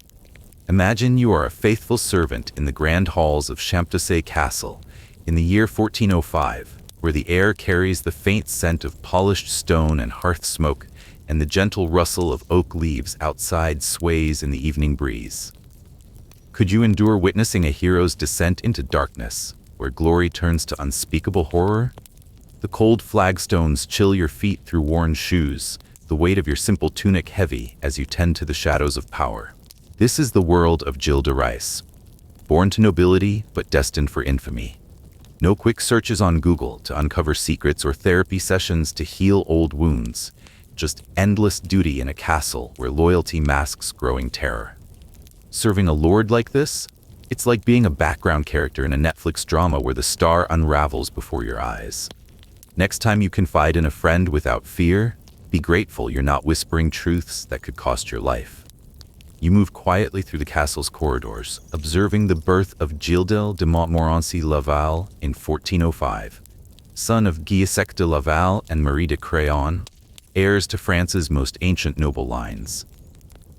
Imagine you are a faithful servant in the grand halls of Champtocé Castle in the year 1405, where the air carries the faint scent of polished stone and hearth smoke, and the gentle rustle of oak leaves outside sways in the evening breeze. Could you endure witnessing a hero's descent into darkness, where glory turns to unspeakable horror? The cold flagstones chill your feet through worn shoes, the weight of your simple tunic heavy as you tend to the shadows of power. This is the world of Gilles de Rais, born to nobility but destined for infamy. No quick searches on Google to uncover secrets or therapy sessions to heal old wounds, just endless duty in a castle where loyalty masks growing terror. Serving a lord like this? It's like being a background character in a Netflix drama where the star unravels before your eyes. Next time you confide in a friend without fear, be grateful you're not whispering truths that could cost your life. You move quietly through the castle's corridors, observing the birth of Gilles de Montmorency Laval in 1405, son of Guyisec de Laval and Marie de Craon, heirs to France's most ancient noble lines.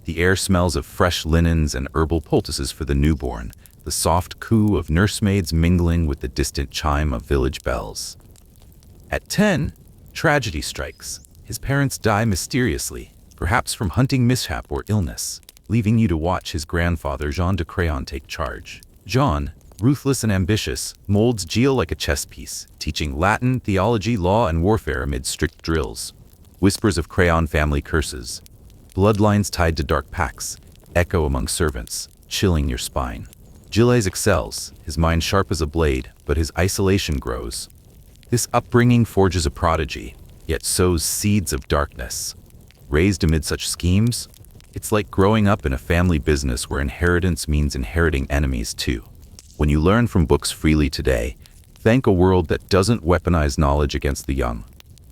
The air smells of fresh linens and herbal poultices for the newborn, the soft coo of nursemaids mingling with the distant chime of village bells. At 10, tragedy strikes. His parents die mysteriously, perhaps from hunting mishap or illness. leaving you to watch his grandfather Jean de Crayon take charge. Jean, ruthless and ambitious, molds Gilles like a chess piece, teaching Latin, theology, law, and warfare amid strict drills. Whispers of Crayon family curses. Bloodlines tied to dark pacts echo among servants, chilling your spine. Gilles excels, his mind sharp as a blade, but his isolation grows. This upbringing forges a prodigy, yet sows seeds of darkness. Raised amid such schemes, it's like growing up in a family business where inheritance means inheriting enemies too. When you learn from books freely today, thank a world that doesn't weaponize knowledge against the young.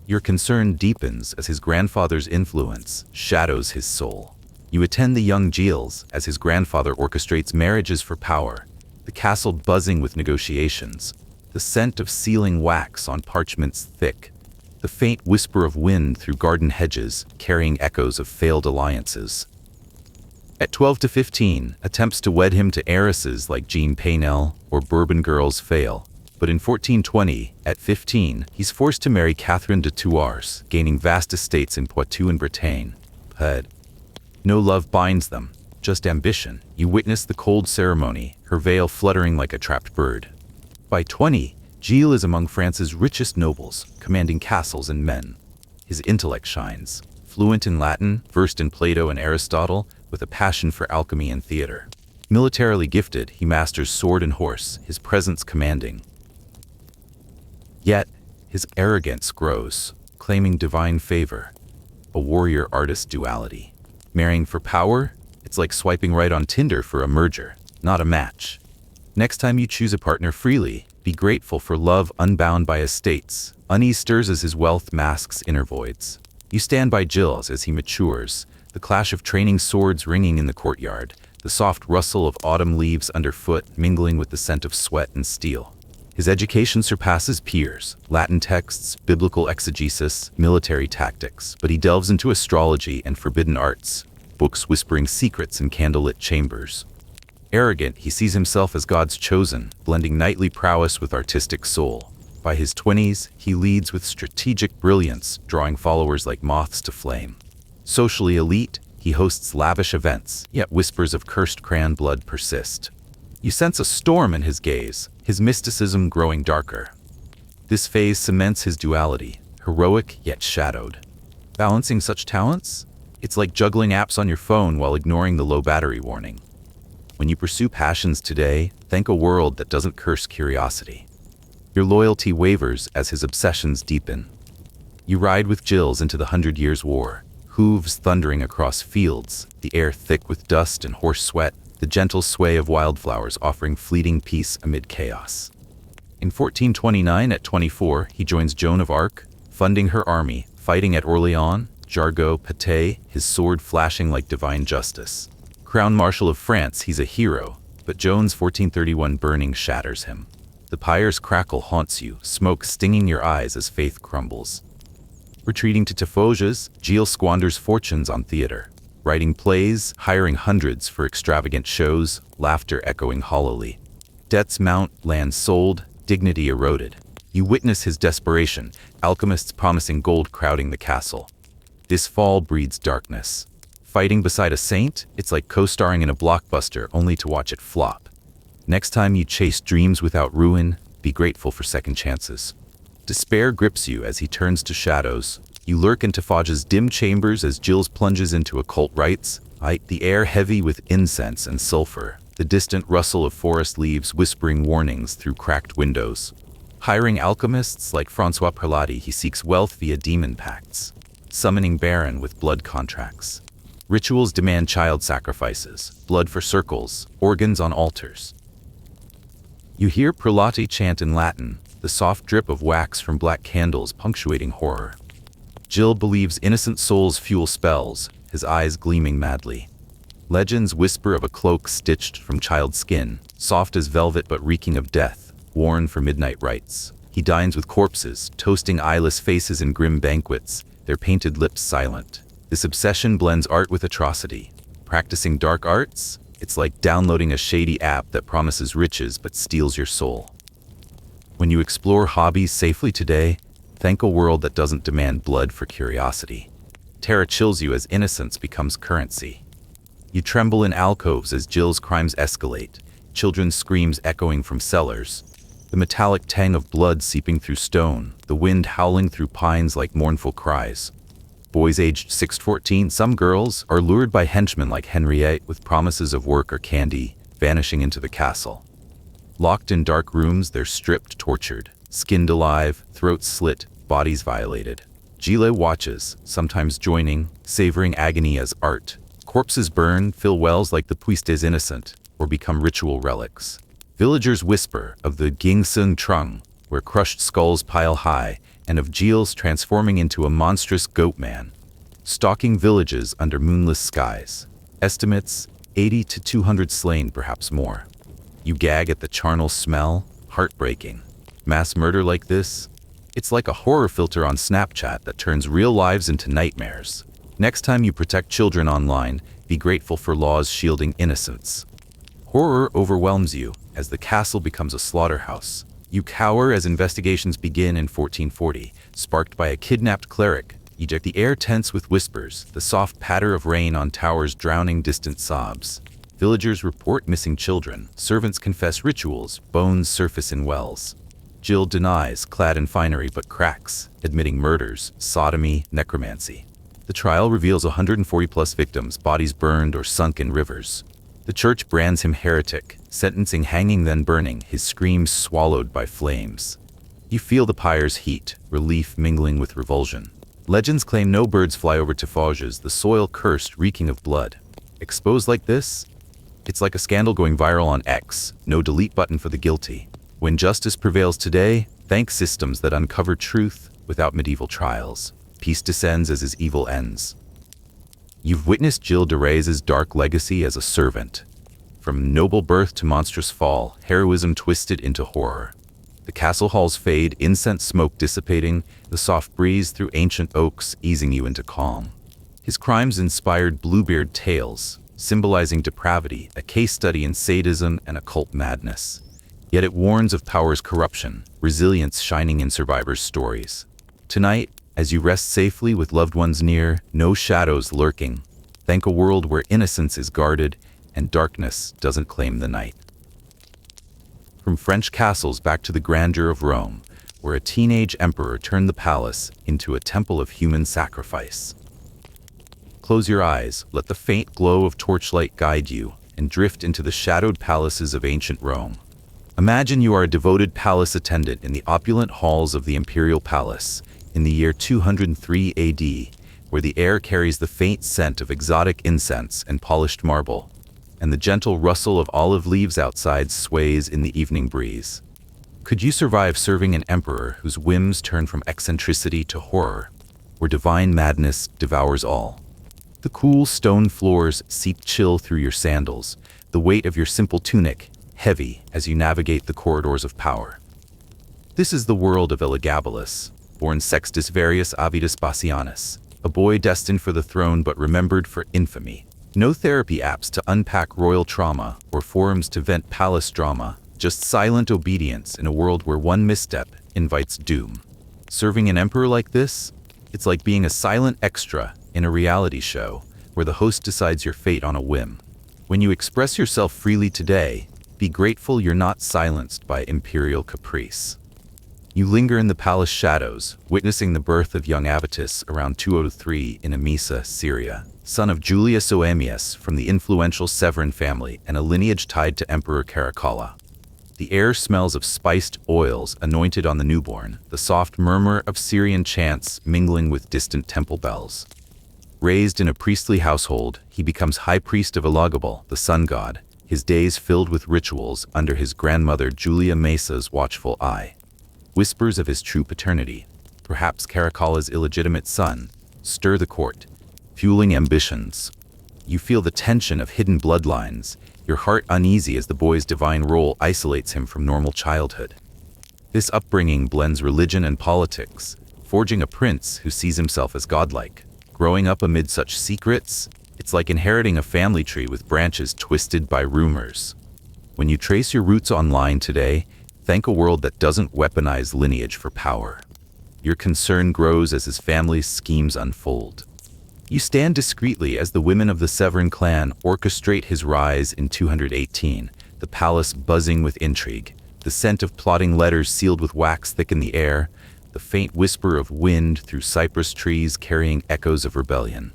Your concern deepens as his grandfather's influence shadows his soul. You attend the young Gilles as his grandfather orchestrates marriages for power, the castle buzzing with negotiations, the scent of sealing wax on parchments thick, the faint whisper of wind through garden hedges carrying echoes of failed alliances. At 12 to 15, attempts to wed him to heiresses like Jean Paynel or Bourbon girls fail. But in 1420, at 15, he's forced to marry Catherine de Thouars, gaining vast estates in Poitou and Bretagne. But no love binds them, just ambition. You witness the cold ceremony, her veil fluttering like a trapped bird. By 20, Gilles is among France's richest nobles, commanding castles and men. His intellect shines, fluent in Latin, versed in Plato and Aristotle, with a passion for alchemy and theater. Militarily gifted, he masters sword and horse, his presence commanding. Yet, his arrogance grows, claiming divine favor, a warrior-artist duality. Marrying for power, it's like swiping right on Tinder for a merger, not a match. Next time you choose a partner freely, be grateful for love unbound by estates. Unease stirs as his wealth masks inner voids. You stand by Gilles as he matures, the clash of training swords ringing in the courtyard, the soft rustle of autumn leaves underfoot mingling with the scent of sweat and steel. His education surpasses peers, Latin texts, biblical exegesis, military tactics, but he delves into astrology and forbidden arts, books whispering secrets in candlelit chambers. Arrogant, he sees himself as God's chosen, blending knightly prowess with artistic soul. By his 20s, he leads with strategic brilliance, drawing followers like moths to flame. Socially elite, he hosts lavish events, yet whispers of cursed crayon blood persist. You sense a storm in his gaze, his mysticism growing darker. This phase cements his duality, heroic yet shadowed. Balancing such talents? It's like juggling apps on your phone while ignoring the low battery warning. When you pursue passions today, thank a world that doesn't curse curiosity. Your loyalty wavers as his obsessions deepen. You ride with Gilles into the 100 Years' War, hooves thundering across fields, the air thick with dust and horse sweat, the gentle sway of wildflowers offering fleeting peace amid chaos. In 1429, at 24, he joins Joan of Arc, funding her army, fighting at Orléans, Jargeau, Patay, his sword flashing like divine justice. Crown Marshal of France, he's a hero, but Joan's 1431 burning shatters him. The pyre's crackle haunts you, smoke stinging your eyes as faith crumbles. Retreating to Tiffauges, Gilles squanders fortunes on theater. Writing plays, hiring hundreds for extravagant shows, laughter echoing hollowly. Debts mount, land sold, dignity eroded. You witness his desperation, alchemists promising gold crowding the castle. This fall breeds darkness. Fighting beside a saint, it's like co-starring in a blockbuster only to watch it flop. Next time you chase dreams without ruin, be grateful for second chances. Despair grips you as he turns to shadows. You lurk in Tiffauges' dim chambers as Gilles plunges into occult rites, the air heavy with incense and sulfur, the distant rustle of forest leaves whispering warnings through cracked windows. Hiring alchemists like François Prelati, he seeks wealth via demon pacts, summoning Baron with blood contracts. Rituals demand child sacrifices, blood for circles, organs on altars. You hear Prelati chant in Latin, the soft drip of wax from black candles punctuating horror. Gilles believes innocent souls fuel spells, his eyes gleaming madly. Legends whisper of a cloak stitched from child skin, soft as velvet but reeking of death, worn for midnight rites. He dines with corpses, toasting eyeless faces in grim banquets, their painted lips silent. This obsession blends art with atrocity. Practicing dark arts? It's like downloading a shady app that promises riches but steals your soul. When you explore hobbies safely today, thank a world that doesn't demand blood for curiosity. Terror chills you as innocence becomes currency. You tremble in alcoves as Jill's crimes escalate, children's screams echoing from cellars, the metallic tang of blood seeping through stone, the wind howling through pines like mournful cries. Boys aged 6 to 14, some girls, are lured by henchmen like Henriette with promises of work or candy, vanishing into the castle. Locked in dark rooms, they're stripped, tortured, skinned alive, throats slit, bodies violated. Gile watches, sometimes joining, savoring agony as art. Corpses burn, fill wells like the puits des innocents, or become ritual relics. Villagers whisper of the Gingsung Trung, where crushed skulls pile high, and of Giles transforming into a monstrous goat man, stalking villages under moonless skies. Estimates, 80 to 200 slain, perhaps more. You gag at the charnel smell, heartbreaking. Mass murder like this? It's like a horror filter on Snapchat that turns real lives into nightmares. Next time you protect children online, be grateful for laws shielding innocence. Horror overwhelms you as the castle becomes a slaughterhouse. You cower as investigations begin in 1440, sparked by a kidnapped cleric. The air tense with whispers, the soft patter of rain on towers drowning distant sobs. Villagers report missing children, servants confess rituals, bones surface in wells. Jill denies, clad in finery, but cracks, admitting murders, sodomy, necromancy. The trial reveals 140-plus victims, bodies burned or sunk in rivers. The church brands him heretic, sentencing hanging then burning, his screams swallowed by flames. You feel the pyre's heat, relief mingling with revulsion. Legends claim no birds fly over Tifages, the soil cursed, reeking of blood. Exposed like this? It's like a scandal going viral on X, no delete button for the guilty. When justice prevails today, thank systems that uncover truth without medieval trials. Peace descends as his evil ends. You've witnessed Gilles de Reyes' dark legacy as a servant. From noble birth to monstrous fall, heroism twisted into horror. The castle halls fade, incense smoke dissipating, the soft breeze through ancient oaks easing you into calm. His crimes inspired Bluebeard tales, symbolizing depravity, a case study in sadism and occult madness. Yet it warns of power's corruption, resilience shining in survivors' stories. Tonight, as you rest safely with loved ones near, no shadows lurking, thank a world where innocence is guarded and darkness doesn't claim the night. From French castles back to the grandeur of Rome, where a teenage emperor turned the palace into a temple of human sacrifice. Close your eyes, let the faint glow of torchlight guide you, and drift into the shadowed palaces of ancient Rome. Imagine you are a devoted palace attendant in the opulent halls of the imperial palace, in the year 203 AD, where the air carries the faint scent of exotic incense and polished marble, and the gentle rustle of olive leaves outside sways in the evening breeze. Could you survive serving an emperor whose whims turn from eccentricity to horror, where divine madness devours all? The cool stone floors seep chill through your sandals, the weight of your simple tunic heavy as you navigate the corridors of power. This is the world of Elagabalus, born Sextus Varius Avitus Bassianus, a boy destined for the throne but remembered for infamy. No therapy apps to unpack royal trauma or forums to vent palace drama, just silent obedience in a world where one misstep invites doom. Serving an emperor like this? It's like being a silent extra in a reality show where the host decides your fate on a whim. When you express yourself freely today, be grateful you're not silenced by imperial caprice. You linger in the palace shadows, witnessing the birth of young Avitus around 203 in Emesa, Syria, son of Julius Oemius from the influential Severan family and a lineage tied to Emperor Caracalla. The air smells of spiced oils anointed on the newborn, the soft murmur of Syrian chants mingling with distant temple bells. Raised in a priestly household, he becomes high priest of Elagabal, the sun god, his days filled with rituals under his grandmother Julia Mesa's watchful eye. Whispers of his true paternity, perhaps Caracalla's illegitimate son, stir the court, fueling ambitions. You feel the tension of hidden bloodlines, your heart uneasy as the boy's divine role isolates him from normal childhood. This upbringing blends religion and politics, forging a prince who sees himself as godlike. Growing up amid such secrets, it's like inheriting a family tree with branches twisted by rumors. When you trace your roots online today, thank a world that doesn't weaponize lineage for power. Your concern grows as his family's schemes unfold. You stand discreetly as the women of the Severin clan orchestrate his rise in 218, the palace buzzing with intrigue, the scent of plotting letters sealed with wax thick in the air, the faint whisper of wind through cypress trees carrying echoes of rebellion.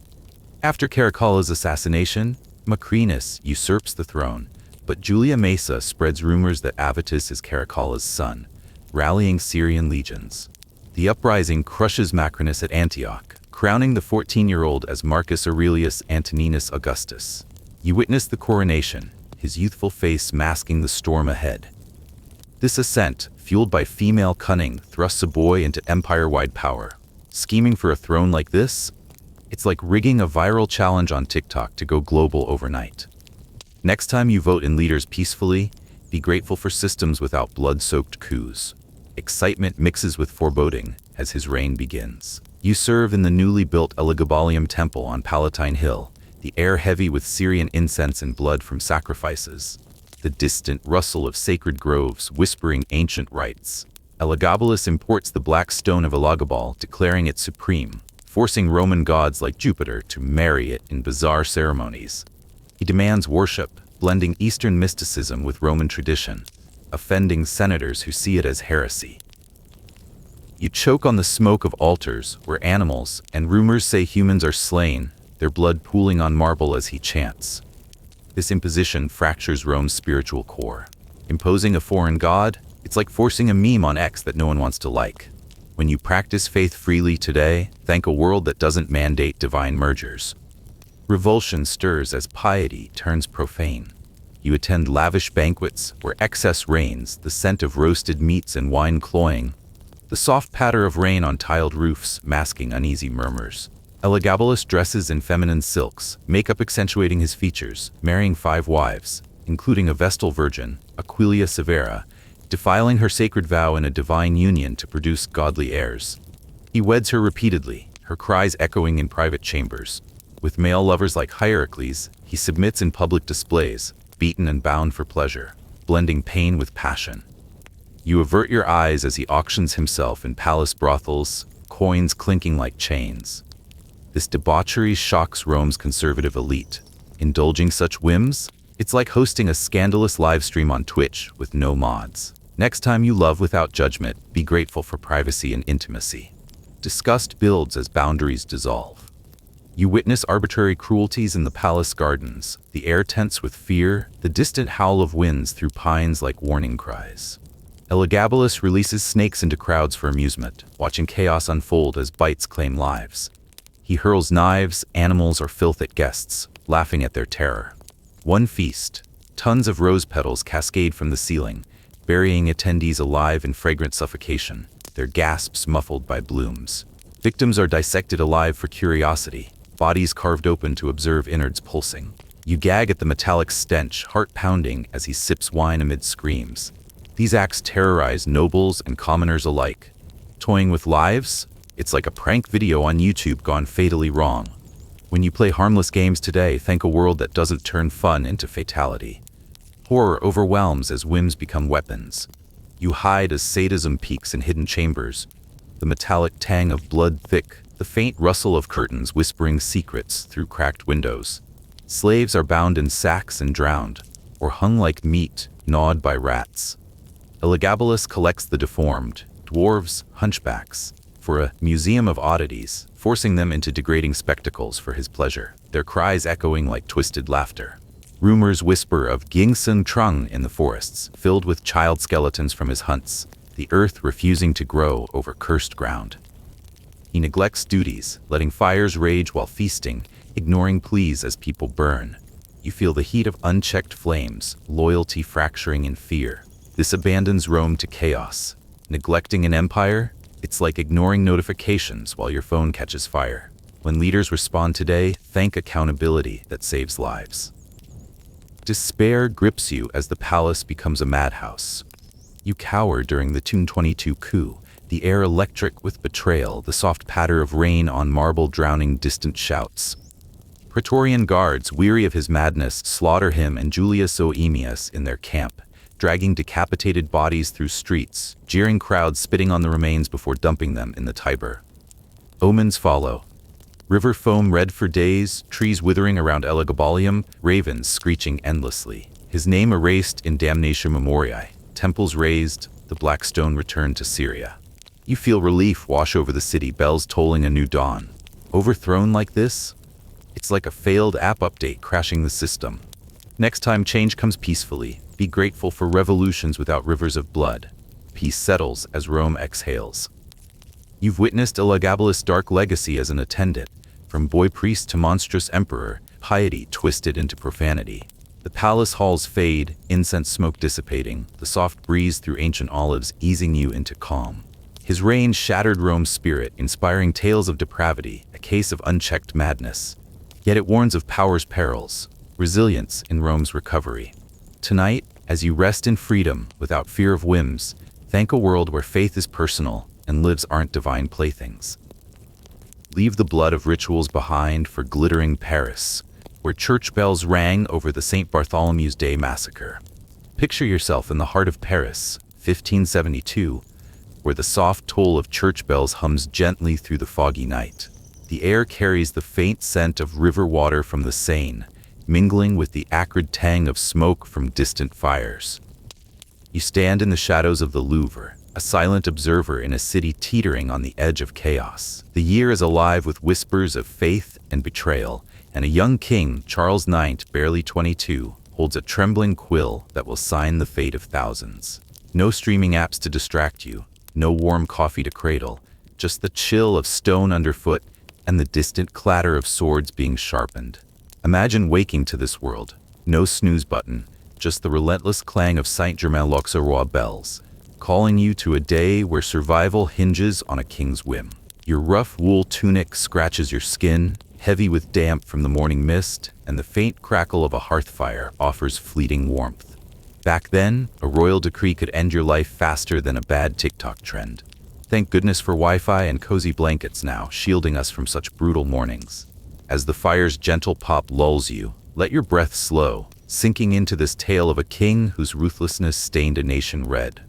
After Caracalla's assassination, Macrinus usurps the throne, but Julia Mesa spreads rumors that Avitus is Caracalla's son, rallying Syrian legions. The uprising crushes Macrinus at Antioch, crowning the 14-year-old as Marcus Aurelius Antoninus Augustus. You witness the coronation, his youthful face masking the storm ahead. This ascent, fueled by female cunning, thrusts a boy into empire-wide power. Scheming for a throne like this? It's like rigging a viral challenge on TikTok to go global overnight. Next time you vote in leaders peacefully, be grateful for systems without blood-soaked coups. Excitement mixes with foreboding as his reign begins. You serve in the newly built Elagabalium temple on Palatine Hill, the air heavy with Syrian incense and blood from sacrifices. The distant rustle of sacred groves whispering ancient rites. Elagabalus imports the black stone of Elagabal, declaring it supreme, forcing Roman gods like Jupiter to marry it in bizarre ceremonies. He demands worship, blending Eastern mysticism with Roman tradition, offending senators who see it as heresy. You choke on the smoke of altars where animals and rumors say humans are slain, their blood pooling on marble as he chants. This imposition fractures Rome's spiritual core. Imposing a foreign god, it's like forcing a meme on X that no one wants to like. When you practice faith freely today, thank a world that doesn't mandate divine mergers. Revulsion stirs as piety turns profane. You attend lavish banquets where excess reigns, the scent of roasted meats and wine cloying, the soft patter of rain on tiled roofs masking uneasy murmurs. Elagabalus dresses in feminine silks, makeup accentuating his features, marrying 5 wives, including a Vestal virgin, Aquilia Severa, defiling her sacred vow in a divine union to produce godly heirs. He weds her repeatedly, her cries echoing in private chambers. With male lovers like Hierocles, he submits in public displays, beaten and bound for pleasure, blending pain with passion. You avert your eyes as he auctions himself in palace brothels, coins clinking like chains. This debauchery shocks Rome's conservative elite. Indulging such whims? It's like hosting a scandalous live stream on Twitch with no mods. Next time you love without judgment, be grateful for privacy and intimacy. Disgust builds as boundaries dissolve. You witness arbitrary cruelties in the palace gardens, the air tense with fear, the distant howl of winds through pines like warning cries. Elagabalus releases snakes into crowds for amusement, watching chaos unfold as bites claim lives. He hurls knives, animals, or filth at guests, laughing at their terror. One feast, tons of rose petals cascade from the ceiling, burying attendees alive in fragrant suffocation, their gasps muffled by blooms. Victims are dissected alive for curiosity, bodies carved open to observe innards pulsing. You gag at the metallic stench, heart pounding as he sips wine amid screams. These acts terrorize nobles and commoners alike. Toying with lives? It's like a prank video on YouTube gone fatally wrong. When you play harmless games today, thank a world that doesn't turn fun into fatality. Horror overwhelms as whims become weapons. You hide as sadism peaks in hidden chambers. The metallic tang of blood thick, the faint rustle of curtains whispering secrets through cracked windows. Slaves are bound in sacks and drowned, or hung like meat, gnawed by rats. Elagabalus collects the deformed, dwarves, hunchbacks, for a museum of oddities, forcing them into degrading spectacles for his pleasure, their cries echoing like twisted laughter. Rumors whisper of Gingsun Trung in the forests, filled with child skeletons from his hunts, the earth refusing to grow over cursed ground. He neglects duties, letting fires rage while feasting, ignoring pleas as people burn. You feel the heat of unchecked flames, loyalty fracturing in fear. This abandons Rome to chaos. Neglecting an empire? It's like ignoring notifications while your phone catches fire. When leaders respond today, thank accountability that saves lives. Despair grips you as the palace becomes a madhouse. You cower during the 222 coup, the air electric with betrayal, the soft patter of rain on marble drowning distant shouts. Praetorian guards, weary of his madness, slaughter him and Julius Oemius in their camp, dragging decapitated bodies through streets, jeering crowds spitting on the remains before dumping them in the Tiber. Omens follow. River foam red for days, trees withering around Elagabalium, ravens screeching endlessly. His name erased in damnatio memoriae, temples razed, the black stone returned to Syria. You feel relief wash over the city, bells tolling a new dawn. Overthrown like this? It's like a failed app update crashing the system. Next time change comes peacefully, be grateful for revolutions without rivers of blood. Peace settles as Rome exhales. You've witnessed Elagabalus' dark legacy as an attendant, from boy priest to monstrous emperor, piety twisted into profanity. The palace halls fade, incense smoke dissipating, the soft breeze through ancient olives easing you into calm. His reign shattered Rome's spirit, inspiring tales of depravity, a case of unchecked madness. Yet it warns of power's perils, resilience in Rome's recovery. Tonight, as you rest in freedom, without fear of whims, thank a world where faith is personal and lives aren't divine playthings. Leave the blood of rituals behind for glittering Paris, where church bells rang over the St. Bartholomew's Day massacre. Picture yourself in the heart of Paris, 1572, where the soft toll of church bells hums gently through the foggy night. The air carries the faint scent of river water from the Seine, mingling with the acrid tang of smoke from distant fires. You stand in the shadows of the Louvre, a silent observer in a city teetering on the edge of chaos. The year is alive with whispers of faith and betrayal, and a young king, Charles IX, barely 22, holds a trembling quill that will sign the fate of thousands. No streaming apps to distract you, no warm coffee to cradle, just the chill of stone underfoot and the distant clatter of swords being sharpened. Imagine waking to this world. No snooze button, just the relentless clang of Saint-Germain-l'Auxerrois bells, calling you to a day where survival hinges on a king's whim. Your rough wool tunic scratches your skin, heavy with damp from the morning mist, and the faint crackle of a hearth fire offers fleeting warmth. Back then, a royal decree could end your life faster than a bad TikTok trend. Thank goodness for Wi-Fi and cozy blankets now, shielding us from such brutal mornings. As the fire's gentle pop lulls you, let your breath slow, sinking into this tale of a king whose ruthlessness stained a nation red.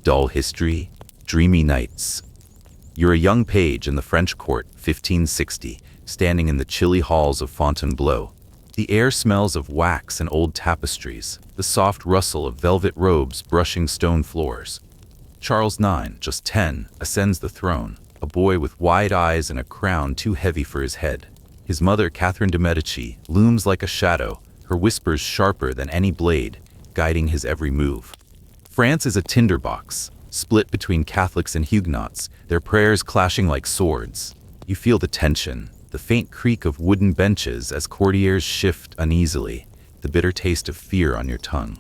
Dull history, dreamy nights. You're a young page in the French court, 1560, standing in the chilly halls of Fontainebleau. The air smells of wax and old tapestries, the soft rustle of velvet robes brushing stone floors. Charles IX, just 10, ascends the throne, a boy with wide eyes and a crown too heavy for his head. His mother, Catherine de' Medici, looms like a shadow, her whispers sharper than any blade, guiding his every move. France is a tinderbox, split between Catholics and Huguenots, their prayers clashing like swords. You feel the tension, the faint creak of wooden benches as courtiers shift uneasily, the bitter taste of fear on your tongue.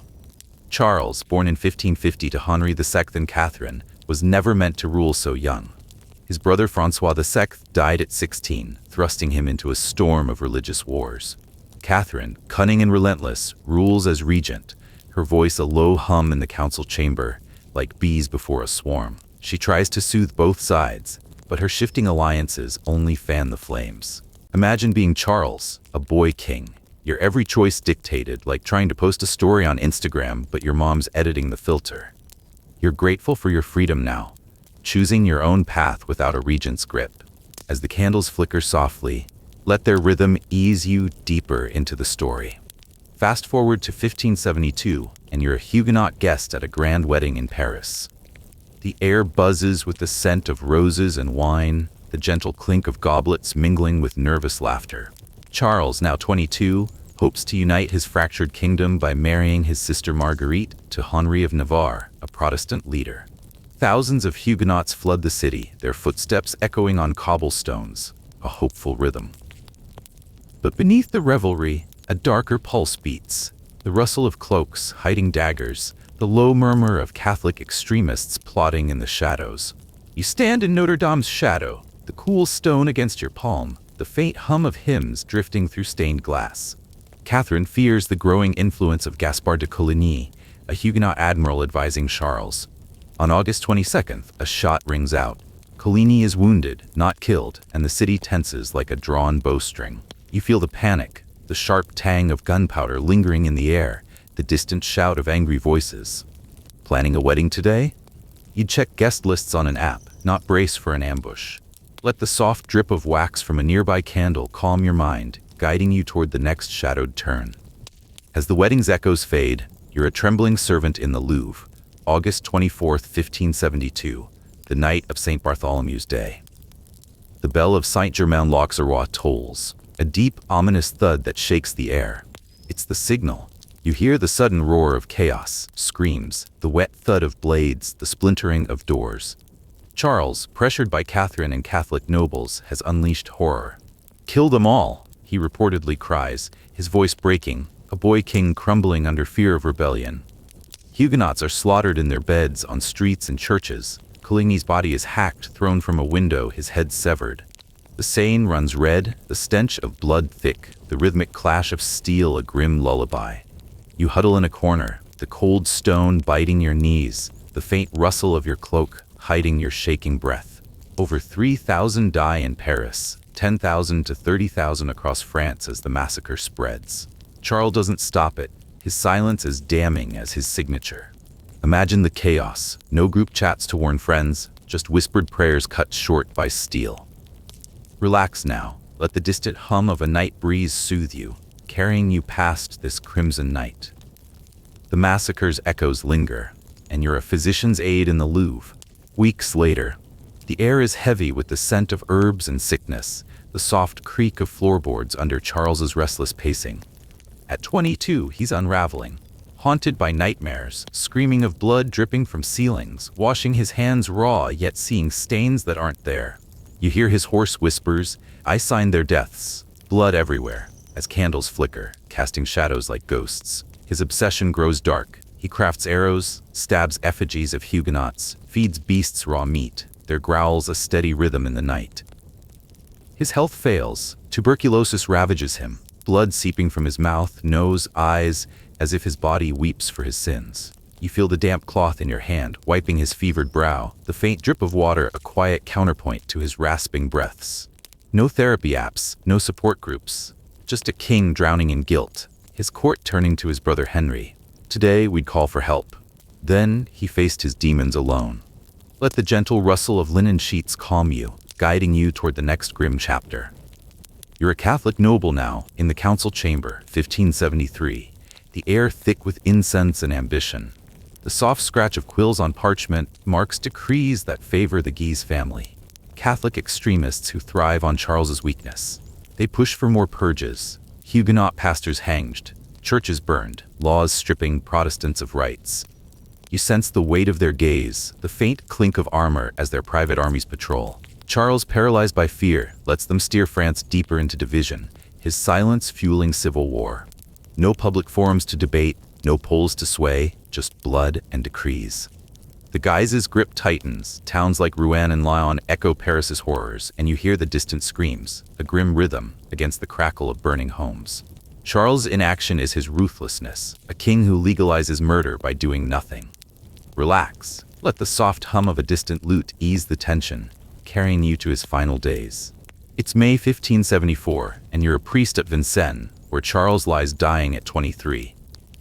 Charles, born in 1550 to Henri II and Catherine, was never meant to rule so young. His brother Francois II died at 16, thrusting him into a storm of religious wars. Catherine, cunning and relentless, rules as regent, her voice a low hum in the council chamber, like bees before a swarm. She tries to soothe both sides, but her shifting alliances only fan the flames. Imagine being Charles, a boy king. Your every choice dictated, like trying to post a story on Instagram, but your mom's editing the filter. You're grateful for your freedom now, choosing your own path without a regent's grip. As the candles flicker softly, let their rhythm ease you deeper into the story. Fast forward to 1572, and you're a Huguenot guest at a grand wedding in Paris. The air buzzes with the scent of roses and wine, the gentle clink of goblets mingling with nervous laughter. Charles, now 22, hopes to unite his fractured kingdom by marrying his sister Marguerite to Henri of Navarre, a Protestant leader. Thousands of Huguenots flood the city, their footsteps echoing on cobblestones, a hopeful rhythm. But beneath the revelry, a darker pulse beats, the rustle of cloaks hiding daggers, the low murmur of Catholic extremists plotting in the shadows. You stand in Notre Dame's shadow, the cool stone against your palm, the faint hum of hymns drifting through stained glass. Catherine fears the growing influence of Gaspard de Coligny, a Huguenot admiral advising Charles. On August 22nd, a shot rings out. Coligny is wounded, not killed, and the city tenses like a drawn bowstring. You feel the panic, the sharp tang of gunpowder lingering in the air, the distant shout of angry voices. Planning a wedding today? You'd check guest lists on an app, not brace for an ambush. Let the soft drip of wax from a nearby candle calm your mind, guiding you toward the next shadowed turn. As the wedding's echoes fade, you're a trembling servant in the Louvre, August 24th, 1572, the night of St. Bartholomew's Day. The bell of Saint-Germain-l'Auxerrois tolls, a deep, ominous thud that shakes the air. It's the signal. You hear the sudden roar of chaos, screams, the wet thud of blades, the splintering of doors. Charles, pressured by Catherine and Catholic nobles, has unleashed horror. "Kill them all," he reportedly cries, his voice breaking, a boy king crumbling under fear of rebellion. Huguenots are slaughtered in their beds, on streets and churches. Coligny's body is hacked, thrown from a window, his head severed. The Seine runs red, the stench of blood thick, the rhythmic clash of steel a grim lullaby. You huddle in a corner, the cold stone biting your knees, the faint rustle of your cloak hiding your shaking breath. Over 3,000 die in Paris, 10,000 to 30,000 across France as the massacre spreads. Charles doesn't stop it, his silence as damning as his signature. Imagine the chaos, no group chats to warn friends, just whispered prayers cut short by steel. Relax now, let the distant hum of a night breeze soothe you, carrying you past this crimson night. The massacre's echoes linger, and you're a physician's aide in the Louvre. Weeks later, the air is heavy with the scent of herbs and sickness, the soft creak of floorboards under Charles's restless pacing. At 22, he's unraveling, haunted by nightmares, screaming of blood dripping from ceilings, washing his hands raw yet seeing stains that aren't there. You hear his hoarse whispers, "I signed their deaths," blood everywhere, as candles flicker, casting shadows like ghosts. His obsession grows dark. He crafts arrows, stabs effigies of Huguenots, feeds beasts raw meat, their growls a steady rhythm in the night. His health fails, tuberculosis ravages him, blood seeping from his mouth, nose, eyes, as if his body weeps for his sins. You feel the damp cloth in your hand, wiping his fevered brow, the faint drip of water a quiet counterpoint to his rasping breaths. No therapy apps, no support groups, just a king drowning in guilt, his court turning to his brother Henry. Today we'd call for help. Then he faced his demons alone. Let the gentle rustle of linen sheets calm you, guiding you toward the next grim chapter. You're a Catholic noble now, in the council chamber, 1573, the air thick with incense and ambition. The soft scratch of quills on parchment marks decrees that favor the Guise family. Catholic extremists who thrive on Charles's weakness. They push for more purges, Huguenot pastors hanged, churches burned, laws stripping Protestants of rights. You sense the weight of their gaze, the faint clink of armor as their private armies patrol. Charles, paralyzed by fear, lets them steer France deeper into division, his silence fueling civil war. No public forums to debate, no polls to sway, just blood and decrees. The Guises' grip tightens, towns like Rouen and Lyon echo Paris's horrors, and you hear the distant screams, a grim rhythm against the crackle of burning homes. Charles' inaction is his ruthlessness, a king who legalizes murder by doing nothing. Relax, let the soft hum of a distant lute ease the tension, carrying you to his final days. It's May 1574, and you're a priest at Vincennes, where Charles lies dying at 23.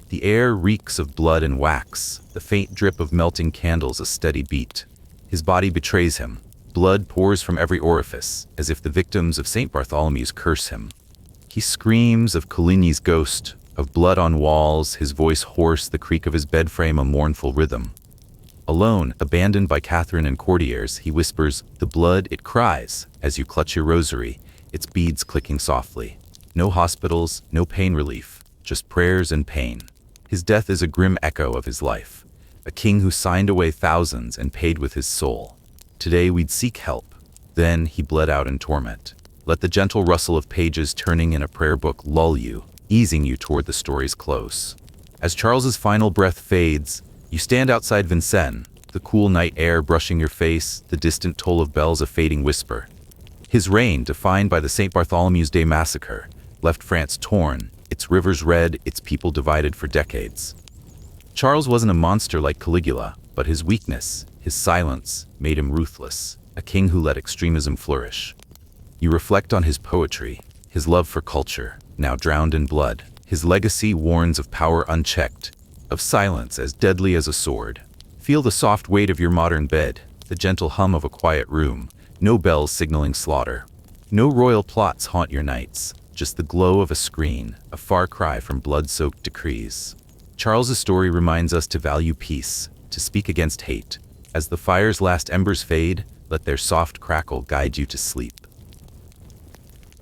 The air reeks of blood and wax, the faint drip of melting candles a steady beat. His body betrays him. Blood pours from every orifice, as if the victims of St. Bartholomew's curse him. He screams of Coligny's ghost, of blood on walls, his voice hoarse, the creak of his bed frame a mournful rhythm. Alone, abandoned by Catherine and courtiers, he whispers, "The blood, it cries," as you clutch your rosary, its beads clicking softly. No hospitals, no pain relief, just prayers and pain. His death is a grim echo of his life, a king who signed away thousands and paid with his soul. Today we'd seek help. Then he bled out in torment. Let the gentle rustle of pages turning in a prayer book lull you, easing you toward the story's close. As Charles's final breath fades, you stand outside Vincennes, the cool night air brushing your face, the distant toll of bells a fading whisper. His reign, defined by the St. Bartholomew's Day massacre, left France torn, its rivers red, its people divided for decades. Charles wasn't a monster like Caligula, but his weakness, his silence, made him ruthless, a king who let extremism flourish. You reflect on his poetry, his love for culture, now drowned in blood. His legacy warns of power unchecked, of silence as deadly as a sword. Feel the soft weight of your modern bed, the gentle hum of a quiet room, No bells signaling slaughter. No royal plots haunt your nights, just the glow of a screen, a far cry from blood-soaked decrees. Charles's story reminds us to value peace, to speak against hate. As the fire's last embers fade, let their soft crackle guide you to sleep.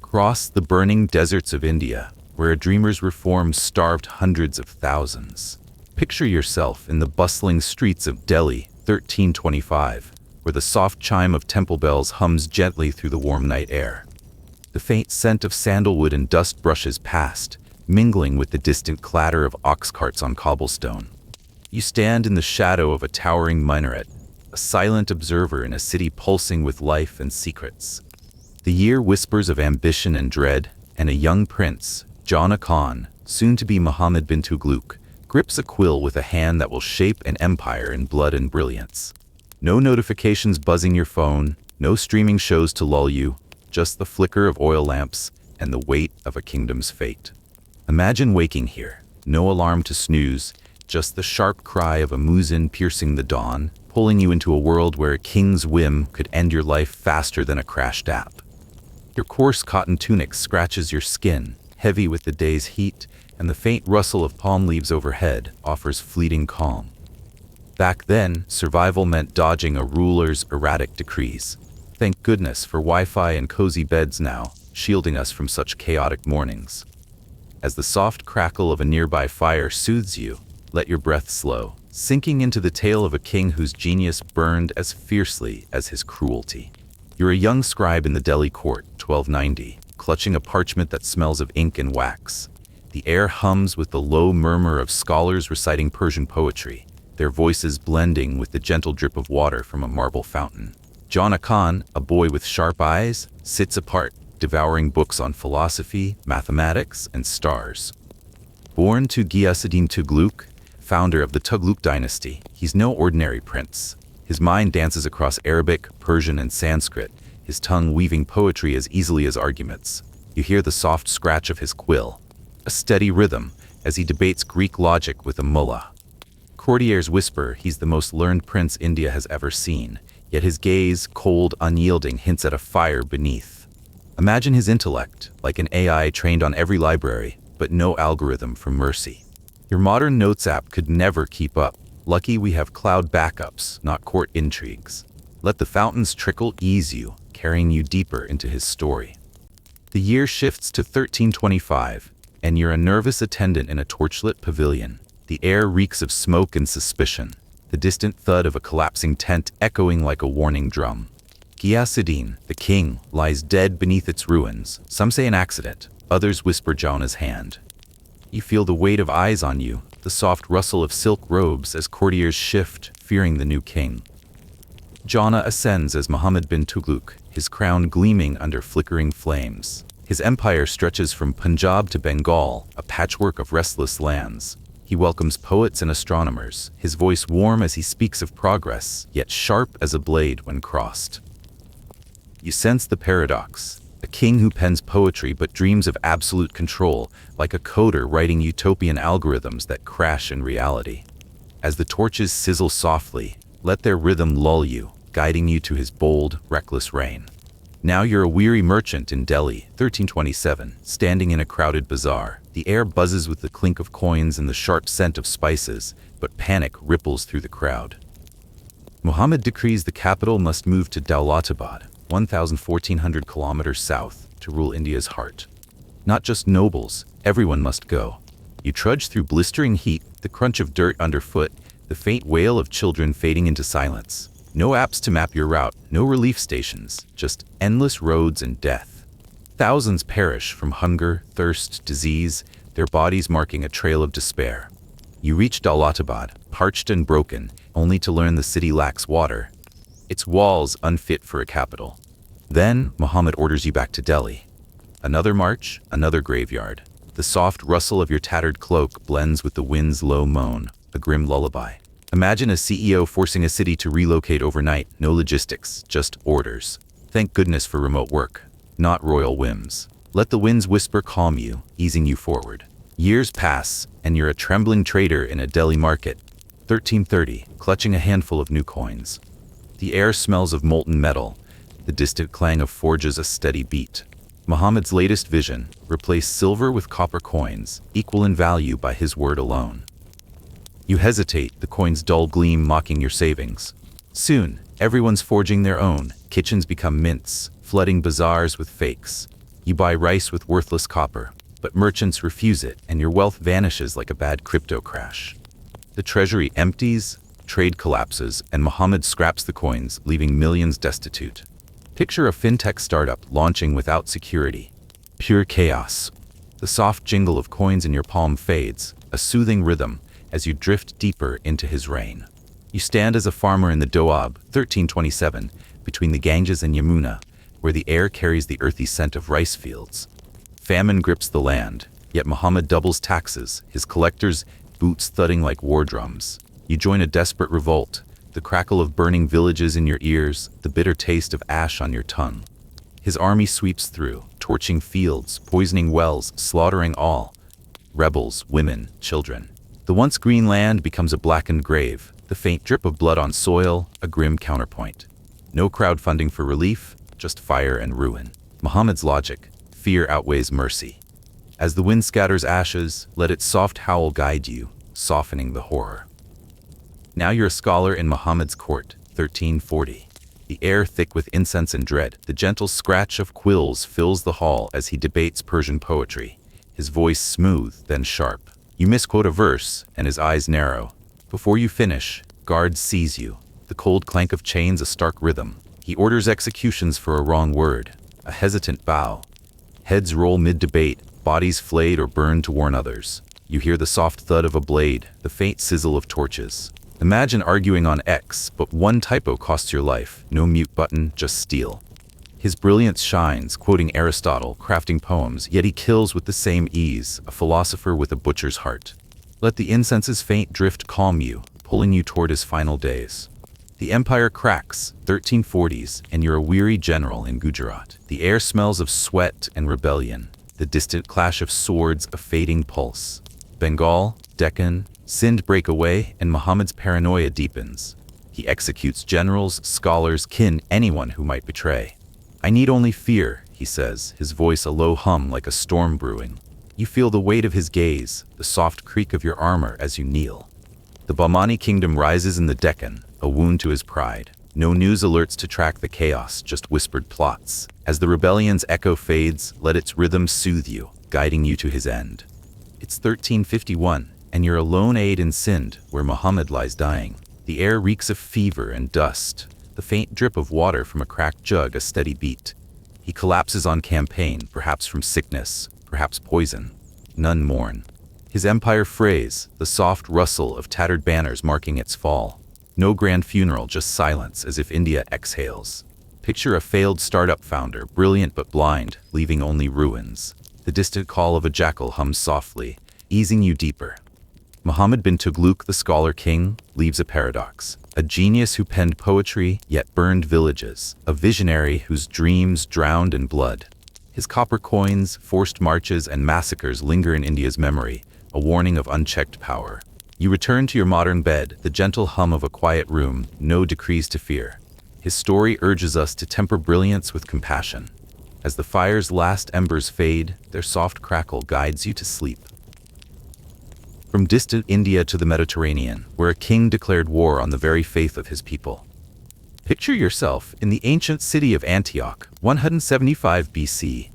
Cross the burning deserts of India, where a dreamer's reforms starved hundreds of thousands. Picture yourself in the bustling streets of Delhi, 1325, where the soft chime of temple bells hums gently through the warm night air. The faint scent of sandalwood and dust brushes past, mingling with the distant clatter of ox carts on cobblestone. You stand in the shadow of a towering minaret, a silent observer in a city pulsing with life and secrets. The year whispers of ambition and dread, and a young prince, Jana Khan, soon to be Muhammad bin Tughlaq, grips a quill with a hand that will shape an empire in blood and brilliance. No notifications buzzing your phone, no streaming shows to lull you, just the flicker of oil lamps and the weight of a kingdom's fate. Imagine waking here, no alarm to snooze, just the sharp cry of a muezzin piercing the dawn, pulling you into a world where a king's whim could end your life faster than a crashed app. Your coarse cotton tunic scratches your skin, heavy with the day's heat, and the faint rustle of palm leaves overhead offers fleeting calm. Back then, survival meant dodging a ruler's erratic decrees. Thank goodness for Wi-Fi and cozy beds now, shielding us from such chaotic mornings. As the soft crackle of a nearby fire soothes you, let your breath slow, sinking into the tale of a king whose genius burned as fiercely as his cruelty. You're a young scribe in the Delhi court, 1290, clutching a parchment that smells of ink and wax. The air hums with the low murmur of scholars reciting Persian poetry, their voices blending with the gentle drip of water from a marble fountain. Jana Khan, a boy with sharp eyes, sits apart, devouring books on philosophy, mathematics, and stars. Born to Ghiyasuddin Tughlaq, founder of the Tughlaq dynasty, he's no ordinary prince. His mind dances across Arabic, Persian, and Sanskrit, his tongue weaving poetry as easily as arguments. You hear the soft scratch of his quill, a steady rhythm, as he debates Greek logic with a mullah. Courtiers whisper he's the most learned prince India has ever seen, yet his gaze, cold, unyielding, hints at a fire beneath. Imagine his intellect, like an AI trained on every library, but no algorithm for mercy. Your modern notes app could never keep up. Lucky we have cloud backups, not court intrigues. Let the fountains trickle ease you, carrying you deeper into his story. The year shifts to 1325, and you're a nervous attendant in a torchlit pavilion. The air reeks of smoke and suspicion, the distant thud of a collapsing tent echoing like a warning drum. Ghiyasuddin, the king, lies dead beneath its ruins. Some say an accident, others whisper Jana's hand. You feel the weight of eyes on you, the soft rustle of silk robes as courtiers shift, fearing the new king. Jana ascends as Muhammad bin Tughlaq, his crown gleaming under flickering flames. His empire stretches from Punjab to Bengal, a patchwork of restless lands. He welcomes poets and astronomers, his voice warm as he speaks of progress, yet sharp as a blade when crossed. You sense the paradox, a king who pens poetry but dreams of absolute control, like a coder writing utopian algorithms that crash in reality. As the torches sizzle softly, let their rhythm lull you, guiding you to his bold, reckless reign. Now you're a weary merchant in Delhi, 1327, standing in a crowded bazaar. The air buzzes with the clink of coins and the sharp scent of spices, but panic ripples through the crowd. Muhammad decrees the capital must move to Daulatabad, 1,400 kilometers south, to rule India's heart. Not just nobles, everyone must go. You trudge through blistering heat, the crunch of dirt underfoot, the faint wail of children fading into silence. No apps to map your route, no relief stations, just endless roads and death. Thousands perish from hunger, thirst, disease, their bodies marking a trail of despair. You reach Daulatabad, parched and broken, only to learn the city lacks water, its walls unfit for a capital. Then, Muhammad orders you back to Delhi. Another march, another graveyard. The soft rustle of your tattered cloak blends with the wind's low moan, a grim lullaby. Imagine a CEO forcing a city to relocate overnight, no logistics, just orders. Thank goodness for remote work, not royal whims. Let the wind's whisper calm you, easing you forward. Years pass, and you're a trembling trader in a Delhi market, 1330, clutching a handful of new coins. The air smells of molten metal, The distant clang of forges a steady beat. Muhammad's latest vision: replace silver with copper coins, equal in value by his word alone. You hesitate, the coin's dull gleam mocking your savings. Soon, everyone's forging their own. Kitchens become mints, flooding bazaars with fakes. You buy rice with worthless copper, but merchants refuse it, and your wealth vanishes like a bad crypto crash. The treasury empties, trade collapses, and Muhammad scraps the coins, leaving millions destitute. Picture a fintech startup launching without security. Pure chaos. The soft jingle of coins in your palm fades, a soothing rhythm, as you drift deeper into his reign. You stand as a farmer in the Doab, 1327, between the Ganges and Yamuna, where the air carries the earthy scent of rice fields. Famine grips the land, yet Muhammad doubles taxes, his collectors' boots thudding like war drums. You join a desperate revolt, the crackle of burning villages in your ears, the bitter taste of ash on your tongue. His army sweeps through, torching fields, poisoning wells, slaughtering all. Rebels, women, children. The once green land becomes a blackened grave, the faint drip of blood on soil, a grim counterpoint. No crowdfunding for relief, just fire and ruin. Muhammad's logic: fear outweighs mercy. As the wind scatters ashes, let its soft howl guide you, softening the horror. Now you're a scholar in Muhammad's court, 1340. The air thick with incense and dread, the gentle scratch of quills fills the hall as he debates Persian poetry, his voice smooth, then sharp. You misquote a verse, and his eyes narrow. Before you finish, guards seize you, the cold clank of chains a stark rhythm. He orders executions for a wrong word, a hesitant bow. Heads roll mid-debate, bodies flayed or burned to warn others. You hear the soft thud of a blade, the faint sizzle of torches. Imagine arguing on X, but one typo costs your life. No mute button, just steel. His brilliance shines, quoting Aristotle, crafting poems, yet he kills with the same ease, a philosopher with a butcher's heart. Let the incense's faint drift calm you, pulling you toward his final days. The empire cracks, 1340s, and you're a weary general in Gujarat. The air smells of sweat and rebellion, the distant clash of swords a fading pulse. Bengal, Deccan, Sindh break away, and Muhammad's paranoia deepens. He executes generals, scholars, kin, anyone who might betray. I need only fear, he says, his voice a low hum like a storm brewing. You feel the weight of his gaze, the soft creak of your armor as you kneel. The Bahmani kingdom rises in the Deccan, a wound to his pride. No news alerts to track the chaos, just whispered plots. As the rebellion's echo fades, let its rhythm soothe you, guiding you to his end. It's 1351, and you're a lone aide in Sindh, where Muhammad lies dying. The air reeks of fever and dust, the faint drip of water from a cracked jug a steady beat. He collapses on campaign, perhaps from sickness, perhaps poison. None mourn. His empire frays, the soft rustle of tattered banners marking its fall. No grand funeral, just silence, as if India exhales. Picture a failed startup founder, brilliant but blind, leaving only ruins. The distant call of a jackal hums softly, easing you deeper. Muhammad bin Tughlaq, the scholar king, leaves a paradox. A genius who penned poetry, yet burned villages. A visionary whose dreams drowned in blood. His copper coins, forced marches, and massacres linger in India's memory, a warning of unchecked power. You return to your modern bed, the gentle hum of a quiet room, no decrees to fear. His story urges us to temper brilliance with compassion. As the fire's last embers fade, their soft crackle guides you to sleep. From distant India to the Mediterranean, where a king declared war on the very faith of his people. Picture yourself in the ancient city of Antioch, 175 BC,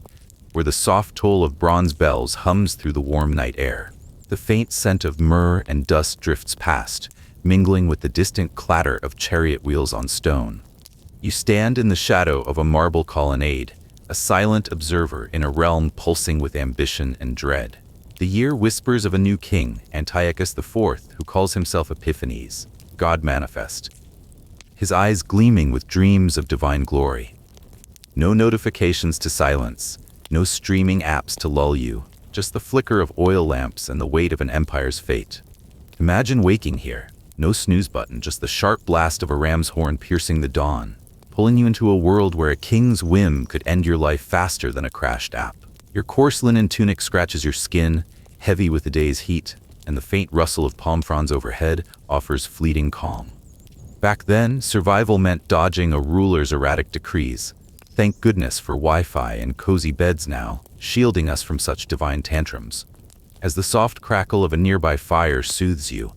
where the soft toll of bronze bells hums through the warm night air. The faint scent of myrrh and dust drifts past, mingling with the distant clatter of chariot wheels on stone. You stand in the shadow of a marble colonnade, a silent observer in a realm pulsing with ambition and dread. The year whispers of a new king, Antiochus IV, who calls himself Epiphanes, God manifest. His eyes gleaming with dreams of divine glory. No notifications to silence, no streaming apps to lull you, just the flicker of oil lamps and the weight of an empire's fate. Imagine waking here, no snooze button, just the sharp blast of a ram's horn piercing the dawn, pulling you into a world where a king's whim could end your life faster than a crashed app. Your coarse linen tunic scratches your skin, heavy with the day's heat, and the faint rustle of palm fronds overhead offers fleeting calm. Back then, survival meant dodging a ruler's erratic decrees, Thank goodness for Wi-Fi and cozy beds now, shielding us from such divine tantrums. As the soft crackle of a nearby fire soothes you,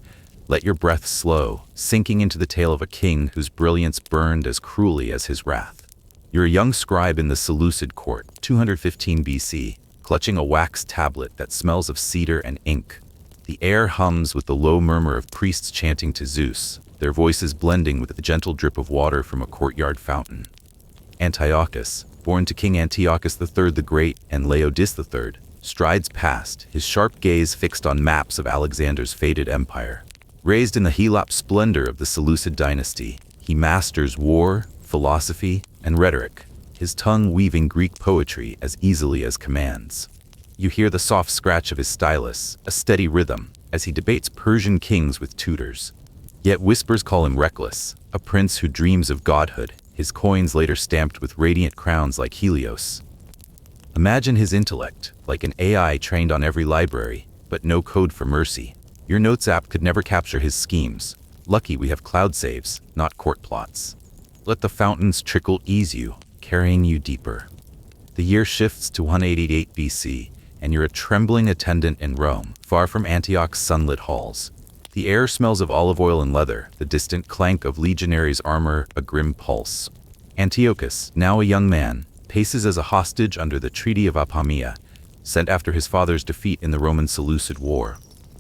let your breath slow, sinking into the tale of a king whose brilliance burned as cruelly as his wrath. You're a young scribe in the Seleucid court, 215 BC, clutching a wax tablet that smells of cedar and ink. The air hums with the low murmur of priests chanting to Zeus, their voices blending with the gentle drip of water from a courtyard fountain. Antiochus, born to King Antiochus III the Great and Laodice III, strides past, his sharp gaze fixed on maps of Alexander's fated empire. Raised in the Helot splendor of the Seleucid dynasty, he masters war, philosophy, and rhetoric, his tongue weaving Greek poetry as easily as commands. You hear the soft scratch of his stylus, a steady rhythm, as he debates Persian kings with tutors. Yet whispers call him reckless, a prince who dreams of godhood, his coins later stamped with radiant crowns like Helios. Imagine his intellect, like an AI trained on every library, but no code for mercy. Your Notes app could never capture his schemes. Lucky we have cloud saves, not court plots. Let the fountain's trickle ease you, carrying you deeper. The year shifts to 188 BC, and you're a trembling attendant in Rome, far from Antioch's sunlit halls. The air smells of olive oil and leather, the distant clank of legionaries' armor a grim pulse. Antiochus, now a young man, paces as a hostage under the Treaty of Apamea, sent after his father's defeat in the Roman Seleucid War.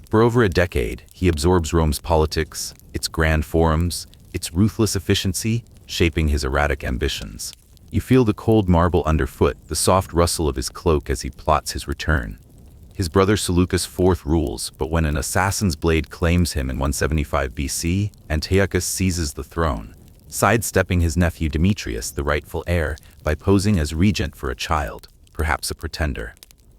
For over a decade, he absorbs Rome's politics, its grand forums, its ruthless efficiency, shaping his erratic ambitions. You feel the cold marble underfoot, the soft rustle of his cloak as he plots his return. His brother Seleucus IV rules, but when an assassin's blade claims him in 175 BC, Antiochus seizes the throne, sidestepping his nephew Demetrius, the rightful heir, by posing as regent for a child, perhaps a pretender.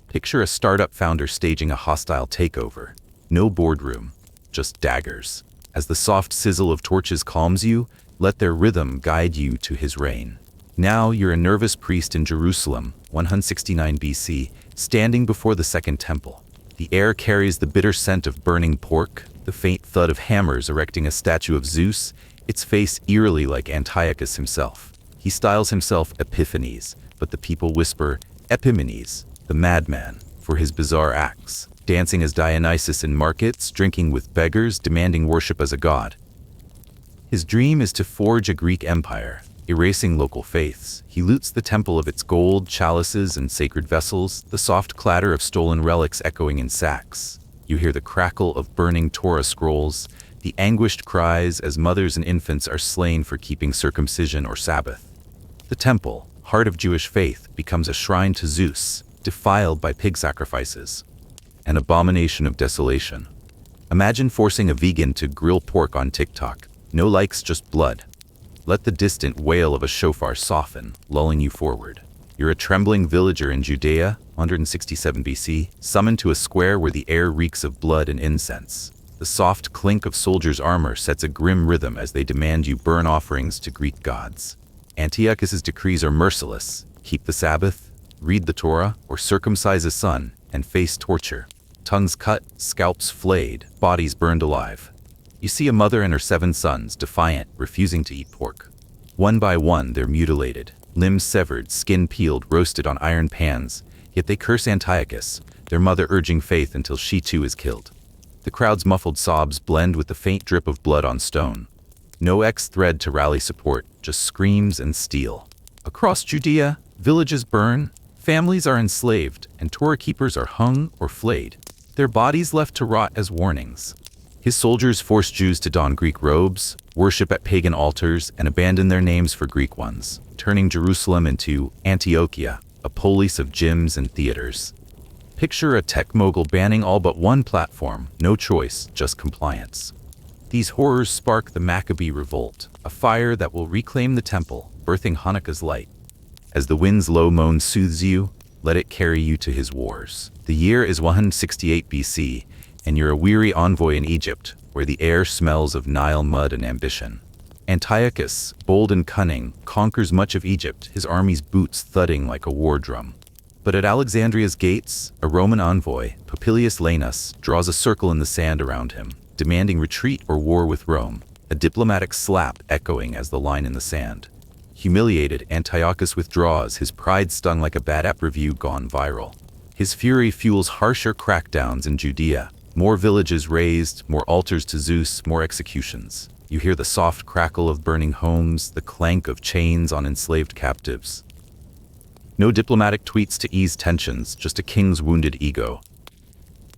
Picture a startup founder staging a hostile takeover. No boardroom, just daggers. As the soft sizzle of torches calms you, let their rhythm guide you to his reign. Now you're a nervous priest in Jerusalem, 169 BC, standing before the Second Temple. The air carries the bitter scent of burning pork, the faint thud of hammers erecting a statue of Zeus, its face eerily like Antiochus himself. He styles himself Epiphanes, but the people whisper Epimenes, the madman, for his bizarre acts. Dancing as Dionysus in markets, drinking with beggars, demanding worship as a god. His dream is to forge a Greek empire, erasing local faiths. He loots the temple of its gold, chalices, and sacred vessels, the soft clatter of stolen relics echoing in sacks. You hear the crackle of burning Torah scrolls, the anguished cries as mothers and infants are slain for keeping circumcision or Sabbath. The temple, heart of Jewish faith, becomes a shrine to Zeus, defiled by pig sacrifices. An abomination of desolation. Imagine forcing a vegan to grill pork on TikTok. No likes, just blood. Let the distant wail of a shofar soften, lulling you forward. You're a trembling villager in Judea, 167 BC, summoned to a square where the air reeks of blood and incense. The soft clink of soldiers' armor sets a grim rhythm as they demand you burn offerings to Greek gods. Antiochus's decrees are merciless. Keep the Sabbath, read the Torah, or circumcise a son and face torture. Tongues cut, scalps flayed, bodies burned alive. You see a mother and her 7 sons, defiant, refusing to eat pork. One by one, they're mutilated, limbs severed, skin peeled, roasted on iron pans, yet they curse Antiochus, their mother urging faith until she too is killed. The crowd's muffled sobs blend with the faint drip of blood on stone. No X-thread to rally support, just screams and steel. Across Judea, villages burn, families are enslaved, and Torah keepers are hung or flayed, their bodies left to rot as warnings. His soldiers force Jews to don Greek robes, worship at pagan altars, and abandon their names for Greek ones, turning Jerusalem into Antiochia, a polis of gyms and theaters. Picture a tech mogul banning all but one platform, no choice, just compliance. These horrors spark the Maccabee Revolt, a fire that will reclaim the temple, birthing Hanukkah's light. As the wind's low moan soothes you, let it carry you to his wars. The year is 168 BC, and you're a weary envoy in Egypt, where the air smells of Nile mud and ambition. Antiochus, bold and cunning, conquers much of Egypt, his army's boots thudding like a war drum. But at Alexandria's gates, a Roman envoy, Popilius Laenas, draws a circle in the sand around him, demanding retreat or war with Rome, a diplomatic slap echoing as the line in the sand. Humiliated, Antiochus withdraws, his pride stung like a bad app review gone viral. His fury fuels harsher crackdowns in Judea. More villages razed, more altars to Zeus, more executions. You hear the soft crackle of burning homes, the clank of chains on enslaved captives. No diplomatic tweets to ease tensions, just a king's wounded ego.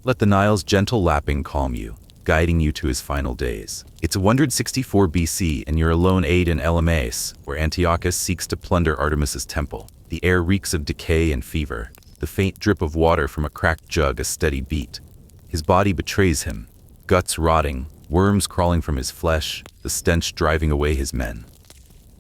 Let the Nile's gentle lapping calm you, guiding you to his final days. It's 164 BC, and you're alone aid in Elymais, where Antiochus seeks to plunder Artemis's temple. The air reeks of decay and fever, the faint drip of water from a cracked jug a steady beat. His body betrays him, guts rotting, worms crawling from his flesh, the stench driving away his men.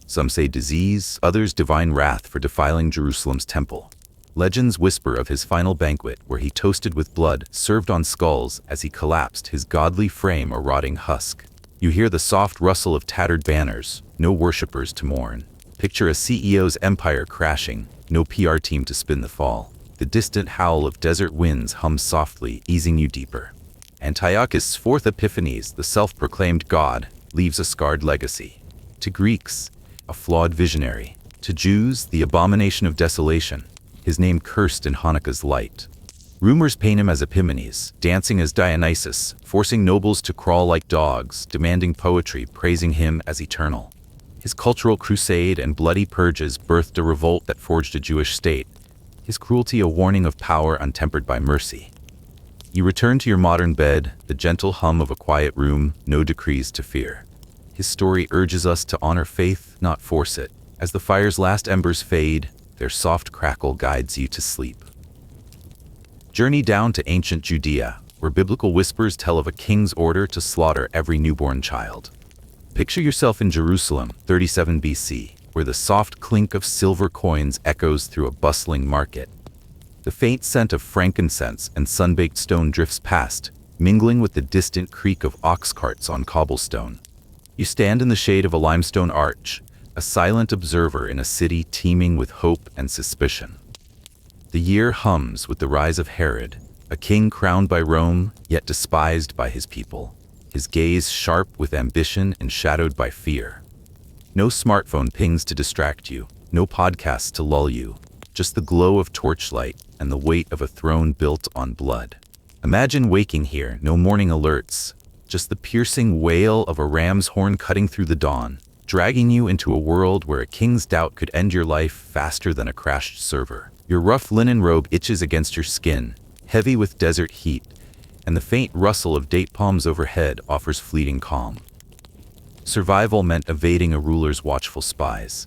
Some say disease, others divine wrath for defiling Jerusalem's temple. Legends whisper of his final banquet, where he toasted with blood served on skulls as he collapsed, his godly frame a rotting husk. You hear the soft rustle of tattered banners, no worshippers to mourn. Picture a CEO's empire crashing, no PR team to spin the fall. The distant howl of desert winds hums softly, easing you deeper. Antiochus' fourth Epiphanes, the self-proclaimed god, leaves a scarred legacy. To Greeks, a flawed visionary. To Jews, the abomination of desolation, his name cursed in Hanukkah's light. Rumors paint him as Epimanes, dancing as Dionysus, forcing nobles to crawl like dogs, demanding poetry, praising him as eternal. His cultural crusade and bloody purges birthed a revolt that forged a Jewish state, his cruelty a warning of power untempered by mercy. You return to your modern bed, the gentle hum of a quiet room, no decrees to fear. His story urges us to honor faith, not force it. As the fire's last embers fade, their soft crackle guides you to sleep. Journey down to ancient Judea, where biblical whispers tell of a king's order to slaughter every newborn child. Picture yourself in Jerusalem, 37 BC, where the soft clink of silver coins echoes through a bustling market. The faint scent of frankincense and sun-baked stone drifts past, mingling with the distant creak of ox carts on cobblestone. You stand in the shade of a limestone arch, a silent observer in a city teeming with hope and suspicion. The year hums with the rise of Herod, a king crowned by Rome, yet despised by his people. His gaze sharp with ambition and shadowed by fear. No smartphone pings to distract you, no podcasts to lull you, just the glow of torchlight and the weight of a throne built on blood. Imagine waking here, no morning alerts, just the piercing wail of a ram's horn cutting through the dawn, dragging you into a world where a king's doubt could end your life faster than a crashed server. Your rough linen robe itches against your skin, heavy with desert heat, and the faint rustle of date palms overhead offers fleeting calm. Survival meant evading a ruler's watchful spies.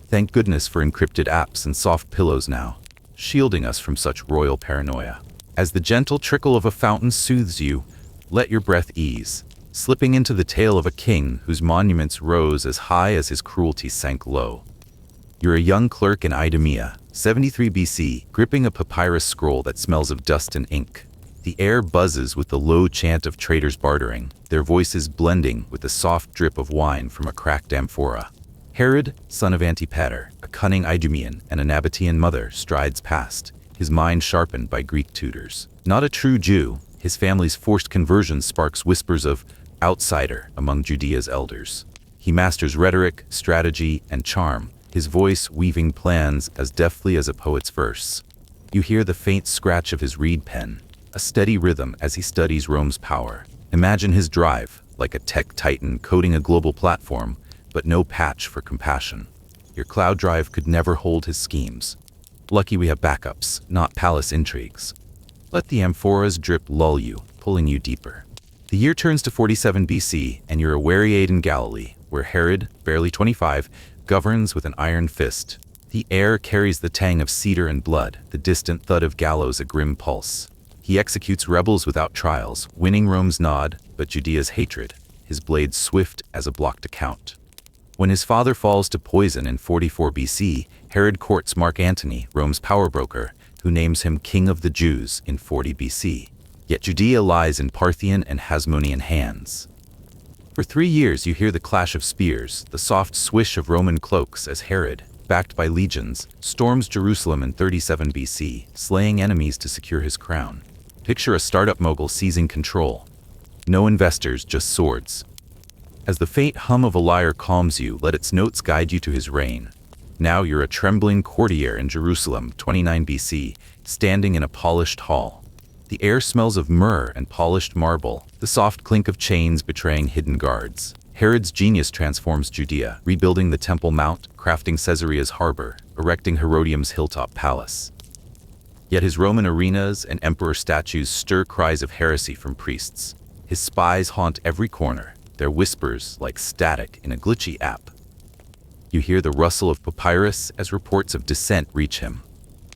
Thank goodness for encrypted apps and soft pillows now, shielding us from such royal paranoia. As the gentle trickle of a fountain soothes you, let your breath ease, slipping into the tale of a king whose monuments rose as high as his cruelty sank low. You're a young clerk in Idumea, 73 BC, gripping a papyrus scroll that smells of dust and ink. The air buzzes with the low chant of traders bartering, their voices blending with the soft drip of wine from a cracked amphora. Herod, son of Antipater, a cunning Idumean and a Nabatean mother, strides past, his mind sharpened by Greek tutors. Not a true Jew, his family's forced conversion sparks whispers of outsider among Judea's elders. He masters rhetoric, strategy, and charm, his voice weaving plans as deftly as a poet's verse. You hear the faint scratch of his reed pen, a steady rhythm as he studies Rome's power. Imagine his drive, like a tech titan coding a global platform, but no patch for compassion. Your cloud drive could never hold his schemes. Lucky we have backups, not palace intrigues. Let the amphora's drip lull you, pulling you deeper. The year turns to 47 BC, and you're a weary aid in Galilee, where Herod, barely 25, governs with an iron fist. The air carries the tang of cedar and blood, the distant thud of gallows a grim pulse. He executes rebels without trials, winning Rome's nod, but Judea's hatred, his blade swift as a blocked account. When his father falls to poison in 44 BC, Herod courts Mark Antony, Rome's power broker, who names him King of the Jews in 40 BC. Yet Judea lies in Parthian and Hasmonean hands. For 3 years you hear the clash of spears, the soft swish of Roman cloaks as Herod, backed by legions, storms Jerusalem in 37 BC, slaying enemies to secure his crown. Picture a startup mogul seizing control. No investors, just swords. As the faint hum of a lyre calms you, let its notes guide you to his reign. Now you're a trembling courtier in Jerusalem, 29 BC, standing in a polished hall. The air smells of myrrh and polished marble, the soft clink of chains betraying hidden guards. Herod's genius transforms Judea, rebuilding the Temple Mount, crafting Caesarea's harbor, erecting Herodium's hilltop palace. Yet his Roman arenas and emperor statues stir cries of heresy from priests. His spies haunt every corner, their whispers like static in a glitchy app. You hear the rustle of papyrus as reports of dissent reach him.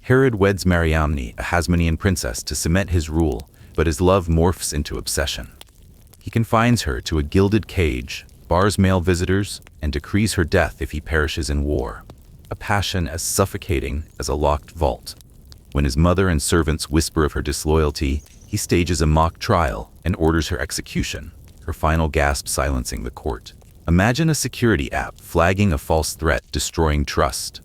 Herod weds Mariamne, a Hasmonean princess, to cement his rule, but his love morphs into obsession. He confines her to a gilded cage, bars male visitors, and decrees her death if he perishes in war. A passion as suffocating as a locked vault. When his mother and servants whisper of her disloyalty, he stages a mock trial and orders her execution, her final gasp silencing the court. Imagine a security app flagging a false threat, destroying trust.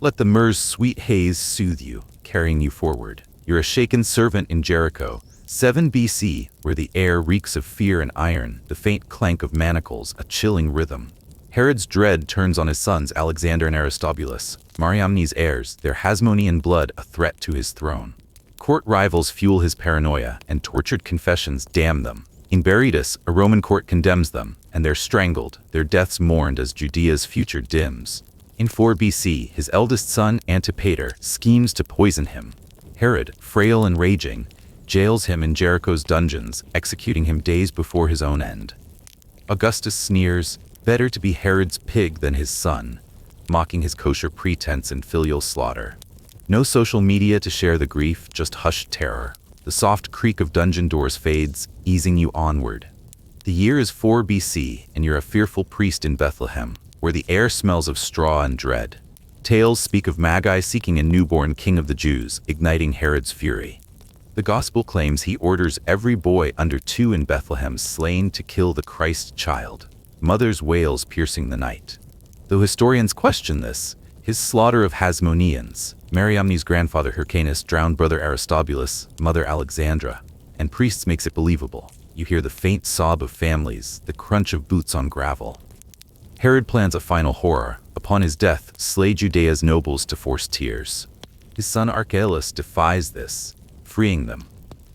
Let the myrrh's sweet haze soothe you, carrying you forward. You're a shaken servant in Jericho, 7 BC, where the air reeks of fear and iron, the faint clank of manacles, a chilling rhythm. Herod's dread turns on his sons Alexander and Aristobulus, Mariamne's heirs, their Hasmonean blood a threat to his throne. Court rivals fuel his paranoia, and tortured confessions damn them. In Berytus, a Roman court condemns them, and they're strangled, their deaths mourned as Judea's future dims. In 4 BC, his eldest son, Antipater, schemes to poison him. Herod, frail and raging, jails him in Jericho's dungeons, executing him days before his own end. Augustus sneers, better to be Herod's pig than his son, mocking his kosher pretense and filial slaughter. No social media to share the grief, just hushed terror. The soft creak of dungeon doors fades, easing you onward. The year is 4 BC, and you're a fearful priest in Bethlehem, where the air smells of straw and dread. Tales speak of Magi seeking a newborn king of the Jews, igniting Herod's fury. The gospel claims he orders every boy under 2 in Bethlehem slain to kill the Christ child. Mothers' wails piercing the night. Though historians question this, his slaughter of Hasmoneans, Mariamne's grandfather Hyrcanus drowned brother Aristobulus, mother Alexandra, and priests makes it believable. You hear the faint sob of families, the crunch of boots on gravel. Herod plans a final horror. Upon his death, slay Judea's nobles to force tears. His son Archelaus defies this, freeing them.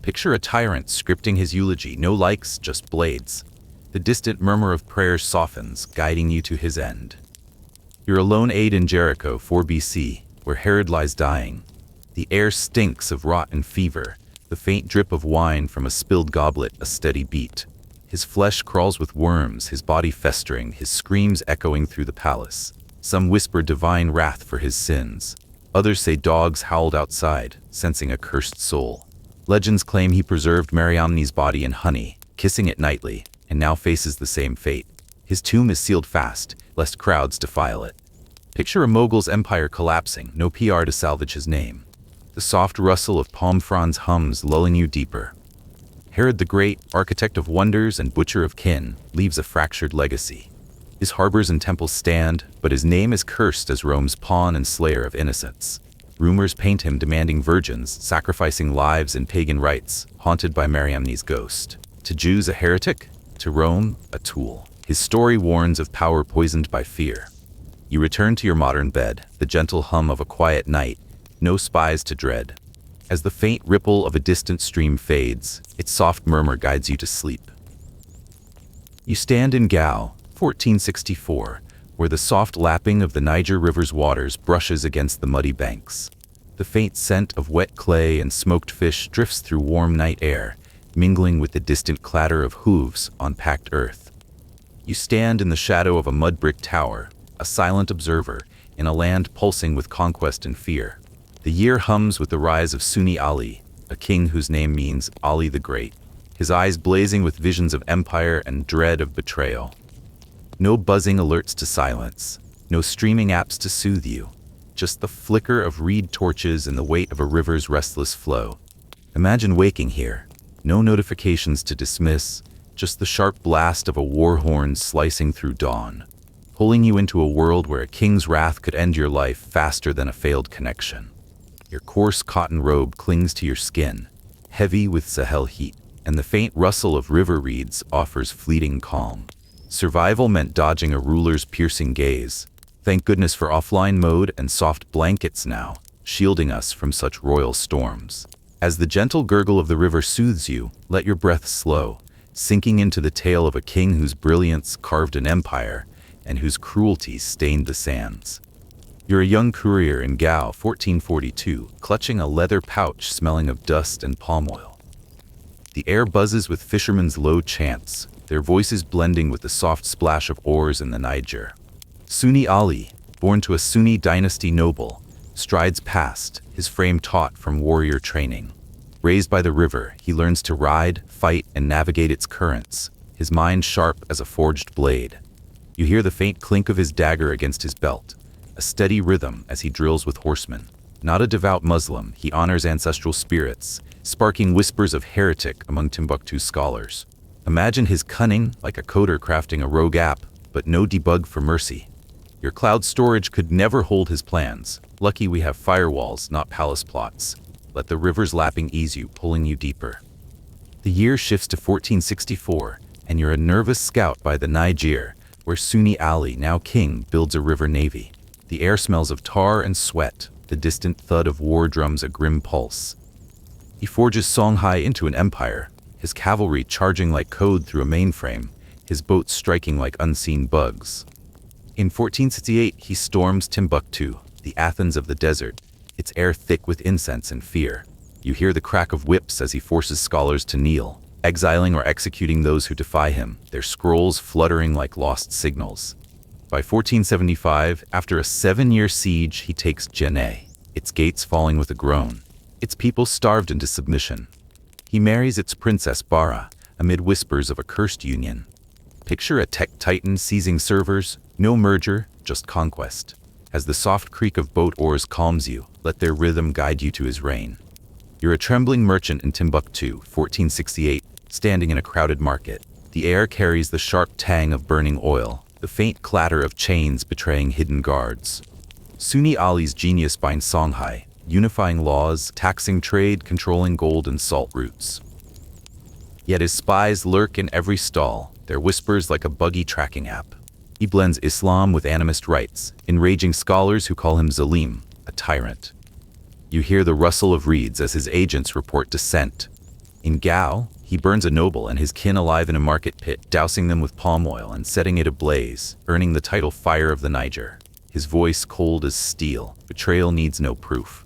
Picture a tyrant scripting his eulogy, no likes, just blades. The distant murmur of prayers softens, guiding you to his end. You're a lone aide in Jericho, 4 BC, where Herod lies dying. The air stinks of rot and fever, the faint drip of wine from a spilled goblet a steady beat. His flesh crawls with worms, his body festering, his screams echoing through the palace. Some whisper divine wrath for his sins. Others say dogs howled outside, sensing a cursed soul. Legends claim he preserved Mariamne's body in honey, kissing it nightly, and now faces the same fate. His tomb is sealed fast, lest crowds defile it. Picture a mogul's empire collapsing, no PR to salvage his name. The soft rustle of palm fronds hums, lulling you deeper. Herod the Great, architect of wonders and butcher of kin, leaves a fractured legacy. His harbors and temples stand, but his name is cursed as Rome's pawn and slayer of innocents. Rumors paint him demanding virgins, sacrificing lives in pagan rites, haunted by Mariamne's ghost. To Jews a heretic, to Rome a tool. His story warns of power poisoned by fear. You return to your modern bed, the gentle hum of a quiet night, no spies to dread. As the faint ripple of a distant stream fades, its soft murmur guides you to sleep. You stand in Gao, 1464, where the soft lapping of the Niger River's waters brushes against the muddy banks. The faint scent of wet clay and smoked fish drifts through warm night air, mingling with the distant clatter of hooves on packed earth. You stand in the shadow of a mud-brick tower, a silent observer, in a land pulsing with conquest and fear. The year hums with the rise of Sunni Ali, a king whose name means Ali the Great, his eyes blazing with visions of empire and dread of betrayal. No buzzing alerts to silence, no streaming apps to soothe you, just the flicker of reed torches and the weight of a river's restless flow. Imagine waking here, no notifications to dismiss, just the sharp blast of a war horn slicing through dawn, pulling you into a world where a king's wrath could end your life faster than a failed connection. Your coarse cotton robe clings to your skin, heavy with Sahel heat, and the faint rustle of river reeds offers fleeting calm. Survival meant dodging a ruler's piercing gaze. Thank goodness for offline mode and soft blankets now, shielding us from such royal storms. As the gentle gurgle of the river soothes you, let your breath slow, sinking into the tale of a king whose brilliance carved an empire and whose cruelty stained the sands. You're a young courier in Gao, 1442, clutching a leather pouch smelling of dust and palm oil. The air buzzes with fishermen's low chants, their voices blending with the soft splash of oars in the Niger. Sunni Ali, born to a Sunni dynasty noble, strides past, his frame taut from warrior training. Raised by the river, he learns to ride, fight, and navigate its currents, his mind sharp as a forged blade. You hear the faint clink of his dagger against his belt, a steady rhythm as he drills with horsemen. Not a devout Muslim, he honors ancestral spirits, sparking whispers of heretic among Timbuktu scholars. Imagine his cunning, like a coder crafting a rogue app, but no debug for mercy. Your cloud storage could never hold his plans. Lucky we have firewalls, not palace plots. Let the river's lapping ease you, pulling you deeper. The year shifts to 1464, and you're a nervous scout by the Niger, where Sunni Ali, now king, builds a river navy. The air smells of tar and sweat, the distant thud of war drums a grim pulse. He forges Songhai into an empire, his cavalry charging like code through a mainframe, his boats striking like unseen bugs. In 1468, he storms Timbuktu, the Athens of the desert, its air thick with incense and fear. You hear the crack of whips as he forces scholars to kneel, exiling or executing those who defy him, their scrolls fluttering like lost signals. By 1475, after a 7-year siege, he takes Jenne, its gates falling with a groan, its people starved into submission. He marries its princess Bara, amid whispers of a cursed union. Picture a tech titan seizing servers, no merger, just conquest. As the soft creak of boat oars calms you, let their rhythm guide you to his reign. You're a trembling merchant in Timbuktu, 1468, standing in a crowded market. The air carries the sharp tang of burning oil, the faint clatter of chains betraying hidden guards. Sunni Ali's genius binds Songhai, unifying laws, taxing trade, controlling gold and salt routes. Yet his spies lurk in every stall, their whispers like a buggy tracking app. He blends Islam with animist rites, enraging scholars who call him Zalim, a tyrant. You hear the rustle of reeds as his agents report dissent. In Gao, he burns a noble and his kin alive in a market pit, dousing them with palm oil and setting it ablaze, earning the title Fire of the Niger. His voice cold as steel, betrayal needs no proof.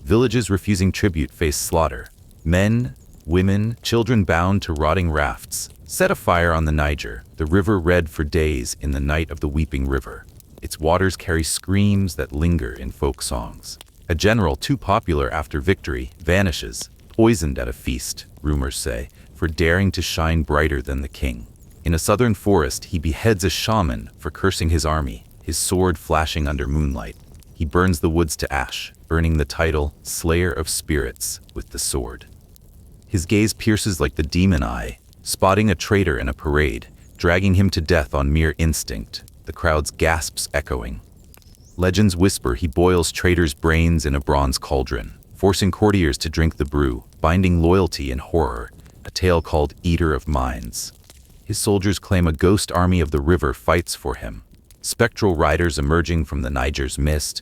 Villages refusing tribute face slaughter. Men, women, children bound to rotting rafts. Set a fire on the Niger, the river red for days in the night of the weeping river. Its waters carry screams that linger in folk songs. A general too popular after victory vanishes, poisoned at a feast, rumors say, for daring to shine brighter than the king. In a southern forest, he beheads a shaman for cursing his army, his sword flashing under moonlight. He burns the woods to ash, earning the title Slayer of Spirits with the sword. His gaze pierces like the demon eye, spotting a traitor in a parade, dragging him to death on mere instinct, the crowd's gasps echoing. Legends whisper he boils traitors' brains in a bronze cauldron, forcing courtiers to drink the brew, binding loyalty in horror, a tale called Eater of Minds. His soldiers claim a ghost army of the river fights for him, spectral riders emerging from the Niger's mist,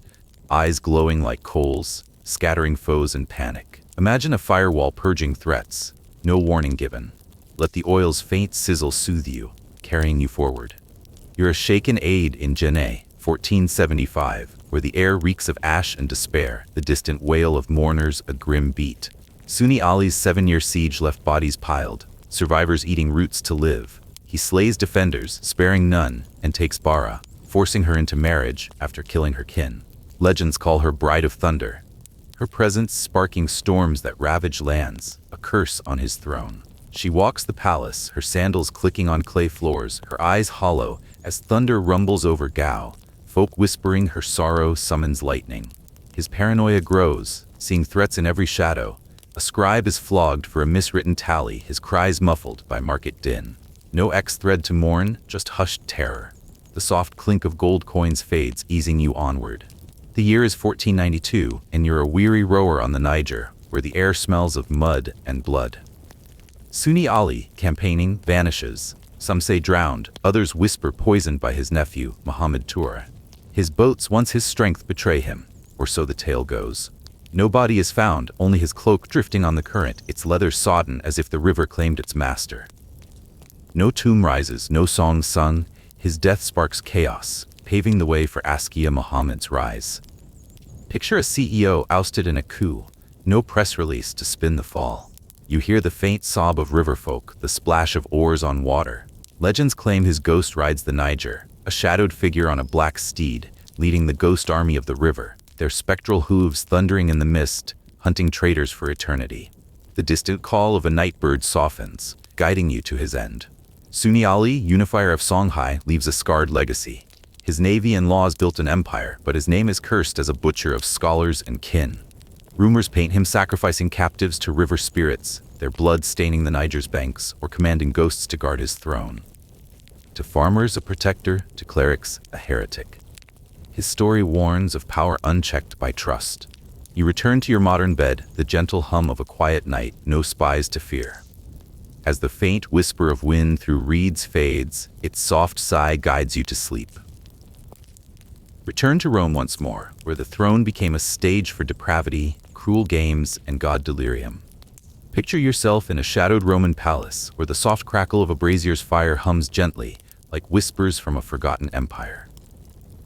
eyes glowing like coals, scattering foes in panic. Imagine a firewall purging threats, no warning given. Let the oil's faint sizzle soothe you, carrying you forward. You're a shaken aide in Jenne, 1475, where the air reeks of ash and despair, the distant wail of mourners a grim beat. Sunni Ali's 7-year siege left bodies piled, survivors eating roots to live. He slays defenders, sparing none, and takes Bara, forcing her into marriage after killing her kin. Legends call her Bride of Thunder, her presence sparking storms that ravage lands, a curse on his throne. She walks the palace, her sandals clicking on clay floors, her eyes hollow as thunder rumbles over Gao, folk whispering her sorrow summons lightning. His paranoia grows, seeing threats in every shadow. A scribe is flogged for a miswritten tally, his cries muffled by market din. No X thread to mourn, just hushed terror. The soft clink of gold coins fades, easing you onward. The year is 1492, and you're a weary rower on the Niger, where the air smells of mud and blood. Sunni Ali, campaigning, vanishes, Some say drowned, others whisper poisoned by his nephew, Muhammad Tur. His boats once his strength betray him, or so the tale goes. No body is found, only his cloak drifting on the current, its leather sodden as if the river claimed its master. No tomb rises, no song sung, his death sparks chaos, paving the way for Askia Muhammad's rise. Picture a CEO ousted in a coup, no press release to spin the fall. You hear the faint sob of riverfolk, the splash of oars on water. Legends claim his ghost rides the Niger, a shadowed figure on a black steed, leading the ghost army of the river, their spectral hooves thundering in the mist, hunting traitors for eternity. The distant call of a nightbird softens, guiding you to his end. Sunni Ali, unifier of Songhai, leaves a scarred legacy. His navy and laws built an empire, but his name is cursed as a butcher of scholars and kin. Rumors paint him sacrificing captives to river spirits, their blood staining the Niger's banks, or commanding ghosts to guard his throne. To farmers, a protector, to clerics, a heretic. His story warns of power unchecked by trust. You return to your modern bed, the gentle hum of a quiet night, no spies to fear. As the faint whisper of wind through reeds fades, its soft sigh guides you to sleep. Return to Rome once more, where the throne became a stage for depravity, cruel games, and god delirium. Picture yourself in a shadowed Roman palace, where the soft crackle of a brazier's fire hums gently, like whispers from a forgotten empire.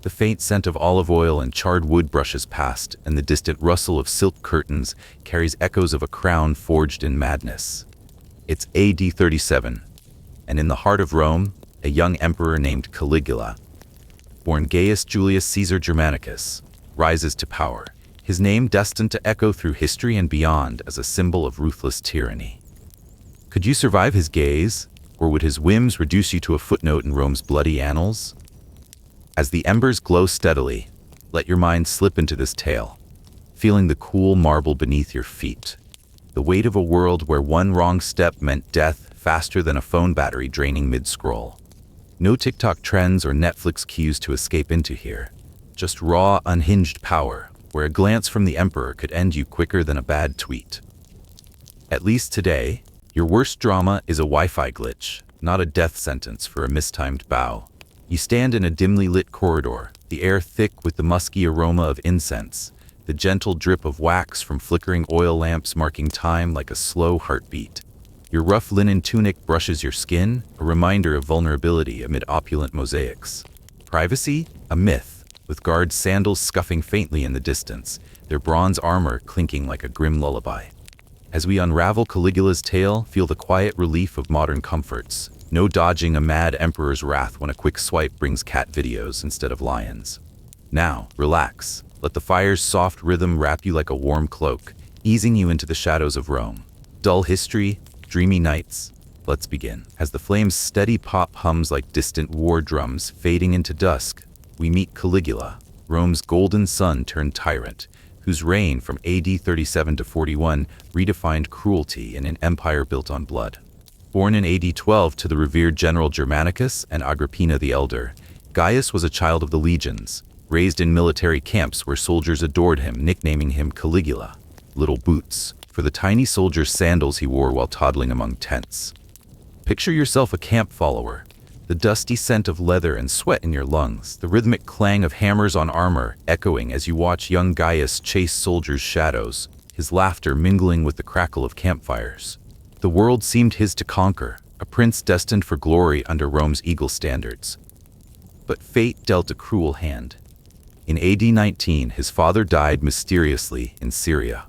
The faint scent of olive oil and charred wood brushes past, and the distant rustle of silk curtains carries echoes of a crown forged in madness. It's AD 37, and in the heart of Rome, a young emperor named Caligula, born Gaius Julius Caesar Germanicus, rises to power, his name destined to echo through history and beyond as a symbol of ruthless tyranny. Could you survive his gaze, or would his whims reduce you to a footnote in Rome's bloody annals? As the embers glow steadily, let your mind slip into this tale, feeling the cool marble beneath your feet. The weight of a world where one wrong step meant death faster than a phone battery draining mid-scroll. No TikTok trends or Netflix cues to escape into here. Just raw, unhinged power, where a glance from the emperor could end you quicker than a bad tweet. At least today, your worst drama is a Wi-Fi glitch, not a death sentence for a mistimed bow. You stand in a dimly lit corridor, the air thick with the musky aroma of incense, the gentle drip of wax from flickering oil lamps marking time like a slow heartbeat. Your rough linen tunic brushes your skin, a reminder of vulnerability amid opulent mosaics. Privacy? A myth, with guards' sandals scuffing faintly in the distance, their bronze armor clinking like a grim lullaby. As we unravel Caligula's tale, feel the quiet relief of modern comforts. No dodging a mad emperor's wrath when a quick swipe brings cat videos instead of lions. Now, relax. Let the fire's soft rhythm wrap you like a warm cloak, easing you into the shadows of Rome. Dull history, dreamy nights. Let's begin. As the flame's steady pop hums like distant war drums fading into dusk, we meet Caligula, Rome's golden sun turned tyrant, whose reign from AD 37 to 41 redefined cruelty in an empire built on blood. Born in AD 12 to the revered general Germanicus and Agrippina the Elder, Gaius was a child of the legions, raised in military camps where soldiers adored him, nicknaming him Caligula, Little Boots, for the tiny soldier's sandals he wore while toddling among tents. Picture yourself a camp follower, the dusty scent of leather and sweat in your lungs, the rhythmic clang of hammers on armor echoing as you watch young Gaius chase soldiers' shadows, his laughter mingling with the crackle of campfires. The world seemed his to conquer, a prince destined for glory under Rome's eagle standards. But fate dealt a cruel hand. In AD 19, his father died mysteriously in Syria,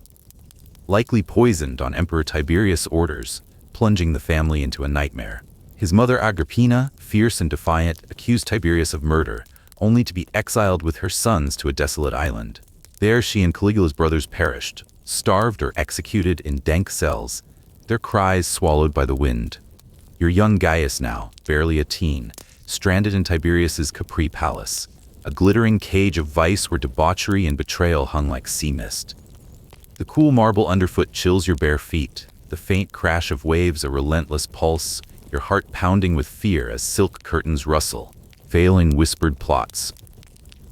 likely poisoned on Emperor Tiberius' orders, plunging the family into a nightmare. His mother Agrippina, fierce and defiant, accused Tiberius of murder, only to be exiled with her sons to a desolate island. There she and Caligula's brothers perished, starved or executed in dank cells, their cries swallowed by the wind. Your young Gaius now, barely a teen, stranded in Tiberius's Capri palace, a glittering cage of vice where debauchery and betrayal hung like sea mist. The cool marble underfoot chills your bare feet, the faint crash of waves a relentless pulse, your heart pounding with fear as silk curtains rustle, veiling whispered plots.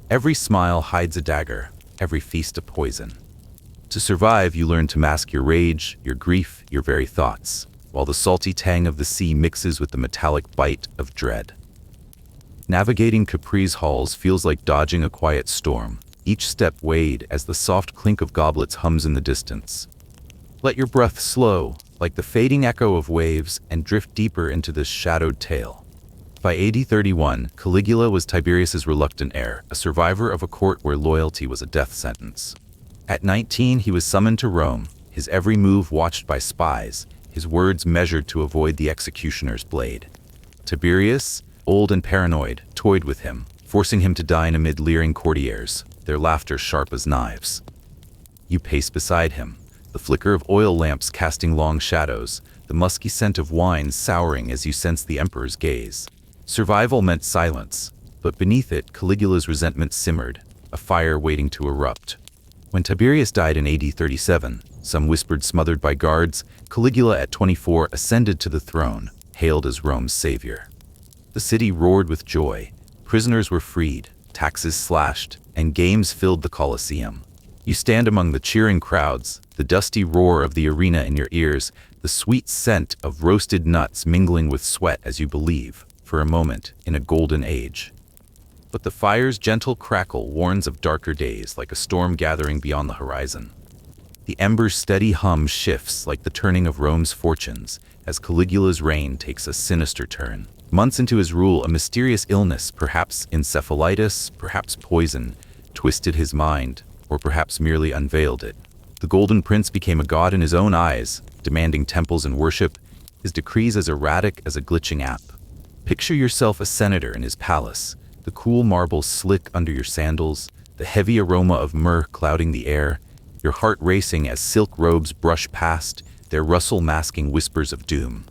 Every smile hides a dagger, every feast a poison. To survive, you learn to mask your rage, your grief, your very thoughts. while the salty tang of the sea mixes with the metallic bite of dread. Navigating Capri's halls feels like dodging a quiet storm, each step weighed as the soft clink of goblets hums in the distance. Let your breath slow, like the fading echo of waves, and drift deeper into this shadowed tale. By AD 31, Caligula was Tiberius's reluctant heir, a survivor of a court where loyalty was a death sentence. At 19, he was summoned to Rome, his every move watched by spies, his words measured to avoid the executioner's blade. Tiberius, old and paranoid, toyed with him, forcing him to dine amid leering courtiers, their laughter sharp as knives. You pace beside him, the flicker of oil lamps casting long shadows, the musky scent of wine souring as you sense the emperor's gaze. Survival meant silence, but beneath it, Caligula's resentment simmered, a fire waiting to erupt. When Tiberius died in AD 37, some whispered smothered by guards, Caligula at 24 ascended to the throne, hailed as Rome's savior. The city roared with joy. Prisoners were freed, taxes slashed, and games filled the Colosseum. You stand among the cheering crowds, the dusty roar of the arena in your ears, the sweet scent of roasted nuts mingling with sweat as you believe, for a moment, in a golden age. But the fire's gentle crackle warns of darker days, like a storm gathering beyond the horizon. The ember's steady hum shifts like the turning of Rome's fortunes, as Caligula's reign takes a sinister turn. Months into his rule, a mysterious illness, perhaps encephalitis, perhaps poison, twisted his mind, or perhaps merely unveiled it. The Golden Prince became a god in his own eyes, demanding temples and worship, his decrees as erratic as a glitching app. Picture yourself a senator in his palace, the cool marble slick under your sandals, the heavy aroma of myrrh clouding the air, your heart racing as silk robes brush past, their rustle masking whispers of doom.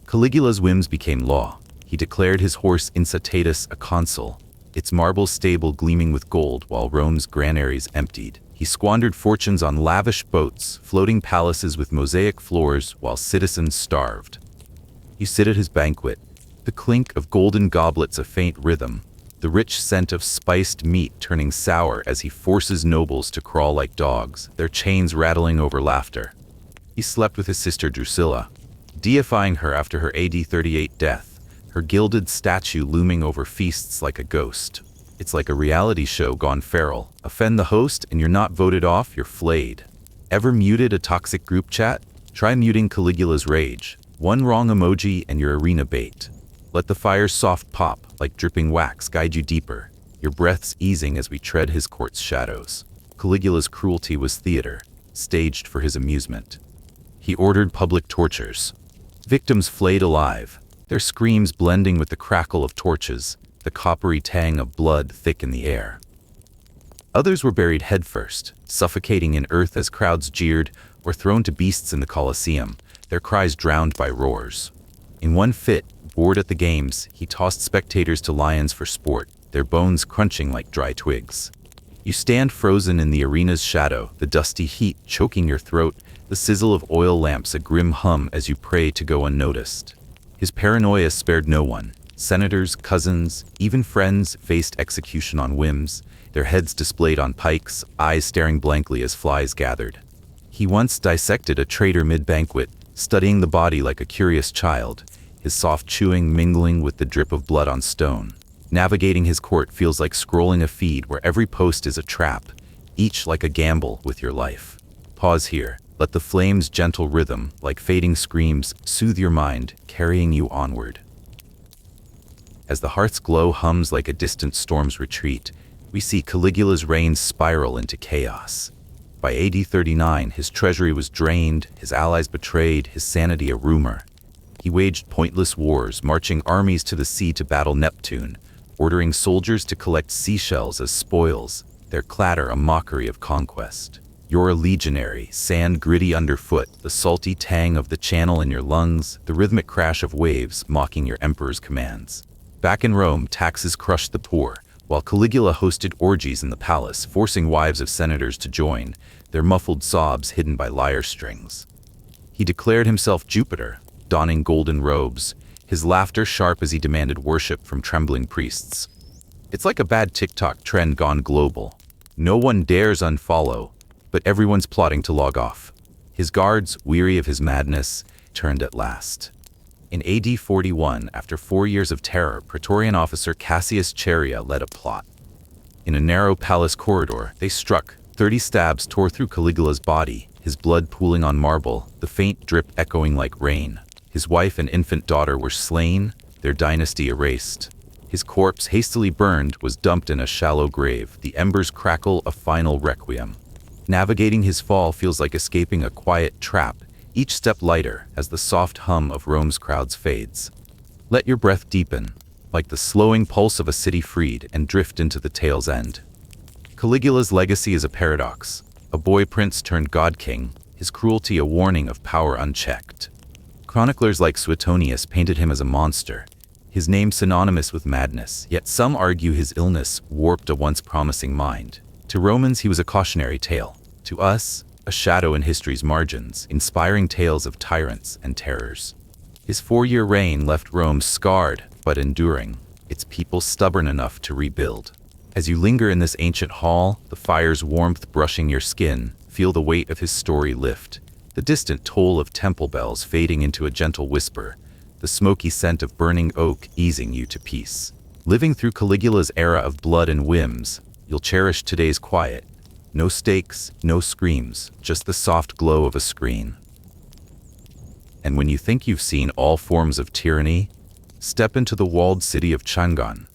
Caligula's whims became law. He declared his horse Incitatus a consul, its marble stable gleaming with gold while Rome's granaries emptied. He squandered fortunes on lavish boats, floating palaces with mosaic floors while citizens starved. You sit at his banquet, the clink of golden goblets a faint rhythm, the rich scent of spiced meat turning sour as he forces nobles to crawl like dogs, their chains rattling over laughter. He slept with his sister Drusilla, deifying her after her AD 38 death, her gilded statue looming over feasts like a ghost. It's like a reality show gone feral. Offend the host and you're not voted off, you're flayed. Ever muted a toxic group chat? Try muting Caligula's rage. One wrong emoji and you're arena bait. Let the fire's soft pop, like dripping wax, guide you deeper, your breaths easing as we tread his court's shadows. Caligula's cruelty was theater, staged for his amusement. He ordered public tortures. Victims flayed alive, their screams blending with the crackle of torches, the coppery tang of blood thick in the air. Others were buried headfirst, suffocating in earth as crowds jeered, or thrown to beasts in the Colosseum, their cries drowned by roars. In one fit, bored at the games, he tossed spectators to lions for sport, their bones crunching like dry twigs. You stand frozen in the arena's shadow, the dusty heat choking your throat, the sizzle of oil lamps a grim hum as you pray to go unnoticed. His paranoia spared no one. Senators, cousins, even friends faced execution on whims, their heads displayed on pikes, eyes staring blankly as flies gathered. He once dissected a traitor mid-banquet, studying the body like a curious child, his soft chewing mingling with the drip of blood on stone. Navigating his court feels like scrolling a feed where every post is a trap, each like a gamble with your life. Pause here. Let the flame's gentle rhythm, like fading screams, soothe your mind, carrying you onward. As the hearth's glow hums like a distant storm's retreat, we see Caligula's reign spiral into chaos. By AD 39, his treasury was drained, his allies betrayed, his sanity a rumor. He waged pointless wars, marching armies to the sea to battle Neptune, ordering soldiers to collect seashells as spoils, their clatter a mockery of conquest. You're a legionary, sand gritty underfoot, the salty tang of the channel in your lungs, the rhythmic crash of waves mocking your emperor's commands. Back in Rome, taxes crushed the poor, while Caligula hosted orgies in the palace, forcing wives of senators to join, their muffled sobs hidden by lyre strings. He declared himself Jupiter, donning golden robes, his laughter sharp as he demanded worship from trembling priests. It's like a bad TikTok trend gone global. No one dares unfollow, but everyone's plotting to log off. His guards, weary of his madness, turned at last. In AD 41, after 4 years of terror, Praetorian officer Cassius Chaerea led a plot. In a narrow palace corridor, they struck. 30 stabs tore through Caligula's body, his blood pooling on marble, the faint drip echoing like rain. His wife and infant daughter were slain, their dynasty erased. His corpse, hastily burned, was dumped in a shallow grave, the embers crackle a final requiem. Navigating his fall feels like escaping a quiet trap, each step lighter as the soft hum of Rome's crowds fades. Let your breath deepen, like the slowing pulse of a city freed, and drift into the tale's end. Caligula's legacy is a paradox, a boy prince turned god-king, his cruelty a warning of power unchecked. Chroniclers like Suetonius painted him as a monster, his name synonymous with madness, yet some argue his illness warped a once promising mind. To Romans he was a cautionary tale, to us, a shadow in history's margins, inspiring tales of tyrants and terrors. His 4-year reign left Rome scarred but enduring, its people stubborn enough to rebuild. As you linger in this ancient hall, the fire's warmth brushing your skin, feel the weight of his story lift, the distant toll of temple bells fading into a gentle whisper, the smoky scent of burning oak easing you to peace. Living through Caligula's era of blood and whims, you'll cherish today's quiet. No stakes, no screams, just the soft glow of a screen. And when you think you've seen all forms of tyranny, step into the walled city of Chang'an,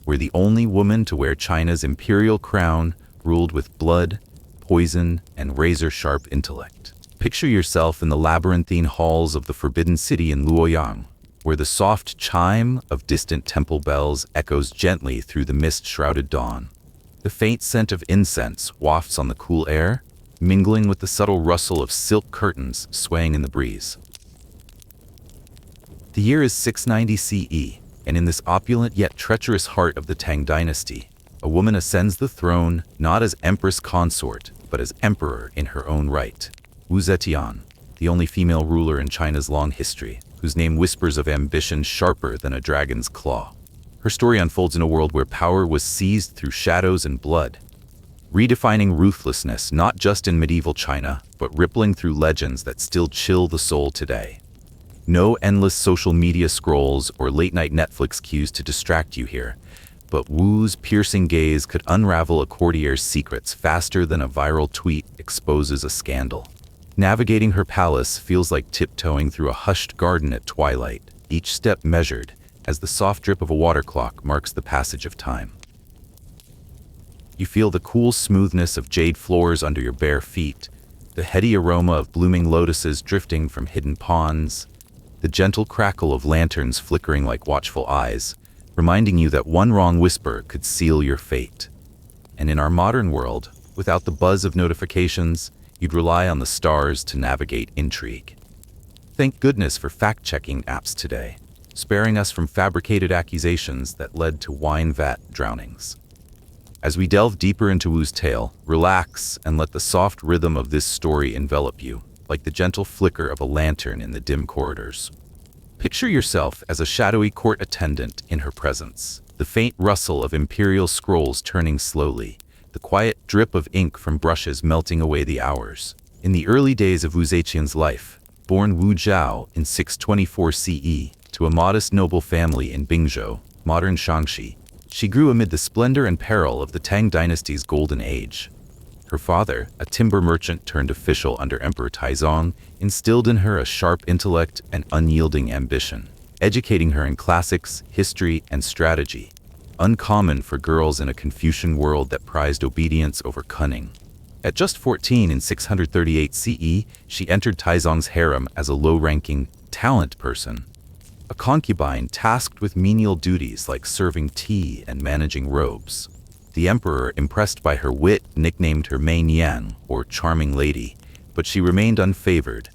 where the only woman to wear China's imperial crown ruled with blood, poison, and razor-sharp intellect. Picture yourself in the labyrinthine halls of the Forbidden City in Luoyang, where the soft chime of distant temple bells echoes gently through the mist-shrouded dawn. The faint scent of incense wafts on the cool air, mingling with the subtle rustle of silk curtains swaying in the breeze. The year is 690 CE, and in this opulent yet treacherous heart of the Tang dynasty, a woman ascends the throne not as empress consort, but as emperor in her own right. Wu Zetian, the only female ruler in China's long history, whose name whispers of ambition sharper than a dragon's claw. Her story unfolds in a world where power was seized through shadows and blood, redefining ruthlessness not just in medieval China, but rippling through legends that still chill the soul today. No endless social media scrolls or late-night Netflix queues to distract you here, but Wu's piercing gaze could unravel a courtier's secrets faster than a viral tweet exposes a scandal. Navigating her palace feels like tiptoeing through a hushed garden at twilight, each step measured, as the soft drip of a water clock marks the passage of time. You feel the cool smoothness of jade floors under your bare feet, the heady aroma of blooming lotuses drifting from hidden ponds, the gentle crackle of lanterns flickering like watchful eyes, reminding you that one wrong whisper could seal your fate. And in our modern world, without the buzz of notifications, you'd rely on the stars to navigate intrigue. Thank goodness for fact-checking apps today, sparing us from fabricated accusations that led to wine vat drownings. As we delve deeper into Wu's tale, relax and let the soft rhythm of this story envelop you, like the gentle flicker of a lantern in the dim corridors. Picture yourself as a shadowy court attendant in her presence, the faint rustle of imperial scrolls turning slowly, the quiet drip of ink from brushes melting away the hours. In the early days of Wu Zetian's life, born Wu Zhao in 624 CE, to a modest noble family in Bingzhou, modern Shaanxi, she grew amid the splendor and peril of the Tang dynasty's golden age. Her father, a timber merchant turned official under Emperor Taizong, instilled in her a sharp intellect and unyielding ambition, educating her in classics, history, and strategy, uncommon for girls in a Confucian world that prized obedience over cunning. At just 14 in 638 CE, she entered Taizong's harem as a low-ranking talent person, a concubine tasked with menial duties like serving tea and managing robes. The emperor, impressed by her wit, nicknamed her Mei Nian, or charming lady, but she remained unfavored,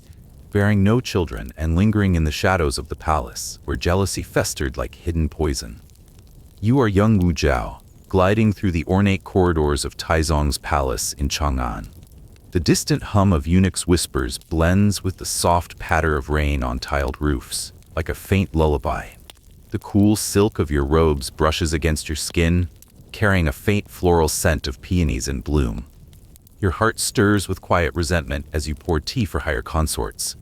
bearing no children and lingering in the shadows of the palace, where jealousy festered like hidden poison. You are young Wu Zhao, gliding through the ornate corridors of Taizong's palace in Chang'an. The distant hum of eunuchs' whispers blends with the soft patter of rain on tiled roofs, like a faint lullaby. The cool silk of your robes brushes against your skin, carrying a faint floral scent of peonies in bloom. Your heart stirs with quiet resentment as you pour tea for higher consorts,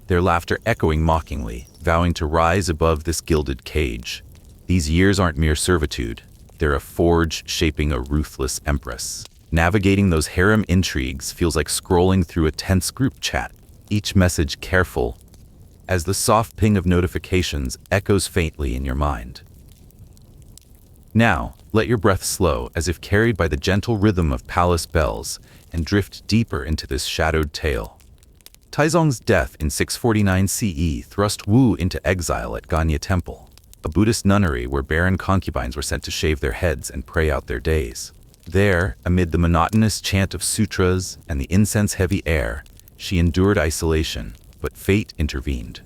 their laughter echoing mockingly, vowing to rise above this gilded cage. These years aren't mere servitude. They're a forge shaping a ruthless empress. Navigating those harem intrigues feels like scrolling through a tense group chat, each message careful, as the soft ping of notifications echoes faintly in your mind. Now, let your breath slow, as if carried by the gentle rhythm of palace bells, and drift deeper into this shadowed tale. Taizong's death in 649 CE thrust Wu into exile at Ganya Temple, a Buddhist nunnery where barren concubines were sent to shave their heads and pray out their days. There, amid the monotonous chant of sutras and the incense-heavy air, she endured isolation, but fate intervened.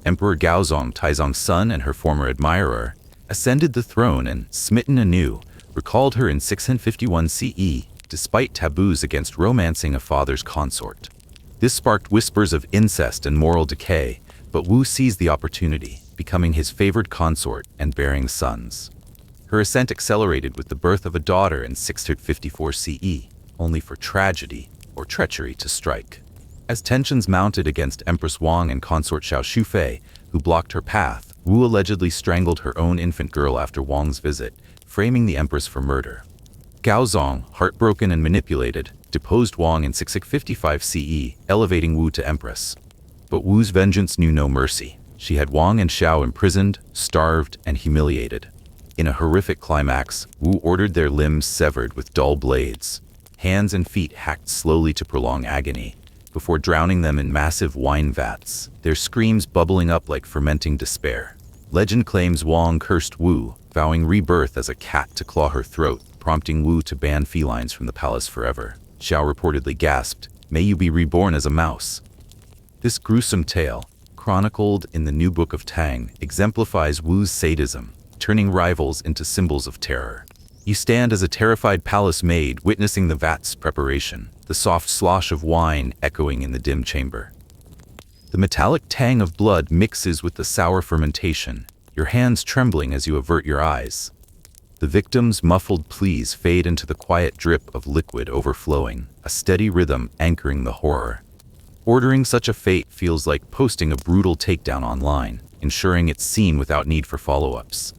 Emperor Gaozong, Taizong's son and her former admirer, ascended the throne and, smitten anew, recalled her in 651 CE, despite taboos against romancing a father's consort. This sparked whispers of incest and moral decay, but Wu seized the opportunity, becoming his favored consort and bearing sons. Her ascent accelerated with the birth of a daughter in 654 CE, only for tragedy or treachery to strike. As tensions mounted against Empress Wang and consort Xiao Shufei, who blocked her path, Wu allegedly strangled her own infant girl after Wang's visit, framing the empress for murder. Gaozong, heartbroken and manipulated, deposed Wang in 655 CE, elevating Wu to empress. But Wu's vengeance knew no mercy. She had Wang and Xiao imprisoned, starved, and humiliated. In a horrific climax, Wu ordered their limbs severed with dull blades, hands and feet hacked slowly to prolong agony, before drowning them in massive wine vats, their screams bubbling up like fermenting despair. Legend claims Wang cursed Wu, vowing rebirth as a cat to claw her throat, prompting Wu to ban felines from the palace forever. Xiao reportedly gasped, "May you be reborn as a mouse." This gruesome tale, chronicled in the New Book of Tang, exemplifies Wu's sadism, turning rivals into symbols of terror. You stand as a terrified palace maid witnessing the vat's preparation, the soft slosh of wine echoing in the dim chamber. The metallic tang of blood mixes with the sour fermentation, your hands trembling as you avert your eyes. The victim's muffled pleas fade into the quiet drip of liquid overflowing, a steady rhythm anchoring the horror. Ordering such a fate feels like posting a brutal takedown online, ensuring it's seen without need for follow-ups.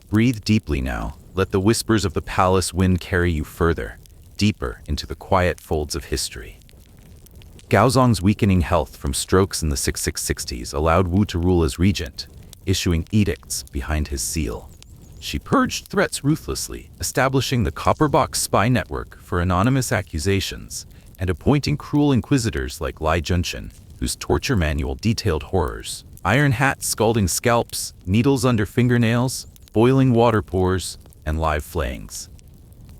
Breathe deeply now. Let the whispers of the palace wind carry you further, deeper into the quiet folds of history. Gaozong's weakening health from strokes in the 6660s allowed Wu to rule as regent, issuing edicts behind his seal. She purged threats ruthlessly, establishing the Copper Box spy network for anonymous accusations, and appointing cruel inquisitors like Lai Junshin, whose torture manual detailed horrors. Iron hats scalding scalps, needles under fingernails, boiling water pours, and live flayings.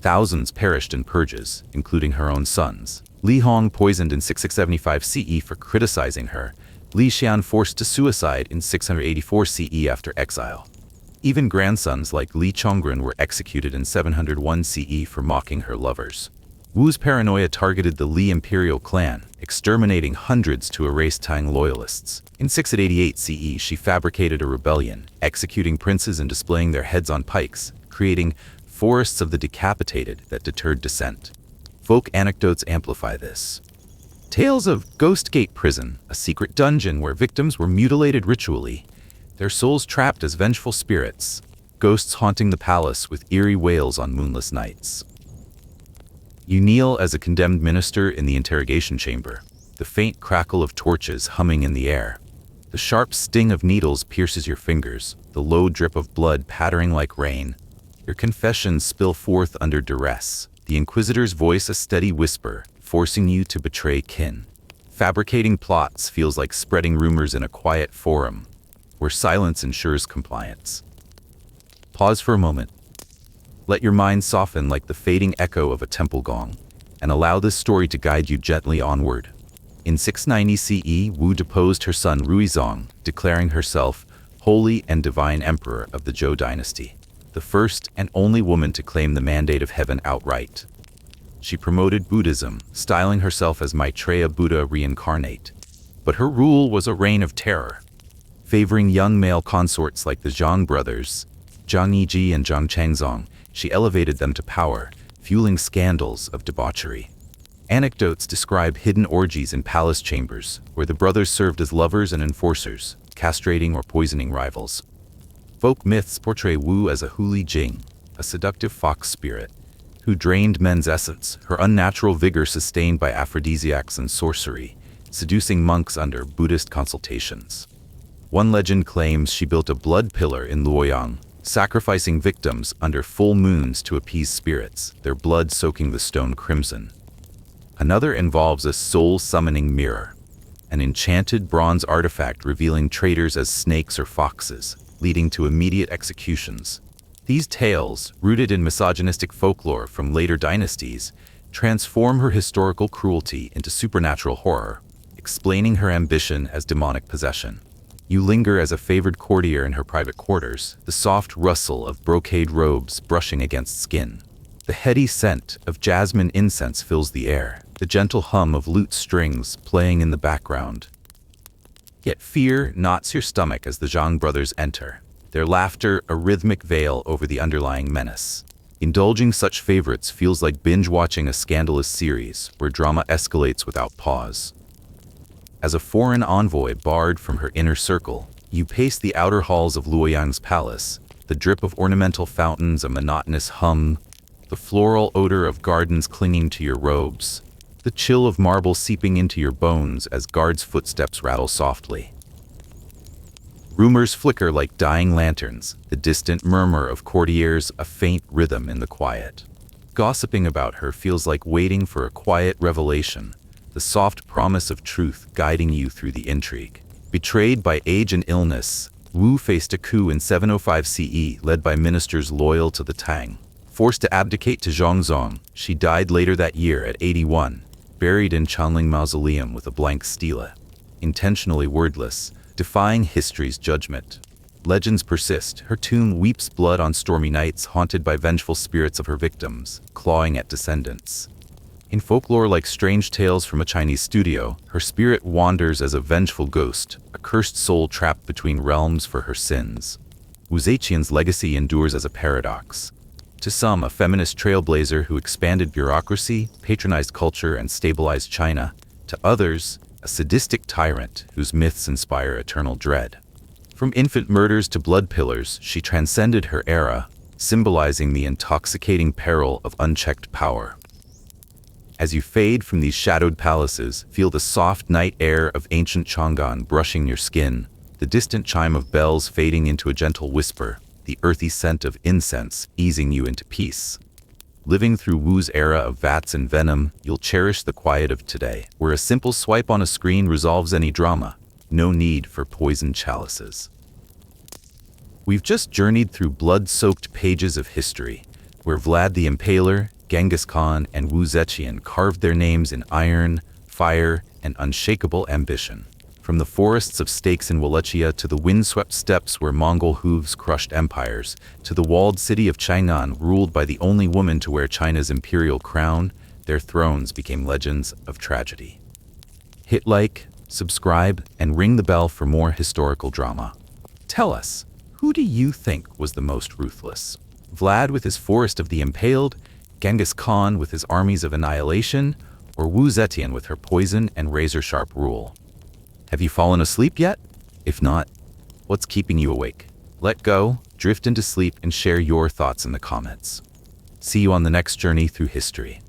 Thousands perished in purges, including her own sons. Li Hong poisoned in 675 CE for criticizing her, Li Xian forced to suicide in 684 CE after exile. Even grandsons like Li Chongren were executed in 701 CE for mocking her lovers. Wu's paranoia targeted the Li imperial clan, exterminating hundreds to erase Tang loyalists. In 688 CE, she fabricated a rebellion, executing princes and displaying their heads on pikes, creating forests of the decapitated that deterred dissent. Folk anecdotes amplify this. Tales of Ghost Gate Prison, a secret dungeon where victims were mutilated ritually, their souls trapped as vengeful spirits, ghosts haunting the palace with eerie wails on moonless nights. You kneel as a condemned minister in the interrogation chamber, the faint crackle of torches humming in the air. The sharp sting of needles pierces your fingers, the low drip of blood pattering like rain. Your confessions spill forth under duress, the inquisitor's voice a steady whisper, forcing you to betray kin. Fabricating plots feels like spreading rumors in a quiet forum, where silence ensures compliance. Pause for a moment. Let your mind soften like the fading echo of a temple gong, and allow this story to guide you gently onward. In 690 CE, Wu deposed her son Ruizong, declaring herself holy and divine emperor of the Zhou dynasty, the first and only woman to claim the mandate of heaven outright. She promoted Buddhism, styling herself as Maitreya Buddha reincarnate. But her rule was a reign of terror, favoring young male consorts like the Zhang brothers, Zhang Yiji and Zhang Changzong. She elevated them to power, fueling scandals of debauchery. Anecdotes describe hidden orgies in palace chambers, where the brothers served as lovers and enforcers, castrating or poisoning rivals. Folk myths portray Wu as a Huli Jing, a seductive fox spirit, who drained men's essence, her unnatural vigor sustained by aphrodisiacs and sorcery, seducing monks under Buddhist consultations. One legend claims she built a blood pillar in Luoyang, sacrificing victims under full moons to appease spirits, their blood soaking the stone crimson. Another involves a soul-summoning mirror, an enchanted bronze artifact revealing traitors as snakes or foxes, leading to immediate executions. These tales, rooted in misogynistic folklore from later dynasties, transform her historical cruelty into supernatural horror, explaining her ambition as demonic possession. You linger as a favored courtier in her private quarters, the soft rustle of brocade robes brushing against skin. The heady scent of jasmine incense fills the air, the gentle hum of lute strings playing in the background. Yet fear knots your stomach as the Zhang brothers enter, their laughter a rhythmic veil over the underlying menace. Indulging such favorites feels like binge-watching a scandalous series where drama escalates without pause. As a foreign envoy barred from her inner circle, you pace the outer halls of Luoyang's palace, the drip of ornamental fountains a monotonous hum, the floral odor of gardens clinging to your robes, the chill of marble seeping into your bones as guards' footsteps rattle softly. Rumors flicker like dying lanterns, the distant murmur of courtiers a faint rhythm in the quiet. Gossiping about her feels like waiting for a quiet revelation, the soft promise of truth guiding you through the intrigue. Betrayed by age and illness, Wu faced a coup in 705 CE led by ministers loyal to the Tang. Forced to abdicate to Zhongzong, she died later that year at 81, buried in Chanling Mausoleum with a blank stela. Intentionally wordless, defying history's judgment. Legends persist, her tomb weeps blood on stormy nights haunted by vengeful spirits of her victims, clawing at descendants. In folklore like strange tales from a Chinese studio, her spirit wanders as a vengeful ghost, a cursed soul trapped between realms for her sins. Wu Zetian's legacy endures as a paradox. To some, a feminist trailblazer who expanded bureaucracy, patronized culture, and stabilized China. To others, a sadistic tyrant whose myths inspire eternal dread. From infant murders to blood pillars, she transcended her era, symbolizing the intoxicating peril of unchecked power. As you fade from these shadowed palaces, feel the soft night air of ancient Chang'an brushing your skin, the distant chime of bells fading into a gentle whisper, the earthy scent of incense easing you into peace. Living through Wu's era of vats and venom, you'll cherish the quiet of today, where a simple swipe on a screen resolves any drama. No need for poisoned chalices. We've just journeyed through blood-soaked pages of history, where Vlad the Impaler, Genghis Khan, and Wu Zetian carved their names in iron, fire, and unshakable ambition. From the forests of stakes in Wallachia to the windswept steppes where Mongol hooves crushed empires, to the walled city of Chang'an ruled by the only woman to wear China's imperial crown, their thrones became legends of tragedy. Hit like, subscribe, and ring the bell for more historical drama. Tell us, who do you think was the most ruthless? Vlad with his forest of the impaled, Genghis Khan with his armies of annihilation, or Wu Zetian with her poison and razor-sharp rule? Have you fallen asleep yet? If not, what's keeping you awake? Let go, drift into sleep, and share your thoughts in the comments. See you on the next journey through history.